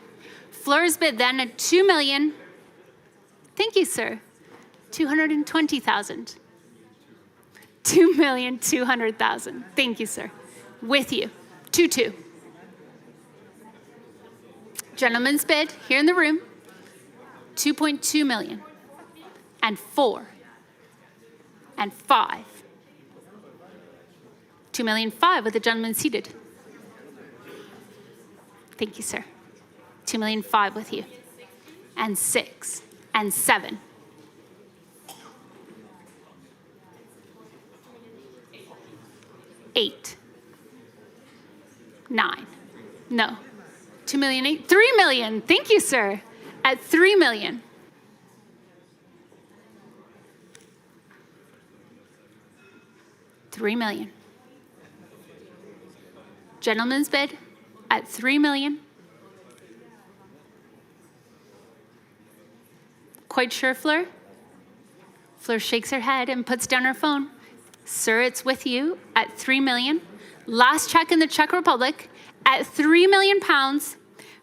Fleur's bid then at 2 million. Thank you, sir. 220,000. 2,200,000. Thank you, sir. With you. 2,2. Gentleman's bid here in the room. 2.2 million. And 4. And 5. 2,000,005 with the gentleman seated. Thank you, sir. 2,000,005 with you. And 6. And 7. $8. 9. No. 2,000,008. 3 million. Thank you, sir. At 3 million. $3 million. Gentleman's bid at 3 million. Quite sure, Fleur? Fleur shakes her head and puts down her phone. Sir, it's with you at 3 million. Last check in the Czech Republic at £3 million.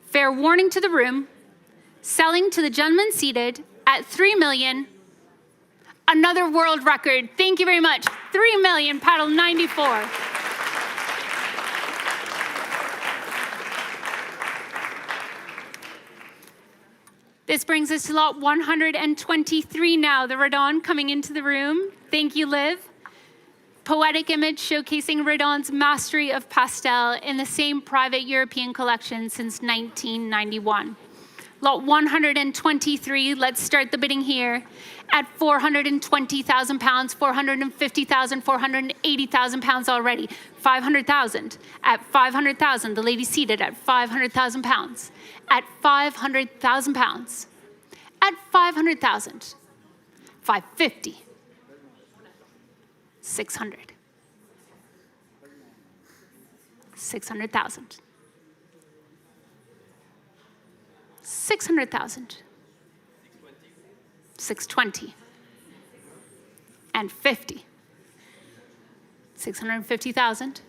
Fair warning to the room. Selling to the gentleman seated at 3 million. Another world record. Thank you very much. 3 million, paddle 94. This brings us to lot 123 now. The Redon coming into the room. Thank you, Liv. Poetic image showcasing Redon's mastery of pastel in the same private European collection since 1991. Lot 123, let's start the bidding here at £420,000, 450,000, 480,000 pounds already. 500,000. At 500,000, the lady seated at 500,000 pounds. At 500,000 pounds. At 500,000. 550. 600. 600,000. 600,000. 620. And 50. 650,000.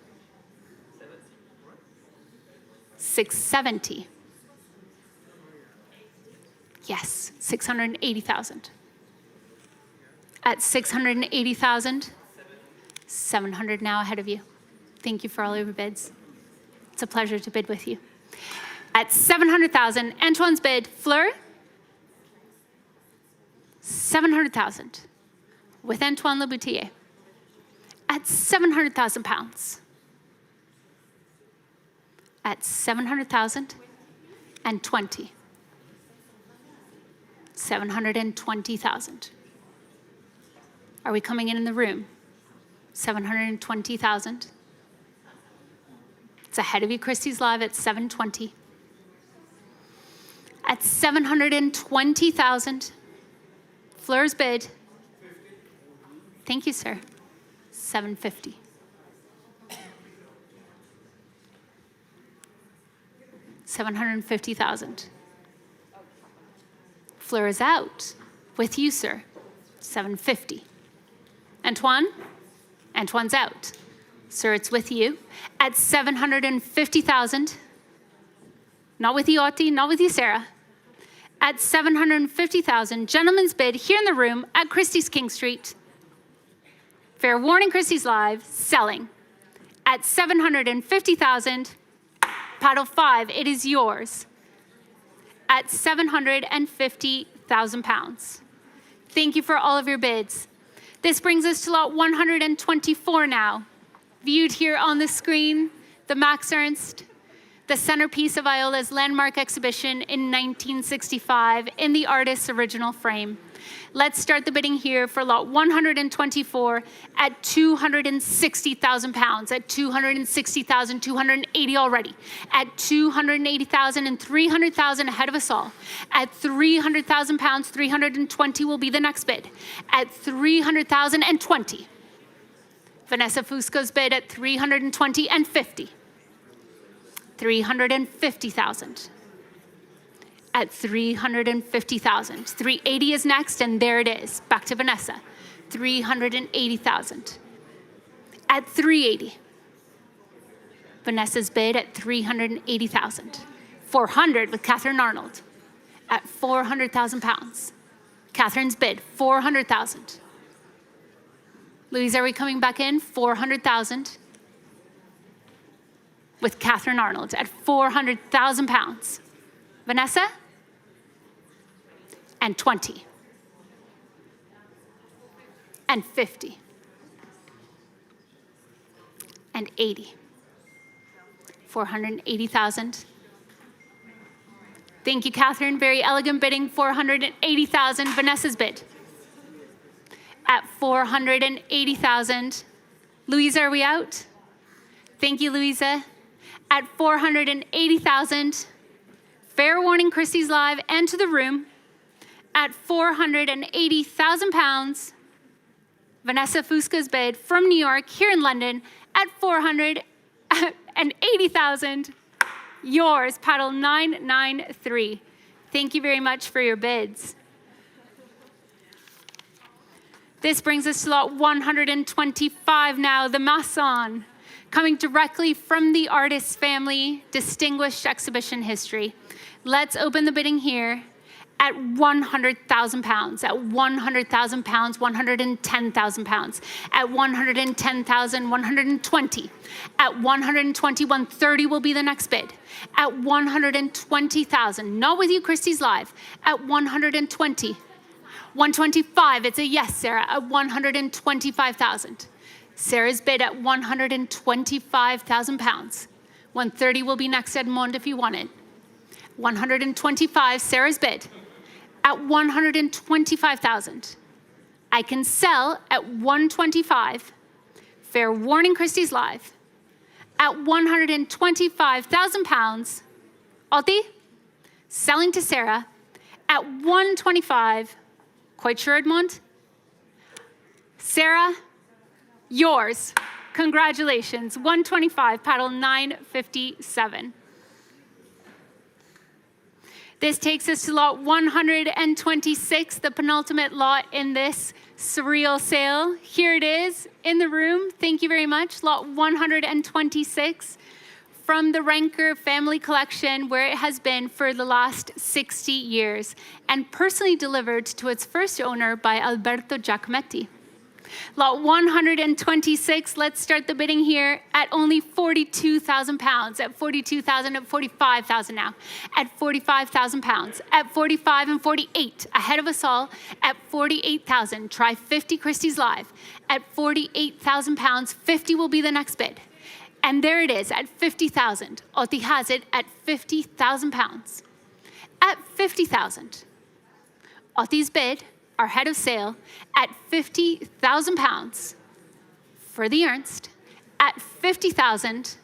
670. Yes, 680,000. At 680,000. 700 now ahead of you. Thank you for all your bids. It's a pleasure to bid with you. At 700,000, Antoine's bid, Fleur. 700,000 with Antoine Leboutier. At 700,000 pounds. At 700,000 and 20. 720,000. Are we coming in the room? 720,000. It's ahead of you, Christie's Live at 720. At 720,000, Fleur's bid. Thank you, sir. 750. $750,000. Fleur is out. With you, sir. 750. Antoine? Antoine's out. Sir, it's with you. At 750,000. Not with you, Otti, not with you, Sarah. At 750,000, gentleman's bid here in the room at Christie's King Street. Fair warning, Christie's Live, selling. At 750,000, paddle 5, it is yours. At 750,000 pounds. Thank you for all of your bids. This brings us to lot 124 now. Viewed here on the screen, the Max Ernst, the centerpiece of Iola's landmark exhibition in 1965 in the artist's original frame. Let's start the bidding here for lot 124 at 260,000 pounds, at 260,000, 280 already, at 280,000 and 300,000 ahead of us all. At 300,000 pounds, 320 will be the next bid. At 300,020. Vanessa Fusco's bid at 320 and 50. 350,000. At 350,000. 380 is next, and there it is. Back to Vanessa. 380,000. At 380. Vanessa's bid at 380,000. 400 with Catherine Arnold at 400,000 pounds. Catherine's bid, 400,000. Louise, are we coming back in? 400,000. With Catherine Arnold at 400,000 pounds. Vanessa? And 20. And 50. And 80. 480,000. Thank you, Catherine. Very elegant bidding, 480,000. Vanessa's bid. At 480,000. Louisa, are we out? Thank you, Louisa. At 480,000. Fair warning, Christie's Live and to the room. At 480,000 pounds. Vanessa Fusco's bid from New York, here in London, at 480,000. Yours, paddle 993. Thank you very much for your bids. This brings us to lot 125 now, the Masson, coming directly from the artist's family, distinguished exhibition history. Let's open the bidding here at 100,000 pounds, at 100,000 pounds, 110,000 pounds, at 110,000, 120, at 120, 130 will be the next bid, at 120,000, not with you, Christie's Live, at 120, 125, it's a yes, Sarah, at 125,000. Sarah's bid at 125,000 pounds. 130 will be next, Edmond, if you want it. 125, Sarah's bid at 125,000. I can sell at 125. Fair warning, Christie's Live. At 125,000 pounds. Alti, selling to Sarah at 125. Quite sure, Edmond? Sarah, yours. Congratulations. 125, paddle 957. This takes us to lot 126, the penultimate lot in this surreal sale. Here it is in the room. Thank you very much. Lot 126 from the Ranker family collection, where it has been for the last 60 years and personally delivered to its first owner by Alberto Giacometti. Lot 126, let's start the bidding here at only 42,000 pounds, at 42,000, at 45,000 now, at 45,000 pounds, at 45 and 48, ahead of us all, at 48,000, try 50 Christie's Live, at 48,000 pounds, 50 will be the next bid. And there it is, at 50,000. Oti has it at 50,000 pounds. At 50,000, Oti's bid, our head of sale, at 50,000 pounds. for the Ernst at 50,000,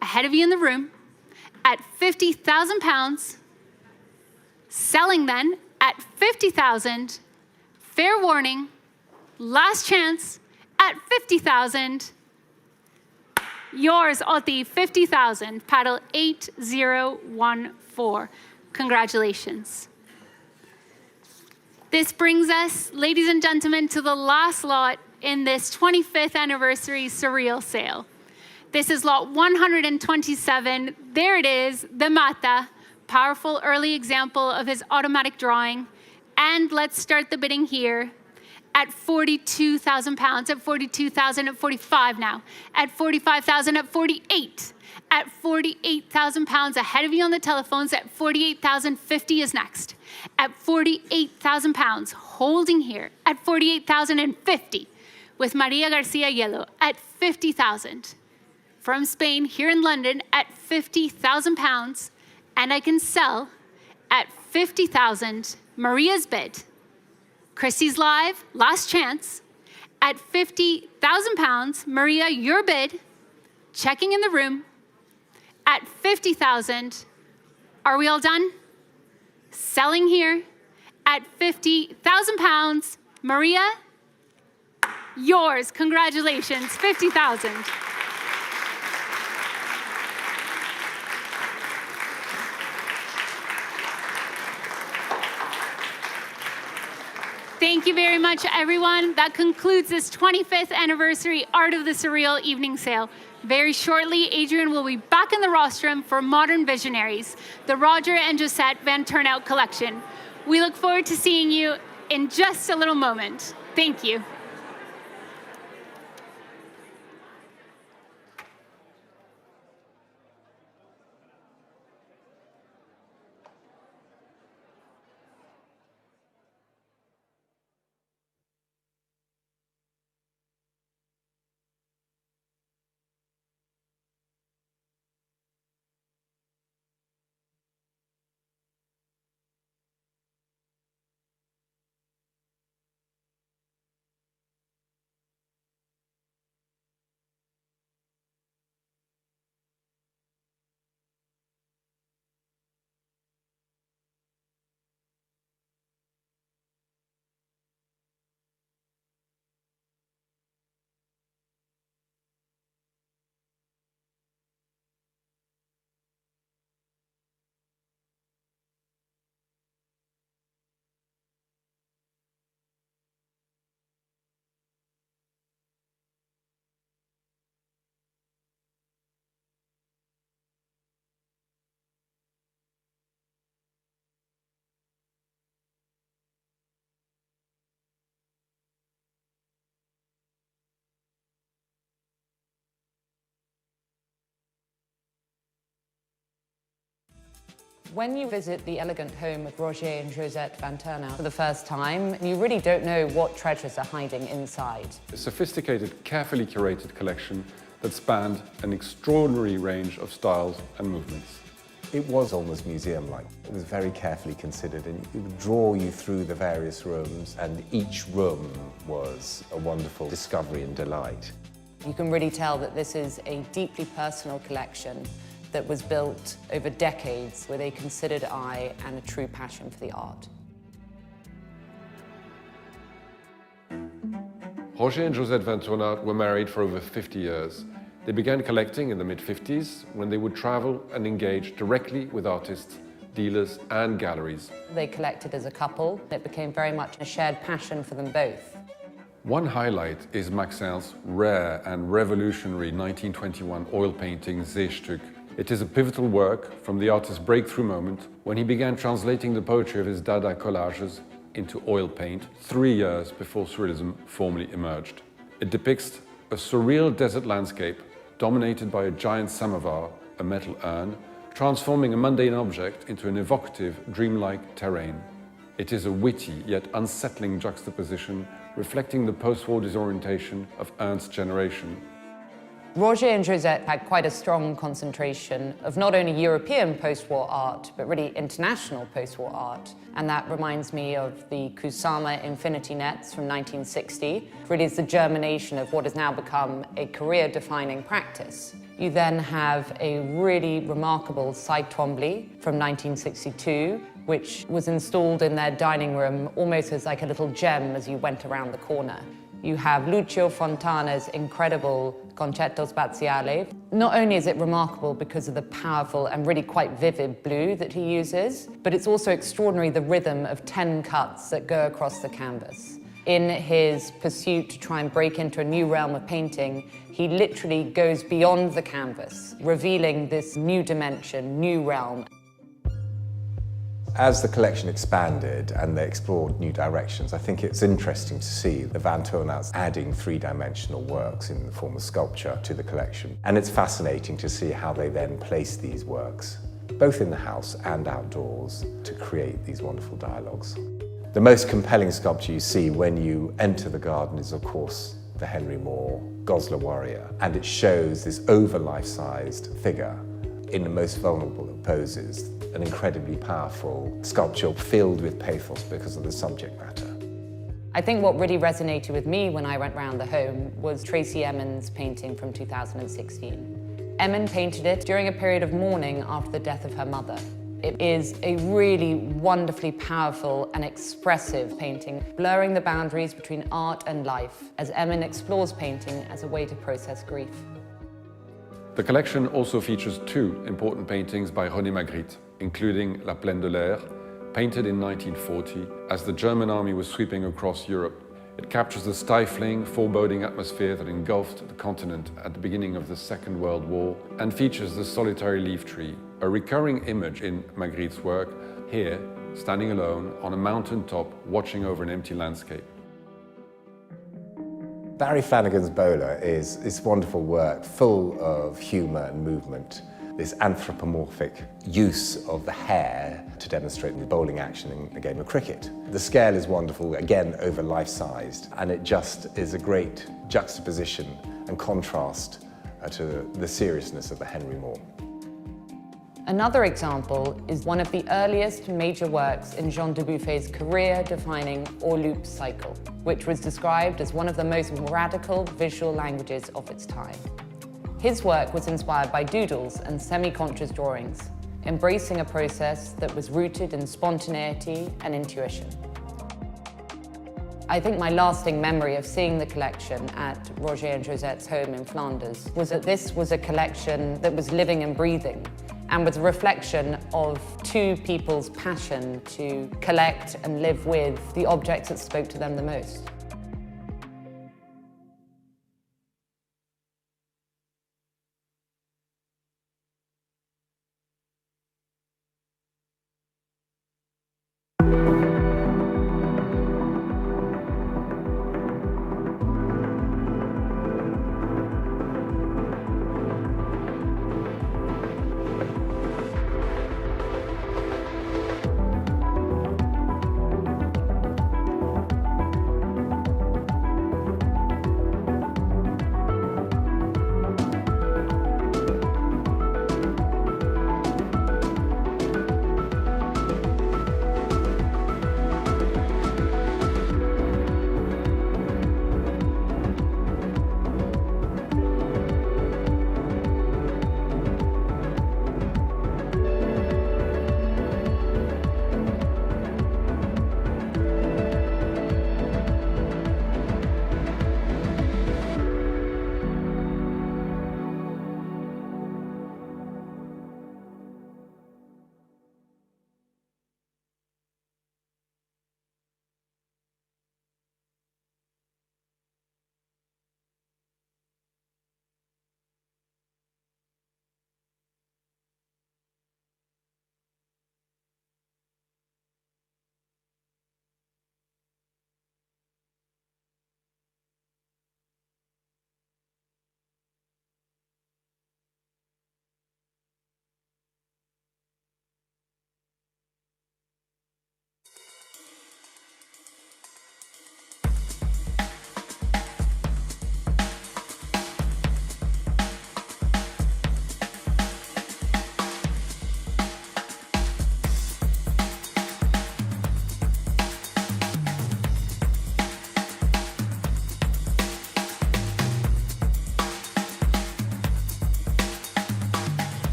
ahead of you in the room, at 50,000 pounds, selling then at 50,000, fair warning, last chance at 50,000. Yours, Otti, 50,000, paddle 8014. Congratulations. This brings us, ladies and gentlemen, to the last lot in this 25th anniversary Surreal Sale. This is lot 127. There it is, the Mata, powerful early example of his automatic drawing. And let's start the bidding here at 42,000 pounds, at 42,000, at 45 now, at 45,000, at 48, at 48,000 pounds, ahead of you on the telephones, at 48,050 is next, at 48,000 pounds, holding here, at 48,050, with Maria Garcia Yello at 50,000. From Spain, here in London, at 50,000 pounds, and I can sell at 50,000, Maria's bid. Christie's live, last chance, at 50,000 pounds, Maria, your bid, checking in the room, at 50,000. Are we all done? Selling here, at 50,000 pounds, Maria, yours, congratulations, 50,000. Thank you very much, everyone. That concludes this 25th anniversary Art of the Surreal Evening Sale. Very shortly, Adrian will be back in the rostrum for Modern Visionaries, the Roger and Josette Vanthournout collection. We look forward to seeing you in just a little moment. Thank you. When you visit the elegant home of Roger and Josette Vanthournout for the first time, you really don't know what treasures are hiding inside. A sophisticated, carefully curated collection that spanned an extraordinary range of styles and movements. It was almost museum-like. It was very carefully considered, and it would draw you through the various rooms, and each room was a wonderful discovery and delight. You can really tell that this is a deeply personal collection that was built over decades with a considered eye and a true passion for the art. Roger and Josette Vanthournout were married for over 50 years. They began collecting in the mid-50s when they would travel and engage directly with artists, dealers and galleries. They collected as a couple. It became very much a shared passion for them both. One highlight is Maxen's rare and revolutionary 1921 oil painting Seestück. It is a pivotal work from the artist's breakthrough moment when he began translating the poetry of his Dada collages into oil paint 3 years before Surrealism formally emerged. It depicts a surreal desert landscape dominated by a giant samovar, a metal urn, transforming a mundane object into an evocative, dreamlike terrain. It is a witty yet unsettling juxtaposition reflecting the post-war disorientation of Ernst's generation. Roger and Josette had quite a strong concentration of not only European post-war art, but really international post-war art. And that reminds me of the Kusama infinity nets from 1960. Really is the germination of what has now become a career-defining practice. You then have a really remarkable Side Twombly from 1962, which was installed in their dining room almost as like a little gem as you went around the corner. You have Lucio Fontana's incredible Concetto Spaziale. Not only is it remarkable because of the powerful and really quite vivid blue that he uses, but it's also extraordinary the rhythm of 10 cuts that go across the canvas. In his pursuit to try and break into a new realm of painting, he literally goes beyond the canvas, revealing this new dimension, new realm. As the collection expanded and they explored new directions, I think it's interesting to see the Vanthournouts adding three-dimensional works in the form of sculpture to the collection. And it's fascinating to see how they then place these works, both in the house and outdoors, to create these wonderful dialogues. The most compelling sculpture you see when you enter the garden is, of course, the Henry Moore Goslar Warrior. And it shows this over-life-sized figure in the most vulnerable of poses. An incredibly powerful sculpture filled with pathos because of the subject matter. I think what really resonated with me when I went round the home was Tracey Emin's painting from 2016. Emin painted it during a period of mourning after the death of her mother. It is a really wonderfully powerful and expressive painting, blurring the boundaries between art and life as Emin explores painting as a way to process grief. The collection also features two important paintings by René Magritte, including La Plaine de l'Air, painted in 1940 as the German army was sweeping across Europe. It captures the stifling, foreboding atmosphere that engulfed the continent at the beginning of the Second World War and features the solitary leaf tree, a recurring image in Magritte's work, here, standing alone on a mountain top watching over an empty landscape. Barry Flanagan's Bowler is this wonderful work full of humour and movement. This anthropomorphic use of the hair to demonstrate the bowling action in the game of cricket. The scale is wonderful, again over life-sized, and it just is a great juxtaposition and contrast to the seriousness of the Henry Moore. Another example is one of the earliest major works in Jean Dubuffet's career-defining Hors-Loop cycle, which was described as one of the most radical visual languages of its time. His work was inspired by doodles and semi-conscious drawings, embracing a process that was rooted in spontaneity and intuition. I think my lasting memory of seeing the collection at Roger and Josette's home in Flanders was that this was a collection that was living and breathing, and was a reflection of two people's passion to collect and live with the objects that spoke to them the most.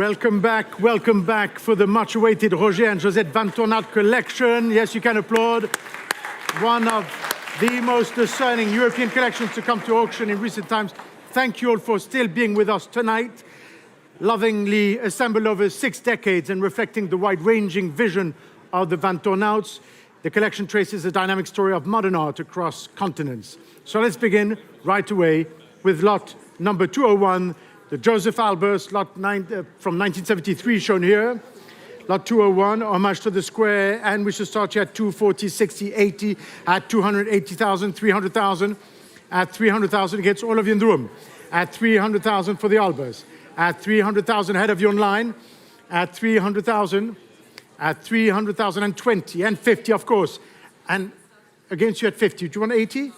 Welcome back for the much-awaited Roger and Josette Vanthournout collection. Yes, you can applaud. One of the most discerning European collections to come to auction in recent times. Thank you all for still being with us tonight. Lovingly assembled over 6 decades and reflecting the wide-ranging vision of the Vanthournauts, the collection traces the dynamic story of modern art across continents. So let's begin right away with lot number 201, the Joseph Albers, lot 9, from 1973, shown here. Lot 201, homage to the square, and we should start here at 240, 60, 80, at 280,000, 300,000. At 300,000, gets all of you in the room. At 300,000 for the Albers. At 300,000, ahead of you online. At 300,000. At 300,020 and 50, of course. And against you at 50. Do you want 80?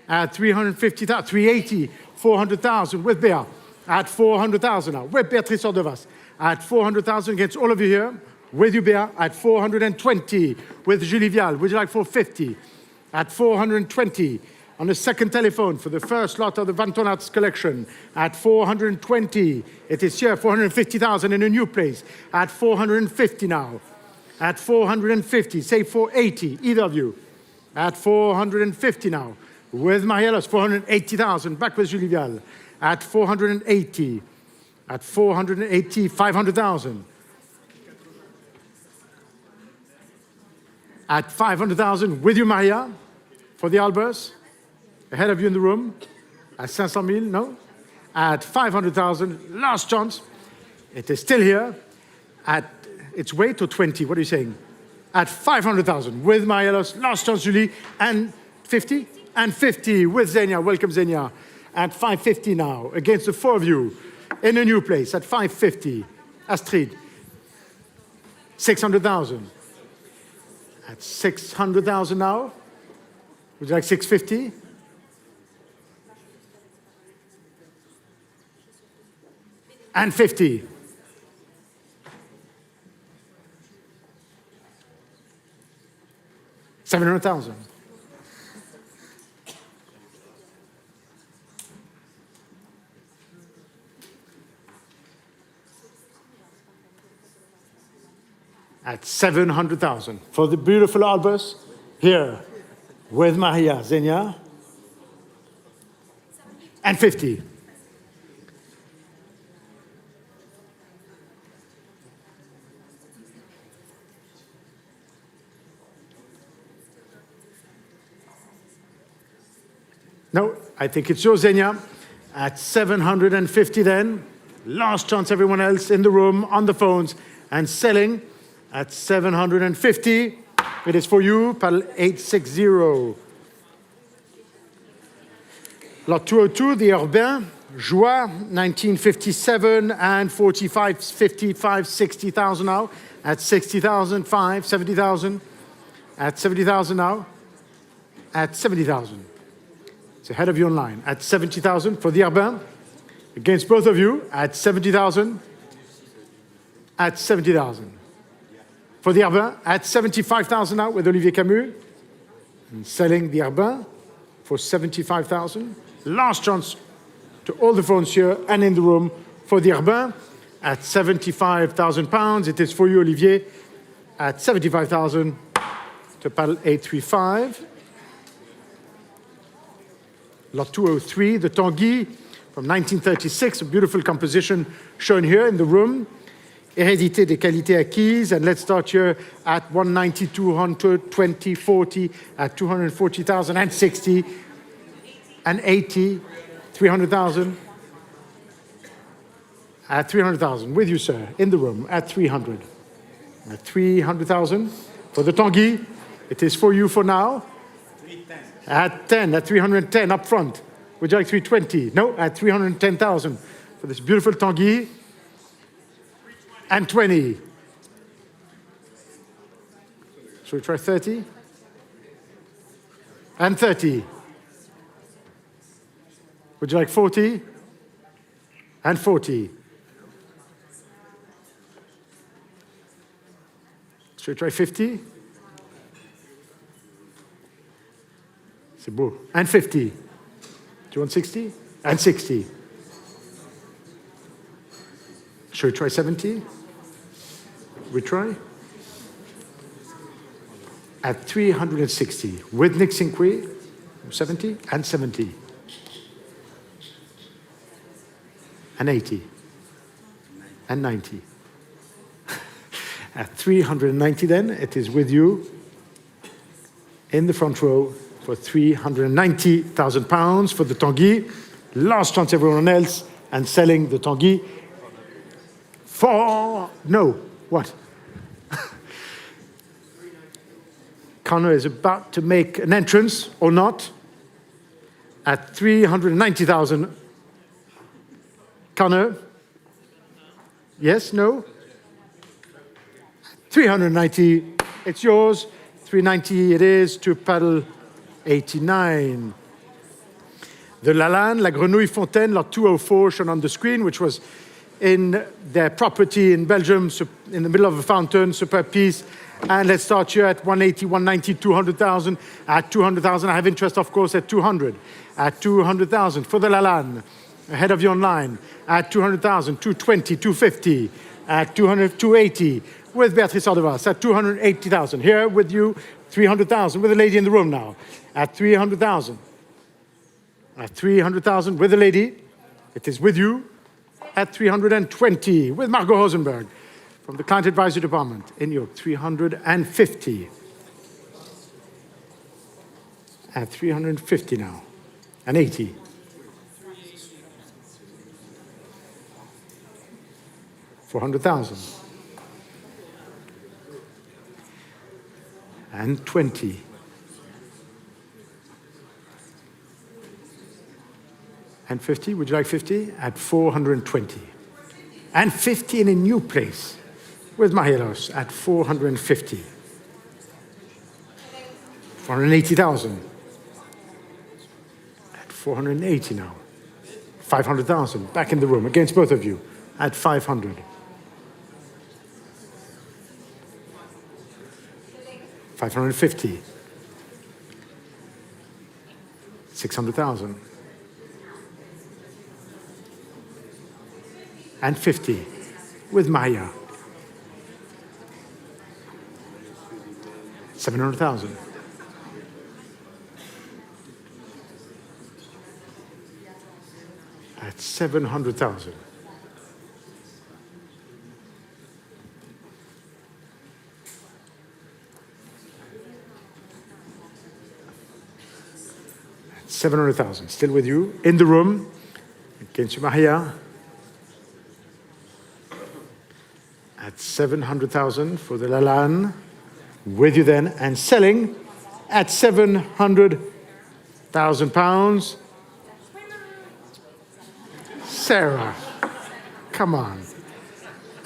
At 350,000, 380, 400,000 with Béa. At 400,000 now, with Béatrice Ordovas. At 400,000 against all of you here. With you, Béa. At 420 with Julie Vial. Would you like 450? At 420 on the second telephone for the first lot of the Vanthournauts collection. At 420, it is here, 450,000 in a new place. At 450 now. At 450, say 480, either of you. At 450 now. With Marielos, 480,000, back with Julie Vial. At 480, at 480, 500,000. At 500,000, with you, Maria, for the Albers. Ahead of you in the room. At 500,000, no? At 500,000, last chance. It is still here. At its weight or 20, what are you saying? At 500,000, with Marielos, last chance, Julie, and 50? And 50 with Xenia. Welcome, Xenia. At 550 now, against the 4 of you, in a new place, at 550. Astrid. 600,000. At 600,000 now. Would you like 650? And 50. $700,000. At 700,000 for the beautiful Albers here with Maria, Xenia, and 50. No, I think it's yours, Xenia. At 750 then. Last chance, everyone else in the room, on the phones, and selling. At 750, it is for you, Paddle 860. Lot 202, the Urbain, Joie, 1957, and 45, 55, 60,000 now. At 60,000, 5, 70,000. At 70,000 now. At 70,000. It's ahead of you online. At 70,000 for the Urbain. Against both of you, at 70,000. At 70,000. For the Urbain, at 75,000 now with Olivier Camus. And selling the Urbain for 75,000. Last chance to all the phones here and in the room for the Urbain. At 75,000 pounds, it is for you, Olivier. At 75,000 to Paddle 835. Lot 203, the Tanguy from 1936, a beautiful composition shown here in the room. Hérédité des qualités acquises, and let's start here at 190, 200, 20, 40, at 240,000 and 60, and 80, 300,000, at 300,000, with you, sir, in the room, at 300. At 300,000 for the Tanguy, it is for you for now. At 10, at 310 up front. Would you like 320? No, at 310,000 for this beautiful Tanguy. And 20. Shall we try 30? And 30. Would you like 40? And 40. Shall we try 50? C'est beau. And 50. Do you want 60? And 60. Shall we try 70? We try? At 360, with Nick Cinque, 70 and 70. And 80. And 90. At 390 then, it is with you in the front row for £390,000 for the Tanguy. Last chance everyone else, and selling the Tanguy for, no, what? Connor is about to make an entrance, or not, at 390,000. Connor? Yes, no? 390, it's yours. 390 it is to paddle 89. The Lalanne, La Grenouille Fontaine, Lot 204 shown on the screen, which was in their property in Belgium, in the middle of a fountain, superb piece. And let's start here at 180, 190, 200,000. At 200,000, I have interest, of course, at 200. At 200,000 for the Lalanne, ahead of you online. At 200,000, 220, 250. At 200, 280, with Beatrice Ordovas. At 280,000, here with you, 300,000, with a lady in the room now. At 300,000. At 300,000, with a lady. It is with you. At 320, with Margot Rosenberg from the Client Advisory Department in York, 350. At 350 now, and 80. $400,000. And 20. And 50, would you like 50? At 420. And 50 in a new place with Marielos at 450. 480,000. At 480 now. 500,000, back in the room, against both of you, at 500. 550. 600,000. And 50 with Maya. 700,000. At 700,000. At 700,000. Still with you in the room against Maria. At 700,000 for the Lalanne, with you then, and selling at £700,000. Sarah, come on.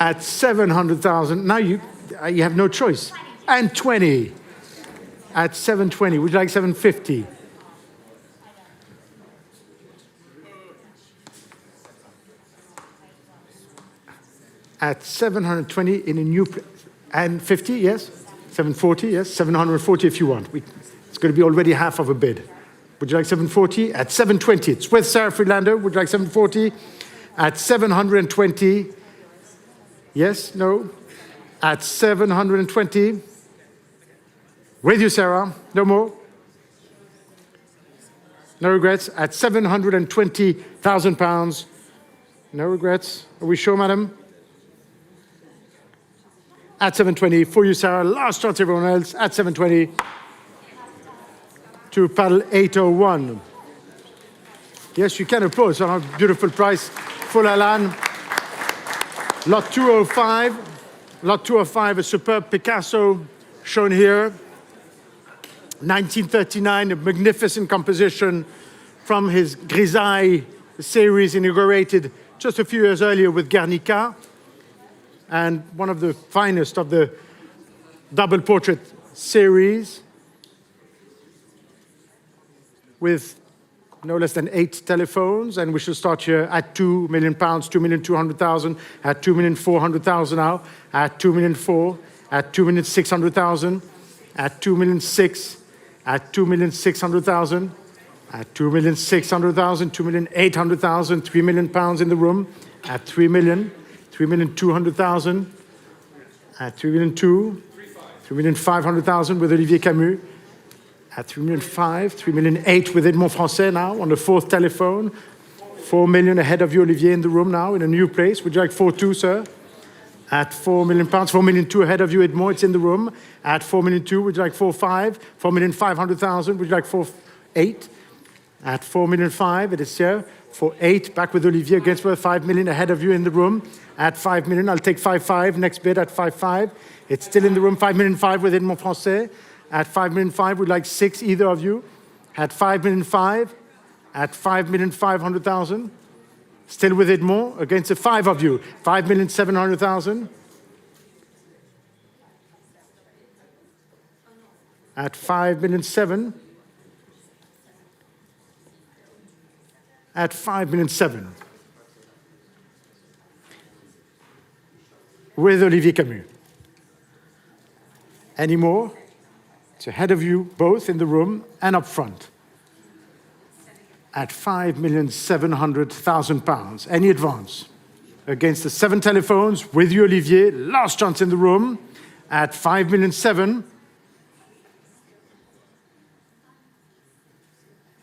At 700,000, now you have no choice. And 20. At 720, would you like 750? At 720 in a new place. And 50, yes? 740, yes? 740 if you want. It's going to be already half of a bid. Would you like 740? At 720, it's with Sarah Friedlander. Would you like 740? At 720, yes, no? At 720, with you, Sarah. No more? No regrets. At £720,000. No regrets. Are we sure, madam? At 720 for you, Sarah. Last chance, everyone else. At 720 to paddle 801. Yes, you can oppose on a beautiful price for Lalanne. Lot 205. Lot 205, a superb Picasso shown here. 1939, a magnificent composition from his Grisaille series inaugurated just a few years earlier with Guernica. And one of the finest of the double portrait series with no less than 8 telephones. And we should start here at £2 million, 2,200,000, at 2,400,000 now, at 2,400,000, at 2,600,000, at 2,600,000, at 2,600,000, at 2,600,000, 2,800,000, £3 million in the room, at 3 million. 3,200,000. At 3,200,000. 3,500,000 with Olivier Camus. At 3,500,000. 3,800,000 with Edmond Français now on the fourth telephone. 4 million ahead of you, Olivier, in the room now, in a new place. Would you like 4,200,000, sir? At £4 million. 4,200,000 ahead of you, Edmond. It's in the room. At 4,200,000. Would you like 4,500,000? 4,500,000. Would you like 4,800,000? At 4,500,000, it is here. 4,800,000. Back with Olivier against 5 million ahead of you in the room. At 5 million, I'll take 5,500,000. Next bid at 5,500,000. It's still in the room. 5,500,000 with Edmond Français. At 5,500,000, would like 6, either of you. At 5,500,000. At 5,500,000. Still with Edmond against the 5 of you. 5,700,000. At 5,700,000. At 5,700,000. With Olivier Camus. Any more? It's ahead of you, both in the room and up front. At £5,700,000. Any advance? Against the 7 telephones, with you, Olivier. Last chance in the room. At 5,700,000.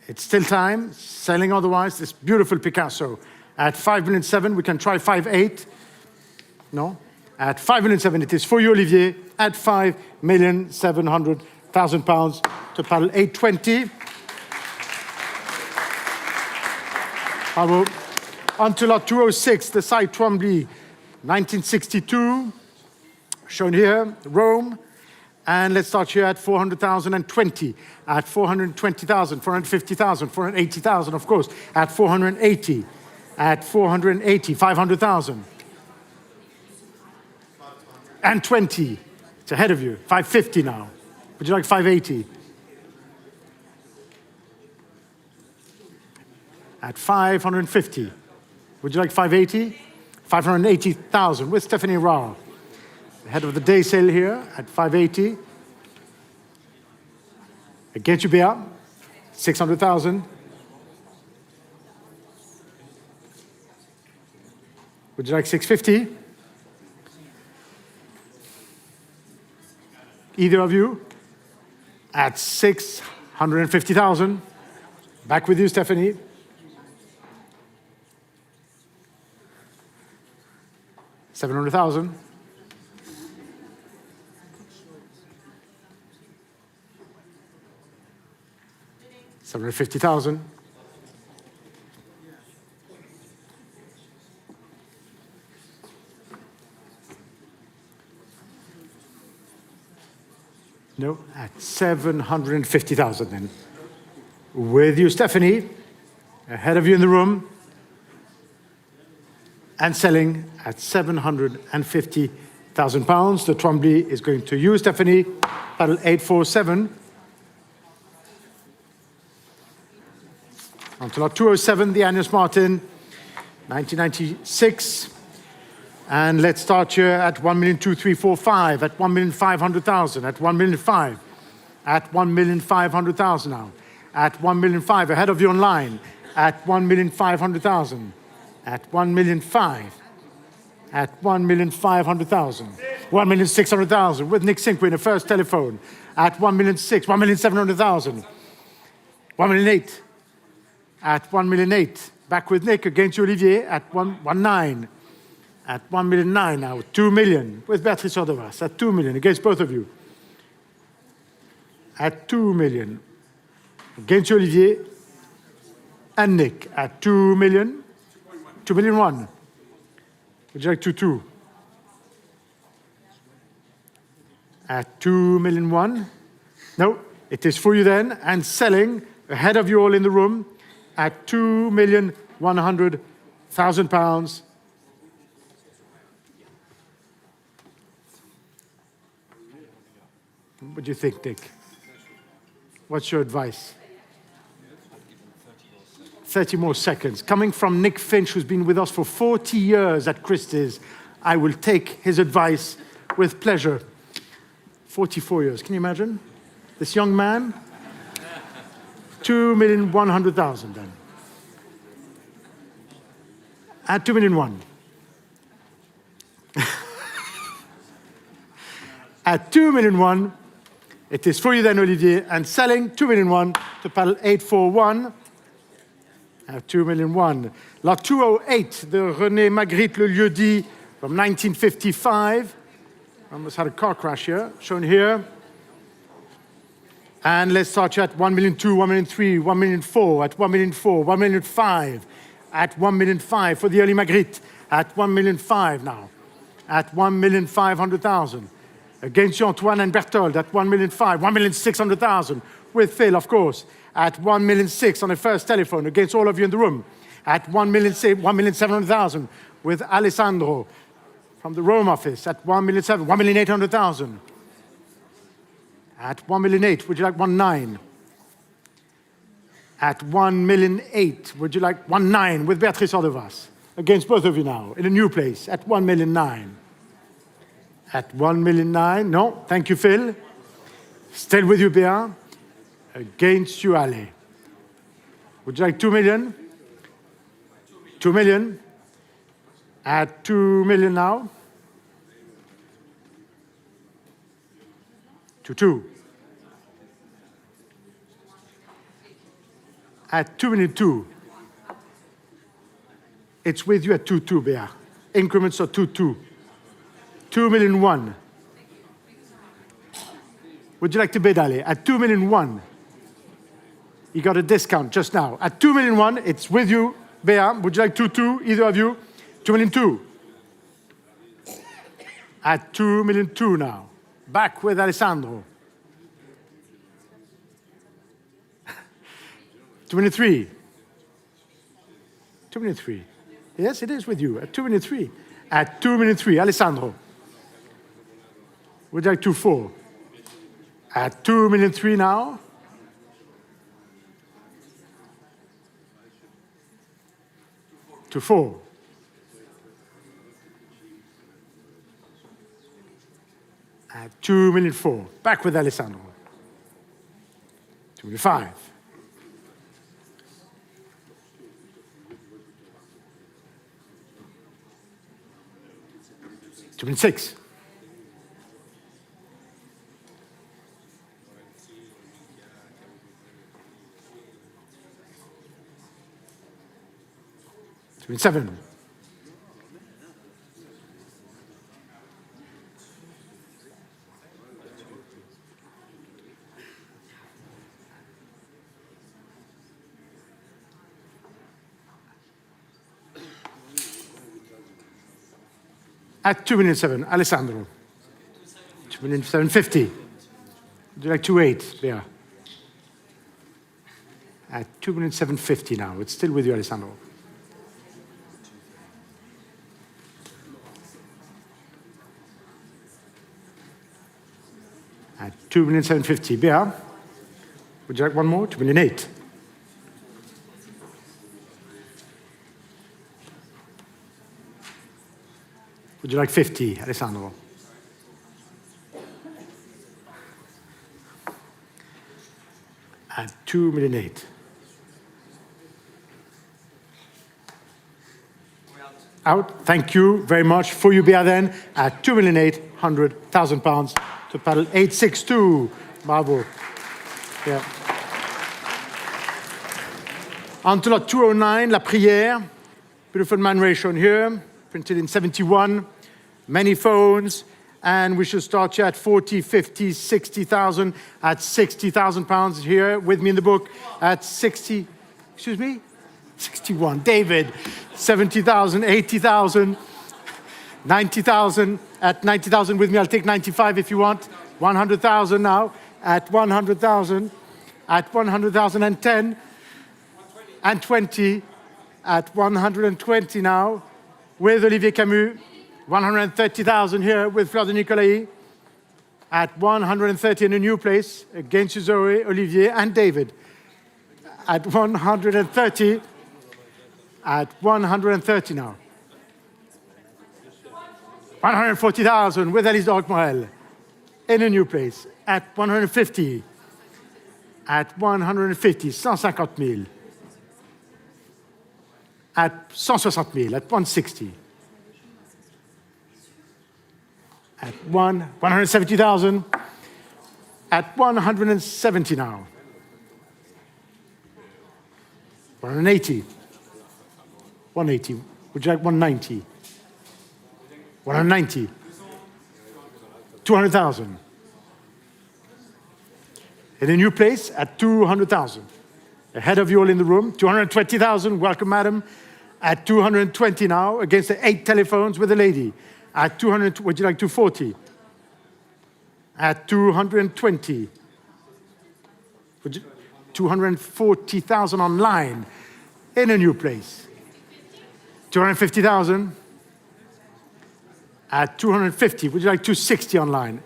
It's still time. Selling otherwise. This beautiful Picasso. At 5,700,000, we can try 5,800,000. No? At 5,700,000, it is for you, Olivier. At £5,700,000 to paddle 820. Bravo. Until lot 206, the site Twombly, 1962. Shown here, Rome. And let's start here at 400,020. At 420,000, 450,000, 480,000, of course. At 480. At 480, 500,000. And 20. It's ahead of you. 550 now. Would you like 580? At 550. Would you like 580? 580,000 with Stephanie Rao. The head of the day sale here at 580. Against you, Bea. 600,000. Would you like 650? Either of you? At 650,000. Back with you, Stephanie. $700,000. $750,000. No, at 750,000 then. With you, Stephanie. Ahead of you in the room. And selling at £750,000. The Twombly is going to you, Stephanie. Paddle 847. Onto lot 207, the Agnes Martin, 1996. And let's start here at 1,234,500, at 1,500,000, at 1,500,000, at 1,500,000 now, at 1,500,000, ahead of you online, at 1,500,000, at 1,500,000, at 1,500,000, 1,600,000 with Nick Cinque in the first telephone, at 1,600,000, 1,700,000, 1,800,000, at 1,800,000, back with Nick against you, Olivier, at 1,900,000. At 1,900,000 now, 2 million with Beatrice Ordovas at 2 million against both of you. At 2 million against Olivier and Nick at 2 million. 2,000,001. Would you like 2,200,000? At 2,000,001. No, it is for you then and selling ahead of you all in the room at £2,100,000. What do you think, Nick? What's your advice? 30 more seconds. Coming from Nick Finch, who's been with us for 40 years at Christie's, I will take his advice with pleasure. 44 years, can you imagine? This young man? 2,100,000 then. At 2,000,001. at 2,000,001. It is for you then, Olivier, and selling 2,000,001 to paddle 841 at 2,000,001. Lot 208, the René Magritte Le Lieu-dit from 1955. Almost had a car crash here, shown here. And let's start at 1,000,002, 1,000,003, 1,000,004, at 1,000,004, 1,000,005, at 1,000,005 for the early Magritte, at 1,000,005 now, at 1,500,000. Against Antoine and Berthold at 1,005,000, 1,600,000 with Phil, of course, at 1,006,000 on the first telephone against all of you in the room, at 1,700,000 with Alessandro from the Rome office at 1,700,000, 1,800,000. At 1,008,000, would you like 1,900,000? At 1,008,000, would you like 1,900,000 with Beatrice Ordovas? Against both of you now, in a new place, at 1,009,000. At 1,009,000, no, thank you, Phil. Still with you, Béa. Against you, Ale. Would you like 2,000,000? 2,000,000. At 2,000,000 now. 2,200,000. At 2,002,000. It's with you at 2,200,000, Béa. Increments of 2,200,000. 2,001,000. Would you like to bid, Ali? At 2,001,000. You got a discount just now. At 2,001,000, it's with you, Béa. Would you like 2,200,000, either of you? 2,002,000. At 2,002,000 now. Back with Alessandro. 2,003,000. 2,003,000. Yes, it is with you. At 2,003,000. At 2,003,000, Alessandro. Would you like 2,400,000? At 2,003,000 now. To 4. At 2,004,000. Back with Alessandro. 2,005,000. $2,006,000. $2,007,000. At 2,007,000, Alessandro. 2,750,000. Would you like 2,800,000? Yeah. At 2,750,000 now. It's still with you, Alessandro. At 2,750,000, Bea. Would you like one more? 2,008,000. Would you like 50, Alessandro? At 2,008,000. Out. Thank you very much. For you, Bea, then, at 2,800,000 pounds to paddle 862. Bravo. Yeah. On to lot 209, La Prière. Beautiful man ray shown here, printed in 71. Many phones, and we should start you at 40, 50, 60,000, at 60,000 pounds here with me in the book at 60, excuse me? 61. David, 70,000, 80,000, 90,000, at 90,000 with me. I'll take 95 if you want. 100,000 now, at 100,000, at 100,010, and 20, at 120 now, with Olivier Camus. 130,000 here with Fleur de Nicolai. At 130 in a new place against Zoe, Olivier, and David. At 130. At 130 now. 140,000 with Alice Dorc-Morel in a new place. At 150. At 150, 150,000. At 160,000, at 160. At 170,000. At 170 now. 180. 180. Would you like 190? 190. 200,000. In a new place at 200,000. Ahead of you all in the room, 220,000. Welcome, madam. At 220 now, against the 8 telephones with a lady. At 200, would you like 240? At 220. 240,000 online in a new place. 250,000. At 250, would you like 260 online?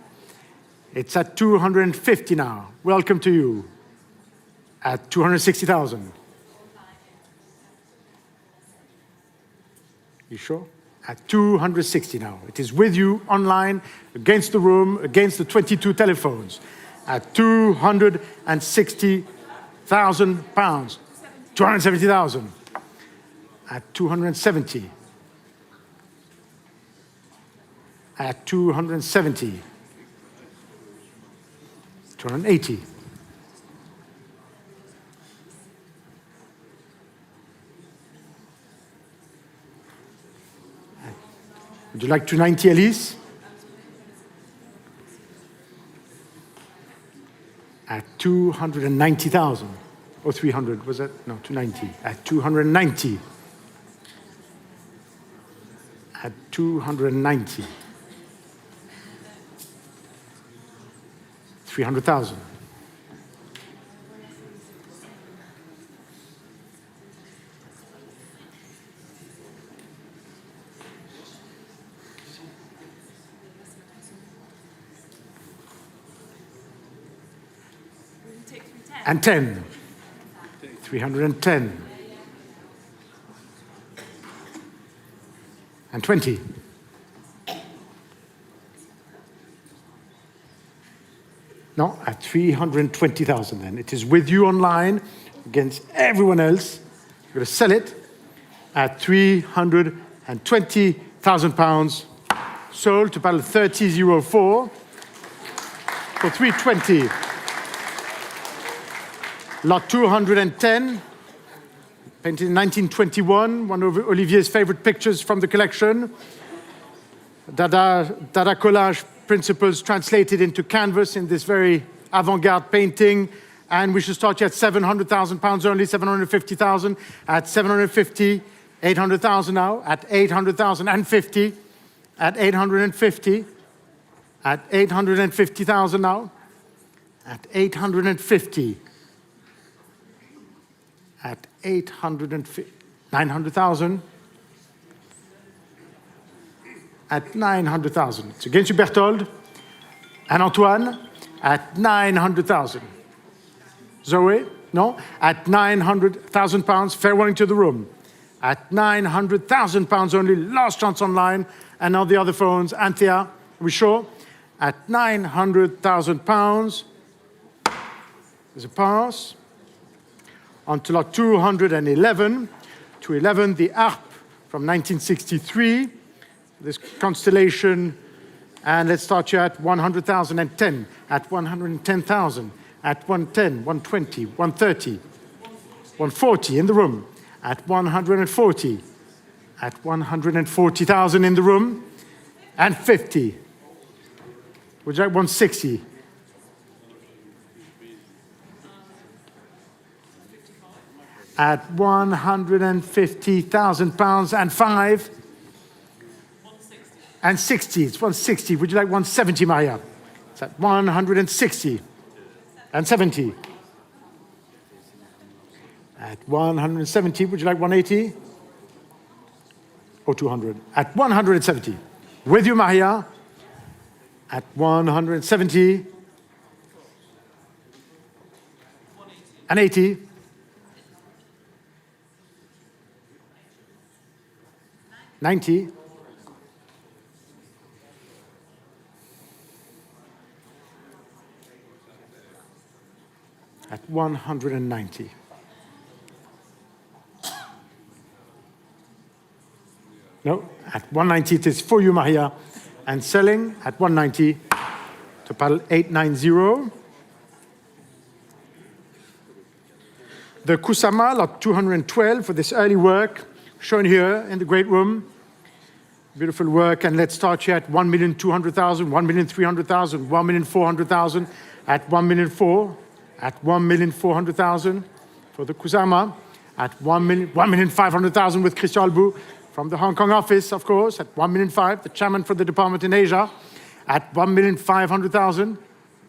It's at 250 now. Welcome to you. At 260,000. You sure? At 260 now. It is with you online, against the room, against the 22 telephones. At 260,000 pounds. 270,000. At 270. At 270. 280. Would you like 290, Elise? At 290,000. Or 300, was that? No, 290. At 290. At 290. 300,000. And 10. 310. And 20. No, at 320,000 then. It is with you online against everyone else. You're going to sell it at 320,000 pounds. Sold to battle 3004 for 320. Lot 210, painted in 1921, one of Olivier's favorite pictures from the collection. Dada collage principles translated into canvas in this very avant-garde painting. And we should start you at 700,000 pounds only, 750,000, at 750, 800,000 now, at 800,000 and 50, at 850, at 850,000 now, at 850, at 850, 900,000, at 900,000. It's against you, Berthold. And Antoine, at 900,000. Zoe, no? At 900,000 pounds, fair warning to the room. At 900,000 pounds only, last chance online, and on the other phones. Anthea, are we sure? At 900,000 pounds, there's a pass. On to lot 211. 211, the Harp from 1963. This constellation, and let's start you at 100,010, at 110,000, at 110, 120, 130, 140 in the room, at 140, at 140,000 in the room, and 50. Would you like 160? At 150,000 pounds and 5. And 60, it's 160. Would you like 170, Maria? It's at 160 and 70. At 170, would you like 180? Or 200? At 170. With you, Maria. At 170. And 80. 90. At 190. No, at 190 it is for you, Maria. and selling at 190 to paddle 890. The Kusama, lot 212 for this early work, shown here in the great room. Beautiful work, and let's start here at 1,200,000, 1,300,000, 1,400,000, at 1,400,000, at 1,400,000 for the Kusama, at 1,500,000 with Christian Albu from the Hong Kong office, of course, at 1,500,000, the chairman for the department in Asia, at 1,500,000,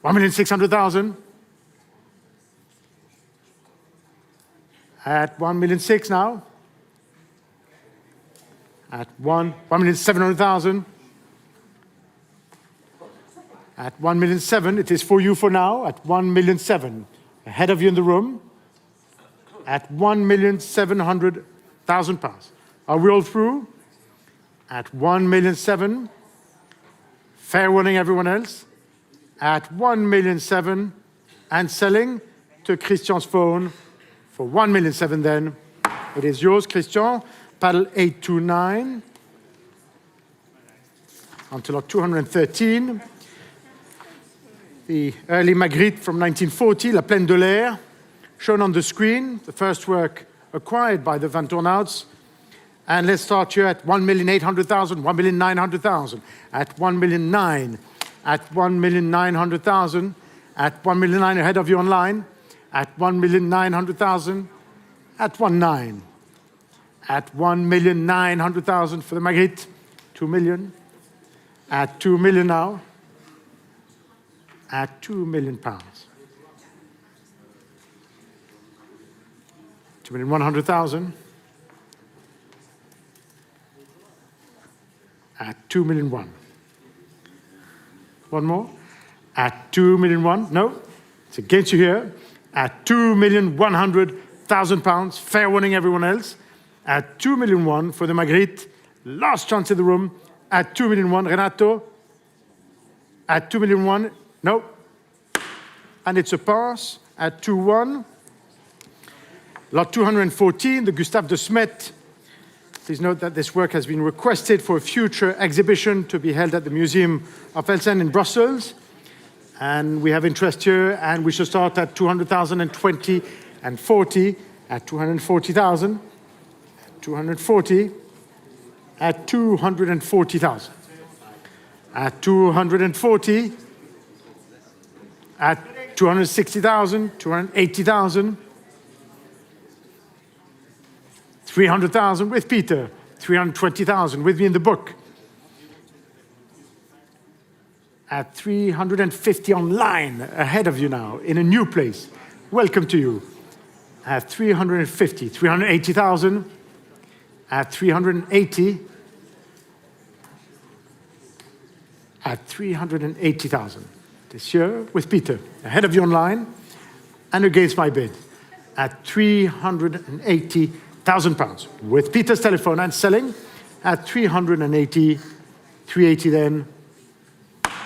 1,600,000, at 1,600,000 now, at 1,700,000, at 1,700,000, it is for you for now, at 1,700,000, ahead of you in the room, at 1,700,000 pounds. Are we all through? At 1,700,000, fair warning everyone else, at 1,700,000, and selling to Christian's phone for 1,700,000 then. It is yours, Christian. Paddle 829 until lot 213. The early Magritte from 1940, La Plaine de l'Air, shown on the screen, the first work acquired by the Vanthournouts. And let's start here at 1,800,000, 1,900,000, at 1,900,000, at 1,900,000, at 1,900,000 ahead of you online, at 1,900,000, at 1,900,000. At 1,900,000 for the Magritte, 2 million. At 2 million now. At 2 million pounds. 2,100,000. At 2,000,001. One more. At 2,000,001. No, it's against you here. At 2,100,000 pounds. Fair warning everyone else. At 2,000,001 for the Magritte. Last chance in the room. At 2,000,001. Renato. At 2,000,001. No. And it's a pass. At 2,100,000. Lot 214, the Gustave de Smet. Please note that this work has been requested for a future exhibition to be held at the Museum of Elsen in Brussels. And we have interest here, and we should start at 200,000 and 20 and 40, at 240,000. 240, at 240,000, at 240, at 260,000, 280,000, 300,000 with Peter, 320,000 with me in the book, at 350 online, ahead of you now, in a new place. Welcome to you. At 350, 380,000, at 380, at 380,000. This year with Peter, ahead of you online, and against my bid, at 380,000 pounds. With Peter's telephone and selling, at 380, 380 then.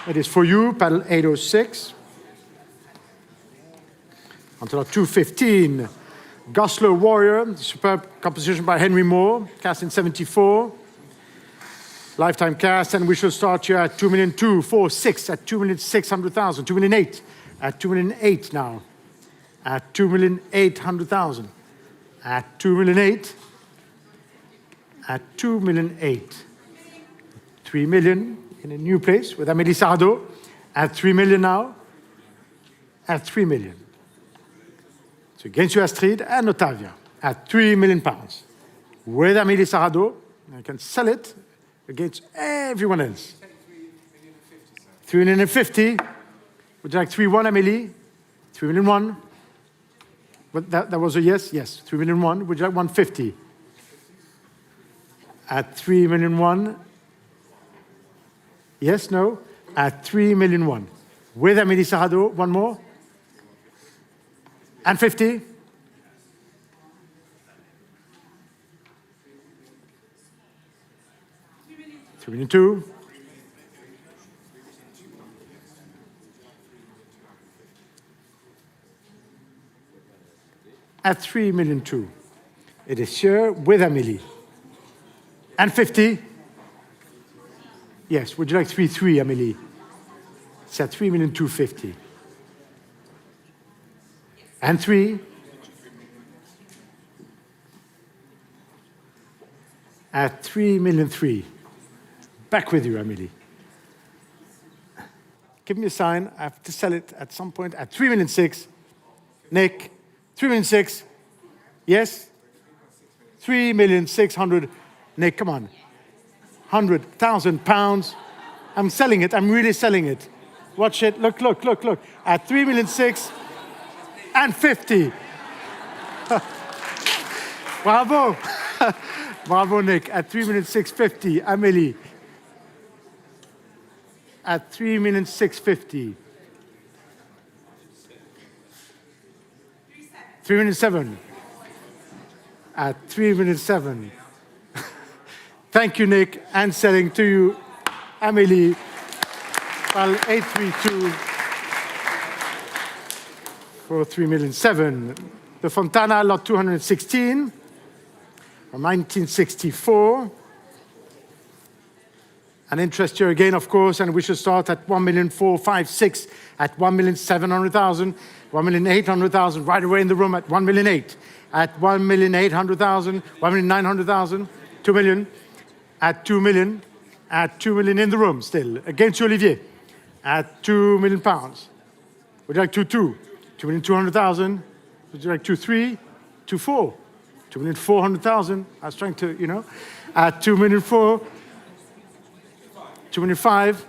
It is for you, paddle 806. Until 215. Goslar Warrior, superb composition by Henry Moore, cast in 74. Lifetime cast, and we shall start here at 2,200,000, 4, 6, at 2,600,000, 2,800,000, at 2,800,000 now, at 2,800,000, at 2,800,000, at 2,800,000, 3 million in a new place with Amélie Sardo, at 3 million now, at 3 million. So against you, Astrid and Ottavia, at 3 million pounds. With Amélie Sardo, I can sell it against everyone else. 350. Would you like 3,100,000, Amélie? 3,100,000. But that was a yes? Yes. 3,100,000. Would you like 150? At 3,100,000. Yes, no? At 3,100,000. With Amélie Sardo, one more. And 50. $3,200,000. At $3,200,000. It is here with Amélie. And 50. Yes, would you like 3.3, Amélie? It's at 3,250,000. And 3. At 3,300,000. Back with you, Amélie. Give me a sign. I have to sell it at some point at 3,600,000. Nick, 3,600,000. Yes? 3,600,000. Nick, come on. £100,000. I'm selling it. I'm really selling it. Watch it. Look. At 3,600,000 and 50. Bravo. Bravo, Nick. At 3,650,000. Amélie. At 3,650,000. 3,700,000. At 3,700,000. Thank you, Nick. And selling to you, Amélie. 832 for 3,700,000. The Fontana, lot 216 from 1964. An interest here again, of course, and we should start at 1,456,000, at 1,700,000, 1,800,000, right away in the room at 1,800,000, at 1,800,000, 1,900,000, 2 million, at 2 million, at 2 million in the room still, against Olivier, at £2 million. Would you like 2.2? 2,200,000. Would you like 2.3? 2.4? 2,400,000. I was trying to, at 2,400,000. 2,500,000.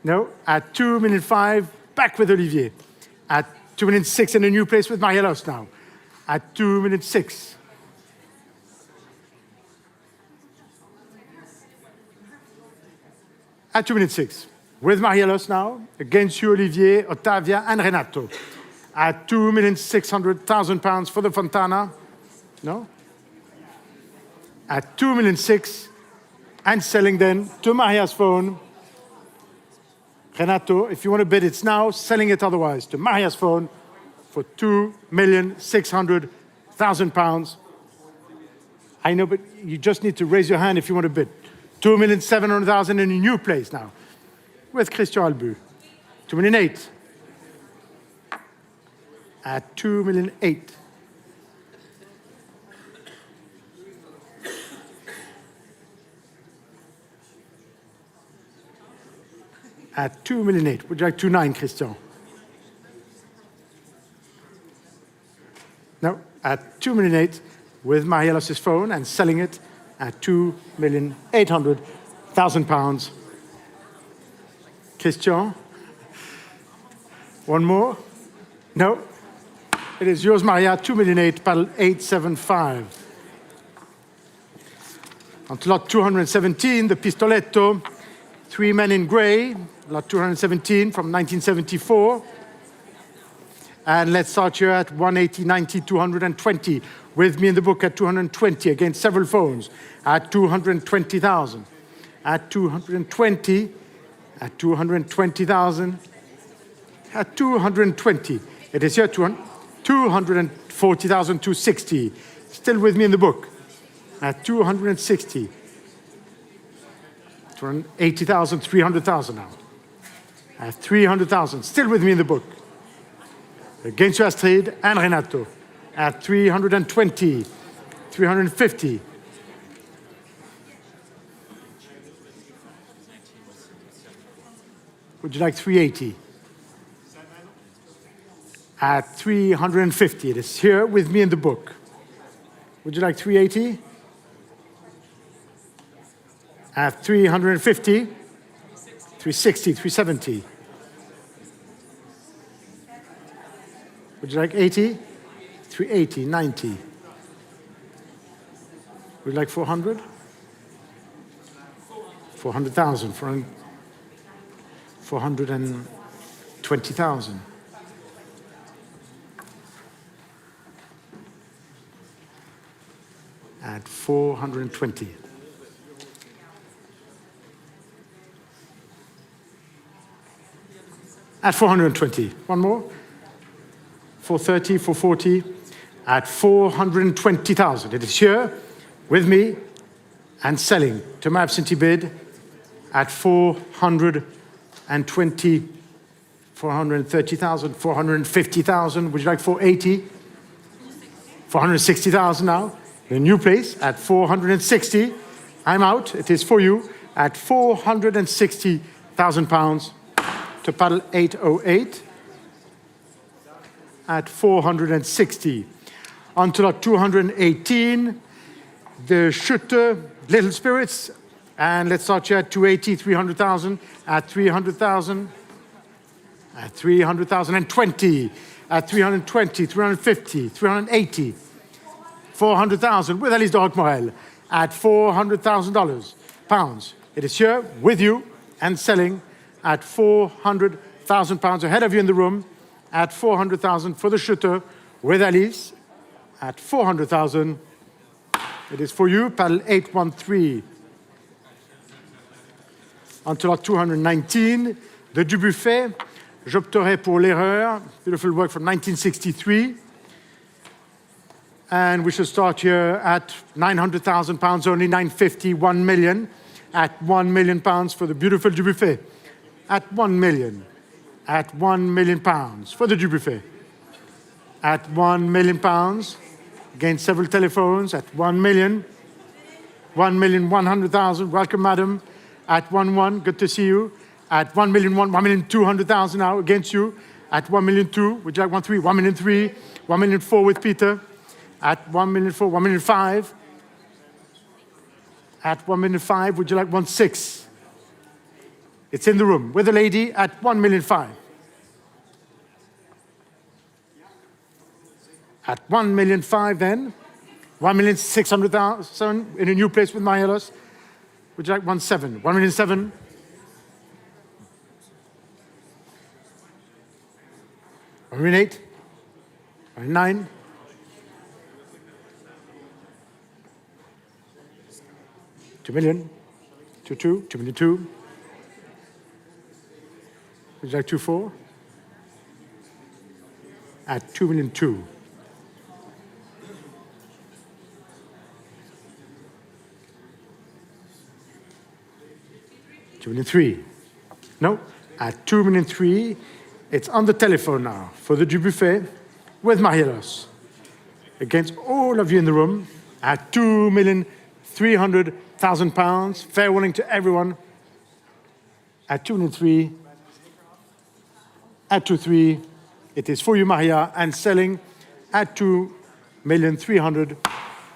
No, at 2,500,000. Back with Olivier. At 2,600,000 in a new place with Marielos now. At 2,600,000. At 2,600,000. With Marielos now, against you, Olivier, Ottavia, and Renato. At £2,600,000 for the Fontana. No? At 2,600,000, and selling then to Maria's phone. Renato, if you want to bid, it's now, selling it otherwise to Maria's phone for £2,600,000. I know, but you just need to raise your hand if you want to bid. 2,700,000 in a new place now. With Christian Albu. 2,800,000. At 2,800,000. At 2,800,000. Would you like 2,900,000, Christian? No, at 2,800,000 with Marielos' phone and selling it at £2,800,000. Christian? One more? No. It is yours, Maria, 2,800,000, paddle 875. On to lot 217, the Pistoletto, 3 Men in Grey, lot 217 from 1974. And let's start here at 180, 90, 220. With me in the book at 220 against several phones at 220,000. At 220, at 220,000. At 220. It is here 240,000, 260. Still with me in the book at 260. 280,000, 300,000 now. At 300,000. Still with me in the book. Against you, Astrid and Renato. At 320, 350. Would you like 380? At 350. It is here with me in the book. Would you like 380? At 350, 360, 370. Would you like 80? 380, 90. Would you like 400? 400,000, 420,000. At 420. At 420. One more. 430, 440. At 420,000. It is here with me and selling to my absentee bid at 420, 430,000, 450,000. Would you like 480? 460,000 now. In a new place at 460. I'm out. It is for you at 460,000 pounds to paddle 808 at 460. On to lot 218, the Shooter, Little Spirits. And let's start here at 280, 300,000, at 300,000, at 300,020, at 320, 350, 380, 400,000 with Alice de Roquemorel at $400,000 pounds. It is here with you and selling at 400,000 pounds. Ahead of you in the room at 400,000 for the Shooter with Alice at 400,000. It is for you, paddle 813. On to lot 219, the Dubuffet. J'opterai pour l'erreur. Beautiful work from 1963. And we should start here at 900,000 pounds, only 950, 1 million. At 1 million pounds for the beautiful Dubuffet. At 1 million. At 1 million pounds for the Dubuffet. At 1 million pounds. Against several telephones at 1 million. 1,100,000. Welcome, madam. At 1,100,000. Good to see you. At 1,100,000, 1,200,000 now against you. At 1,200,000. Would you like 1,300,000? 1,300,000. 1,400,000 with Peter. At 1,400,000. 1,500,000. At 1,500,000. Would you like 1,600,000? It's in the room with a lady at 1,500,000. At 1,500,000 then, 1,600,000 in a new place with Marielos. Would you like 1,700,000? 1,700,000. 1,800,000. 1,900,000. 2 million. 2,200,000. 2,200,000. Would you like 2,400,000? At 2,200,000. 2,300,000. No, at 2,300,000. It's on the telephone now for the Dubuffet with Marielos. Against all of you in the room at 2,300,000 pounds. Fair warning to everyone. At 2,300,000. At 2,300,000. It is for you, Maria, and selling at 2,300,000.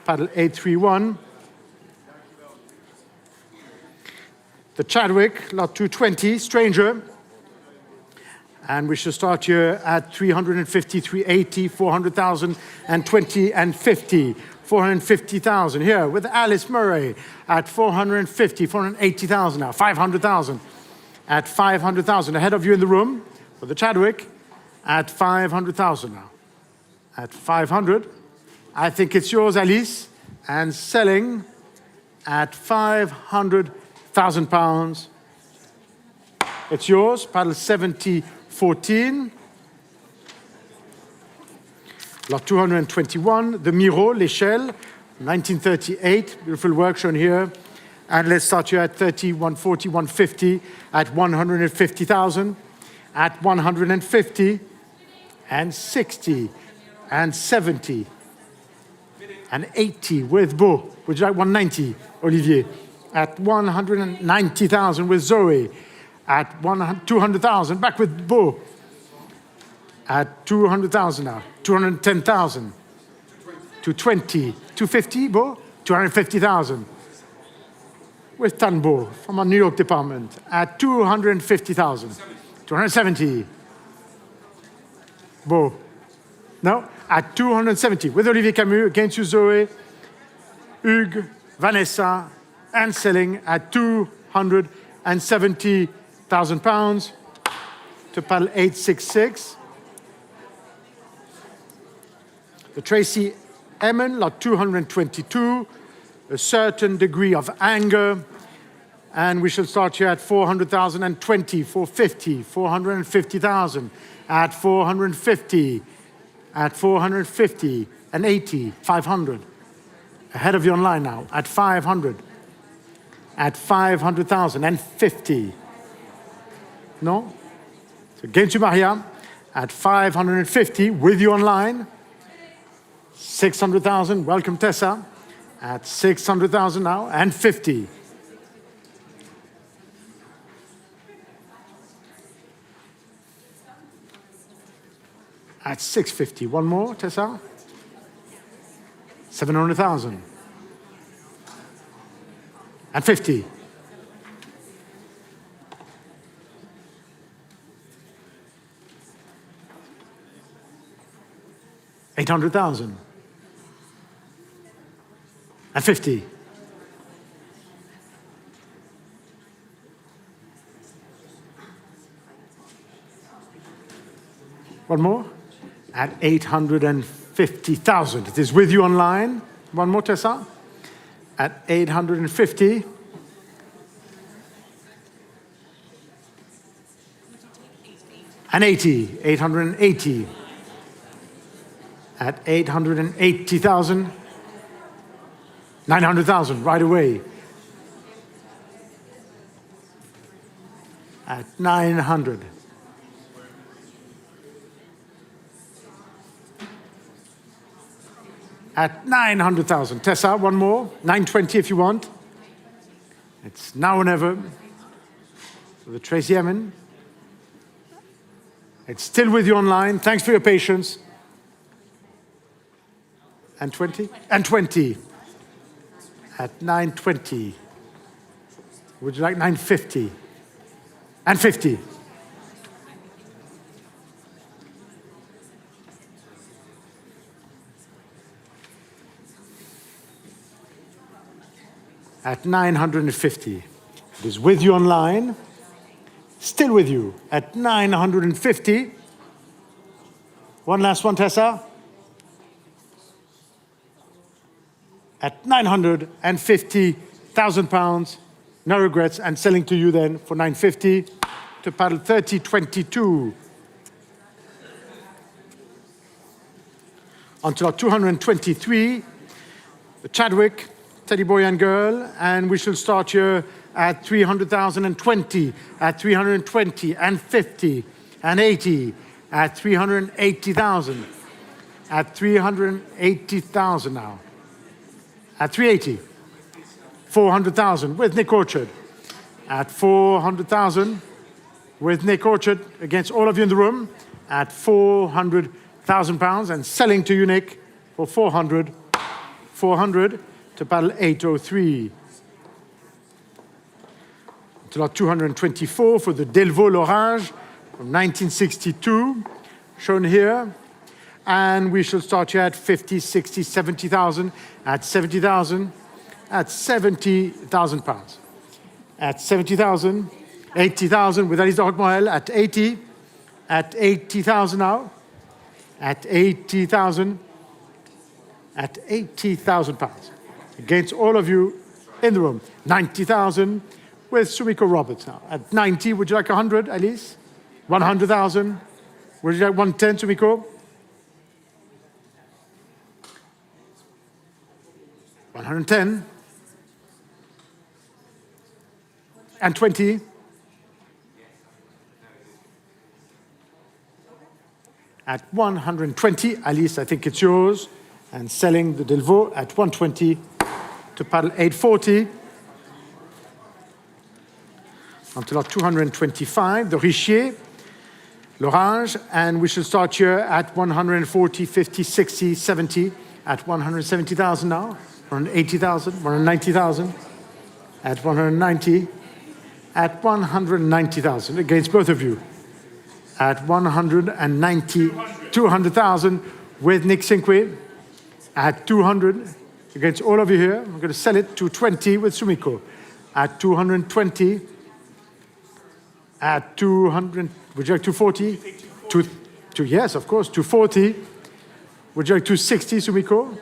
Paddle 831. The Chadwick, lot 220, Stranger. And we should start here at 350, 380, 400,000, and 20 and 50. 450,000 here with Alice Murray at 450, 480,000 now. 500,000 at 500,000. Ahead of you in the room for the Chadwick at 500,000 now. At 500, I think it's yours, Alice, and selling at 500,000 pounds. It's yours, paddle 7014. Lot 221, the Miro, l'Échelle, 1938, beautiful work shown here. And let's start you at 30, 140, 150, at 150,000, at 150, and 60, and 70, and 80 with Beau. Would you like 190, Olivier? At 190,000 with Zoe. At 200,000, back with Beau. At 200,000 now. 210,000. 220. 250, Beau? 250,000. With Tanbo from our New York department. At 250,000. 270. Beau. No? At 270. With Olivier Camus, against you, Zoe. Hugues, Vanessa, and selling at 270,000 pounds to paddle 866. The Tracy Emin, lot 222, a certain degree of anger. And we shall start here at 400,000 and 20, 450, 450,000, at 450, at 450, and 80, 500. Ahead of you online now, at 500. at 500,000 and 50. No? So again to Maria at 550 with you online. 600,000, welcome Tessa. At 600,000 now and 50. At 650, one more, Tessa. 700,000. And 50. $800,000. And 50. One more. At 850,000. It is with you online. One more, Tessa. At 850. And 80. 880. At 880,000. 900,000 right away. At 900. At 900,000. Tessa, one more. 920 if you want. It's now or never. For the Tracy Emin. It's still with you online. Thanks for your patience. And 20? And 20. At 920. Would you like 950? And 50. At 950. It is with you online. Still with you at 950. One last one, Tessa. At 950,000 pounds. No regrets. And selling to you then for 950 to paddle 3022. Until our 223, the Chadwick, Teddy Boy and Girl, and we shall start here at 300,020, at 320 and 50 and 80, at 380,000, at 380,000 now, at 380, 400,000 with Nick Orchard, at 400,000 with Nick Orchard against all of you in the room, at 400,000 pounds and selling to you, Nick, for 400 to paddle 803. To lot 224 for the Delvaux L'Orange from 1962, shown here. And we shall start here at 50, 60, 70,000, at 70,000, at 70,000 pounds. At 70,000, 80,000 with Alice de Roquemorel at 80, at 80,000 now, at 80,000, at 80,000 pounds. Against all of you in the room. 90,000 with Sumiko Roberts now. At 90, would you like 100, Alice? 100,000. Would you like 110, Sumiko? 110. And 20. At 120, Alice, I think it's yours. And selling the Delvaux at 120 to paddle 840. Until our 225, the Richier, L'Orange, and we shall start here at 140, 50, 60, 70, at 170,000 now, 180,000, 190,000, at 190, at 190,000 against both of you, at 190, 200,000 with Nick Cinque, at 200 against all of you here. I'm going to sell it to 20 with Sumiko, at 220. At 200, would you like 240? Yes, of course, 240. Would you like 260, Sumiko?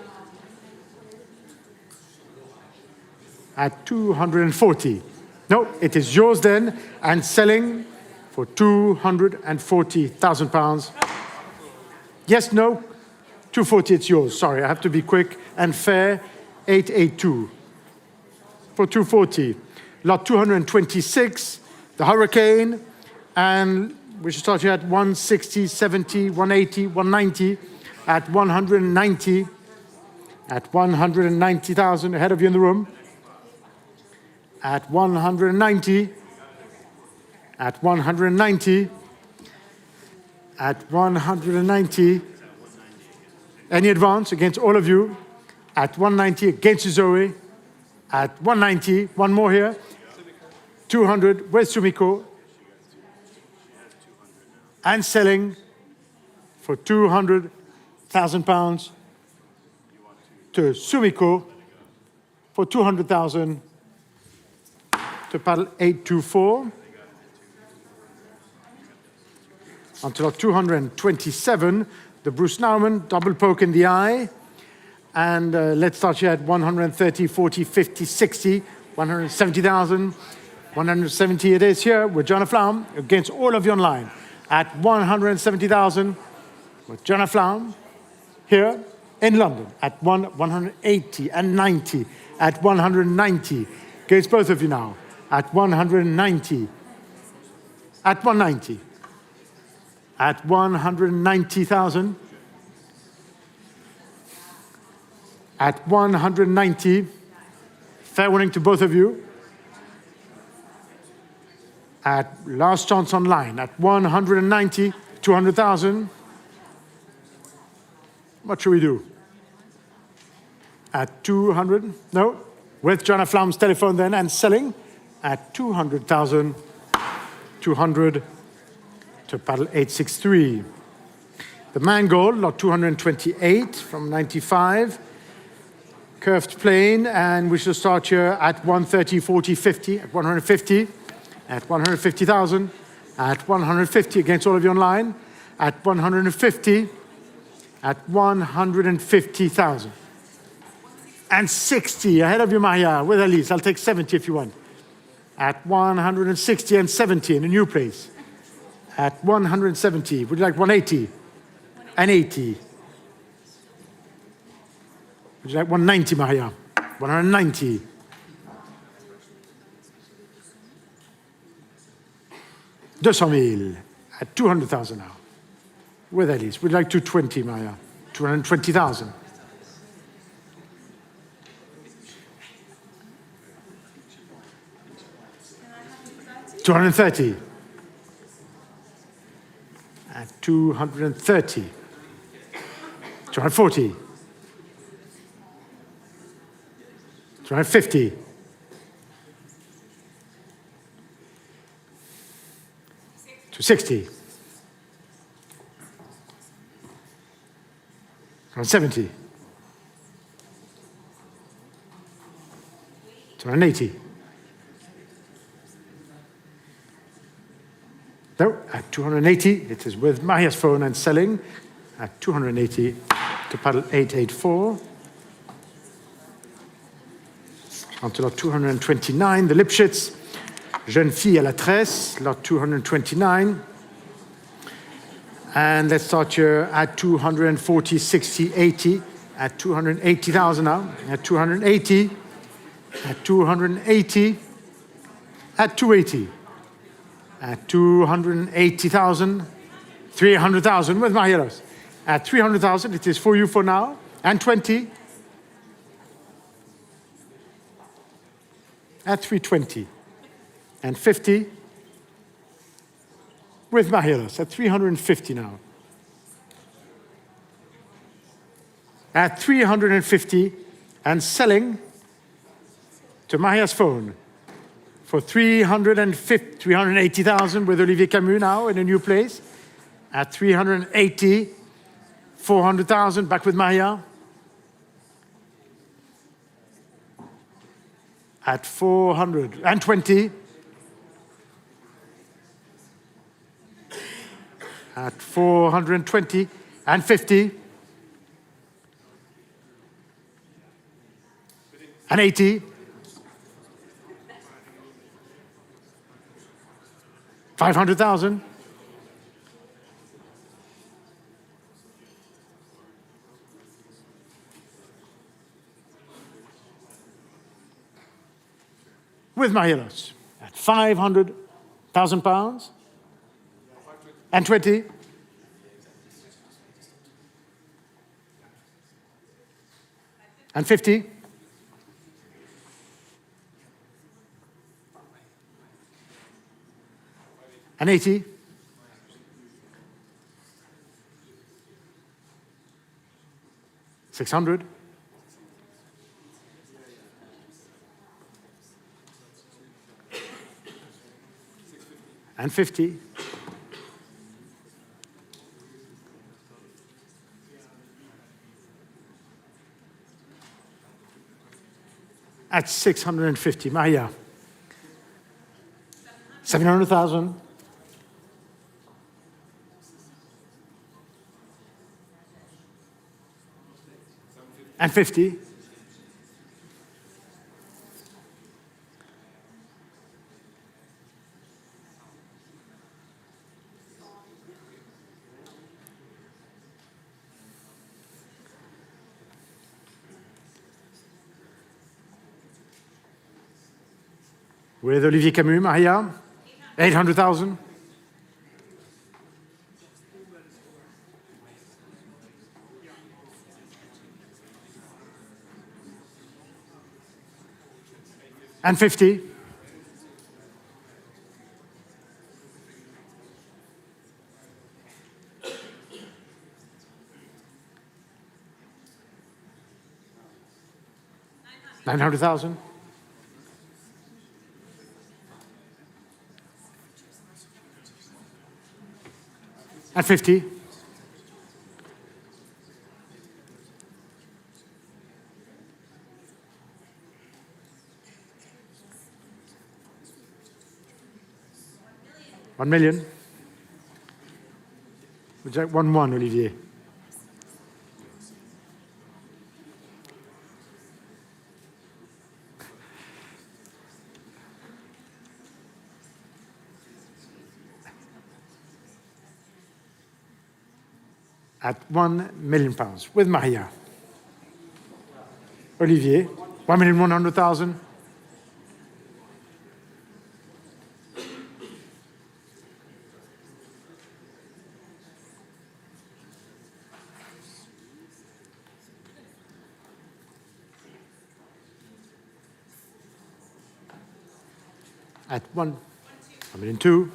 At 240. No, it is yours then, and selling for 240,000 pounds. Yes, no, 240, it's yours. Sorry, I have to be quick and fair. 882 for 240. lot 226, the Hurricane, and we should start here at 160, 70, 180, 190, at 190, at 190,000, ahead of you in the room, at 190, at 190, at 190. Any advance against all of you? At 190 against Zoe. At 190, one more here. 200, where's Sumiko? And selling for £200,000 to Sumiko for 200,000 to paddle 824. Until 227, the Bruce Nauman, double poke in the eye. And let's start here at 130, 40, 50, 60, 170,000. 170 it is here with Jonah Flaum against all of you online. At 170,000 with Jonah Flaum here in London at 180 and 90. At 190 against both of you now. At 190. At 190. At 190,000. At 190. Fair warning to both of you. At last chance online. At 190, 200,000. What should we do? At 200? No. With Jonah Flaum's telephone then and selling. At 200,000. 200 to paddle 863. The Mangold, lot 228 from 95. Curved plane, and we shall start here at 130, 40, 50, at 150, at 150,000, at 150 against all of you online, at 150, at 150,000. And 60, ahead of you, Maya, with Elise. I'll take 70 if you want. At 160 and 70 in a new place. At 170, would you like 180? And 80. Would you like 190, Maria? 190. $200,000 at 200,000 now. With Elise. Would you like 220, Maria? 220,000. $230. At 230. 240. 250. 260. 270. 280. No, at 280, it is with Maria's phone and selling. At 280 to paddle 884. Until lot 229, the Lipschitz, Jeune Fille à la Tresse, lot 229. And let's start here at 240, 60, 80, at 280,000 now, at 280, at 280, at 280, at 280,000, 300,000 with my heroes. At 300,000, it is for you for now, and 20. At 320 and 50 with Mahilos at 350 now. At 350 and selling to Maria's phone for 380,000 with Olivier Camus now in a new place. At 380, 400,000 back with Maria. At 420, at 420 and 50, and 80, 500,000, with Marielos at £500,000 and 20. And 50. And 80. $600. And 50. At 650, Maria. 700,000. And 50. With Olivier Camus, Maria, 800,000. And 50. $900,000. And 50. $1 million. Would you like 1-1, Olivier? At £1 million with Maria. Olivier, 1,100,000. At 1,200,000.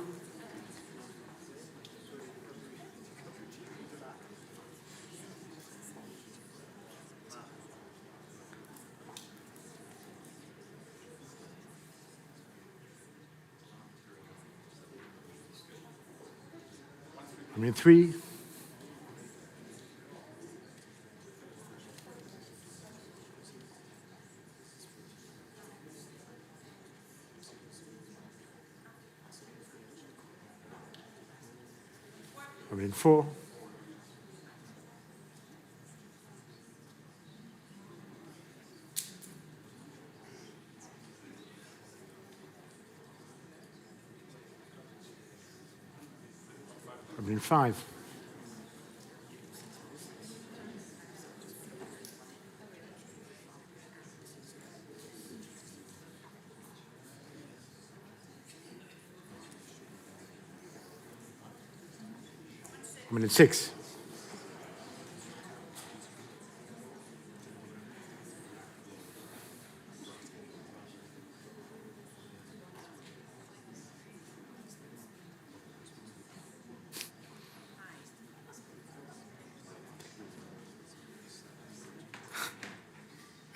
$1,300,000. $1,400,000. $1,500,000. $1,600,000.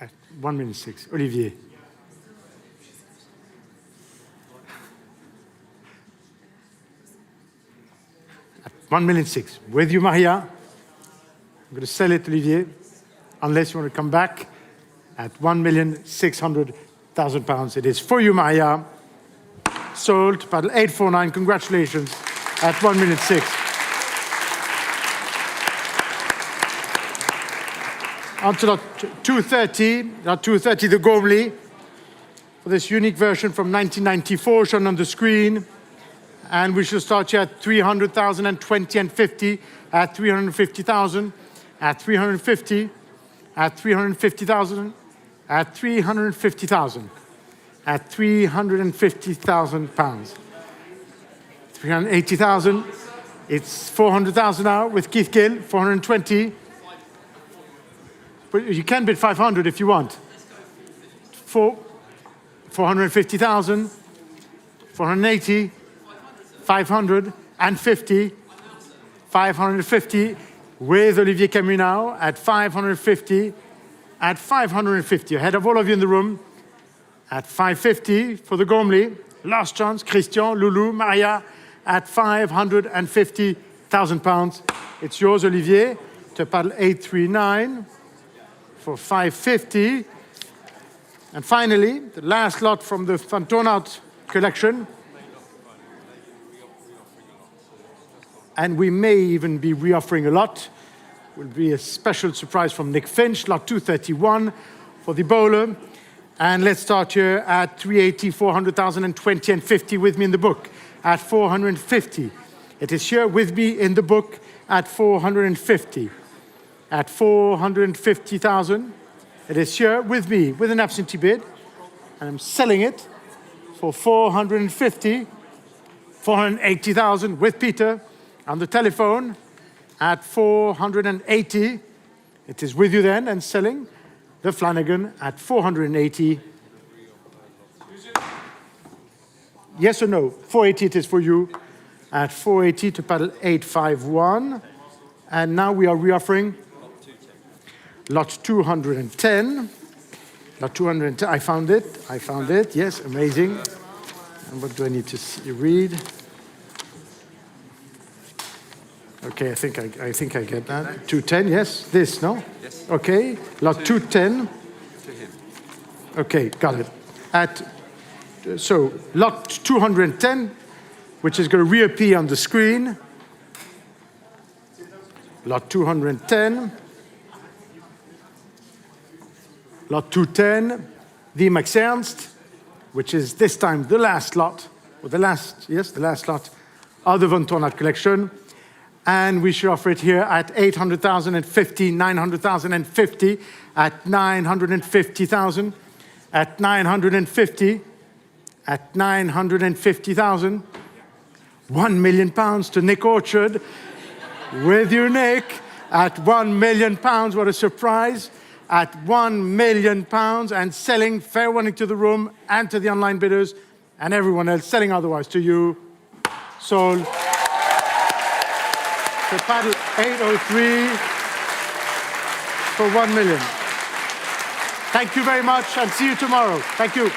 At $1,600,000. Olivier. At $1,600,000. With you, Maria. I'm going to sell it, Olivier, unless you want to come back. At £1,600,000. It is for you, Maria. Sold. Paddle 849. Congratulations. At $1,600,000. Until lot 230, lot 230, the Gormley, for this unique version from 1994, shown on the screen. And we shall start here at 300,000 and 20 and 50, at 350,000, at 350, at 350,000, at 350,000. at £350,000. 380,000. It's 400,000 now with Keith Gill, 420. But you can bid 500 if you want. 450,000, 480, 550, 550 with Olivier Camus now at 550, at 550, ahead of all of you in the room, at 550 for the Gormley. Last chance, Christian, Loulou, Maria, at £550,000. It's yours, Olivier. Total 839 for 550. And finally, the last lot from the Vanthournout collection. And we may even be reoffering a lot. Will be a special surprise from Nick Finch, lot 231 for the bowler. And let's start here at 380, 400,000, and 20 and 50 with me in the book at 450. It is here with me in the book at 450. At 450,000. It is here with me with an absentee bid. And I'm selling it for 450, 480,000 with Peter on the telephone at 480. It is with you then and selling the Flanagan at 480. Yes or no? 480 it is for you at 480 to paddle 851. And now we are reoffering lot 210. Lot 210, I found it, yes, amazing. And what do I need to read? Okay, I think I get that. 210, yes, this, no? Yes. Okay, lot 210. Okay, got it. So, lot 210, which is going to reappear on the screen. Lot 210. Lot 210, the Max Ernst, which is this time the last lot, or the last lot of the Vanthournout collection. And we should offer it here at 800,050, 900,050, at 950,000, at 950, at 950,000. £1 million to Nick Orchard. With you, Nick, at £1 million. What a surprise. At £1 million and selling. Fair warning to the room and to the online bidders and everyone else selling otherwise to you. Sold. So paddle 803 for £1 million. Thank you very much and see you tomorrow. Thank you.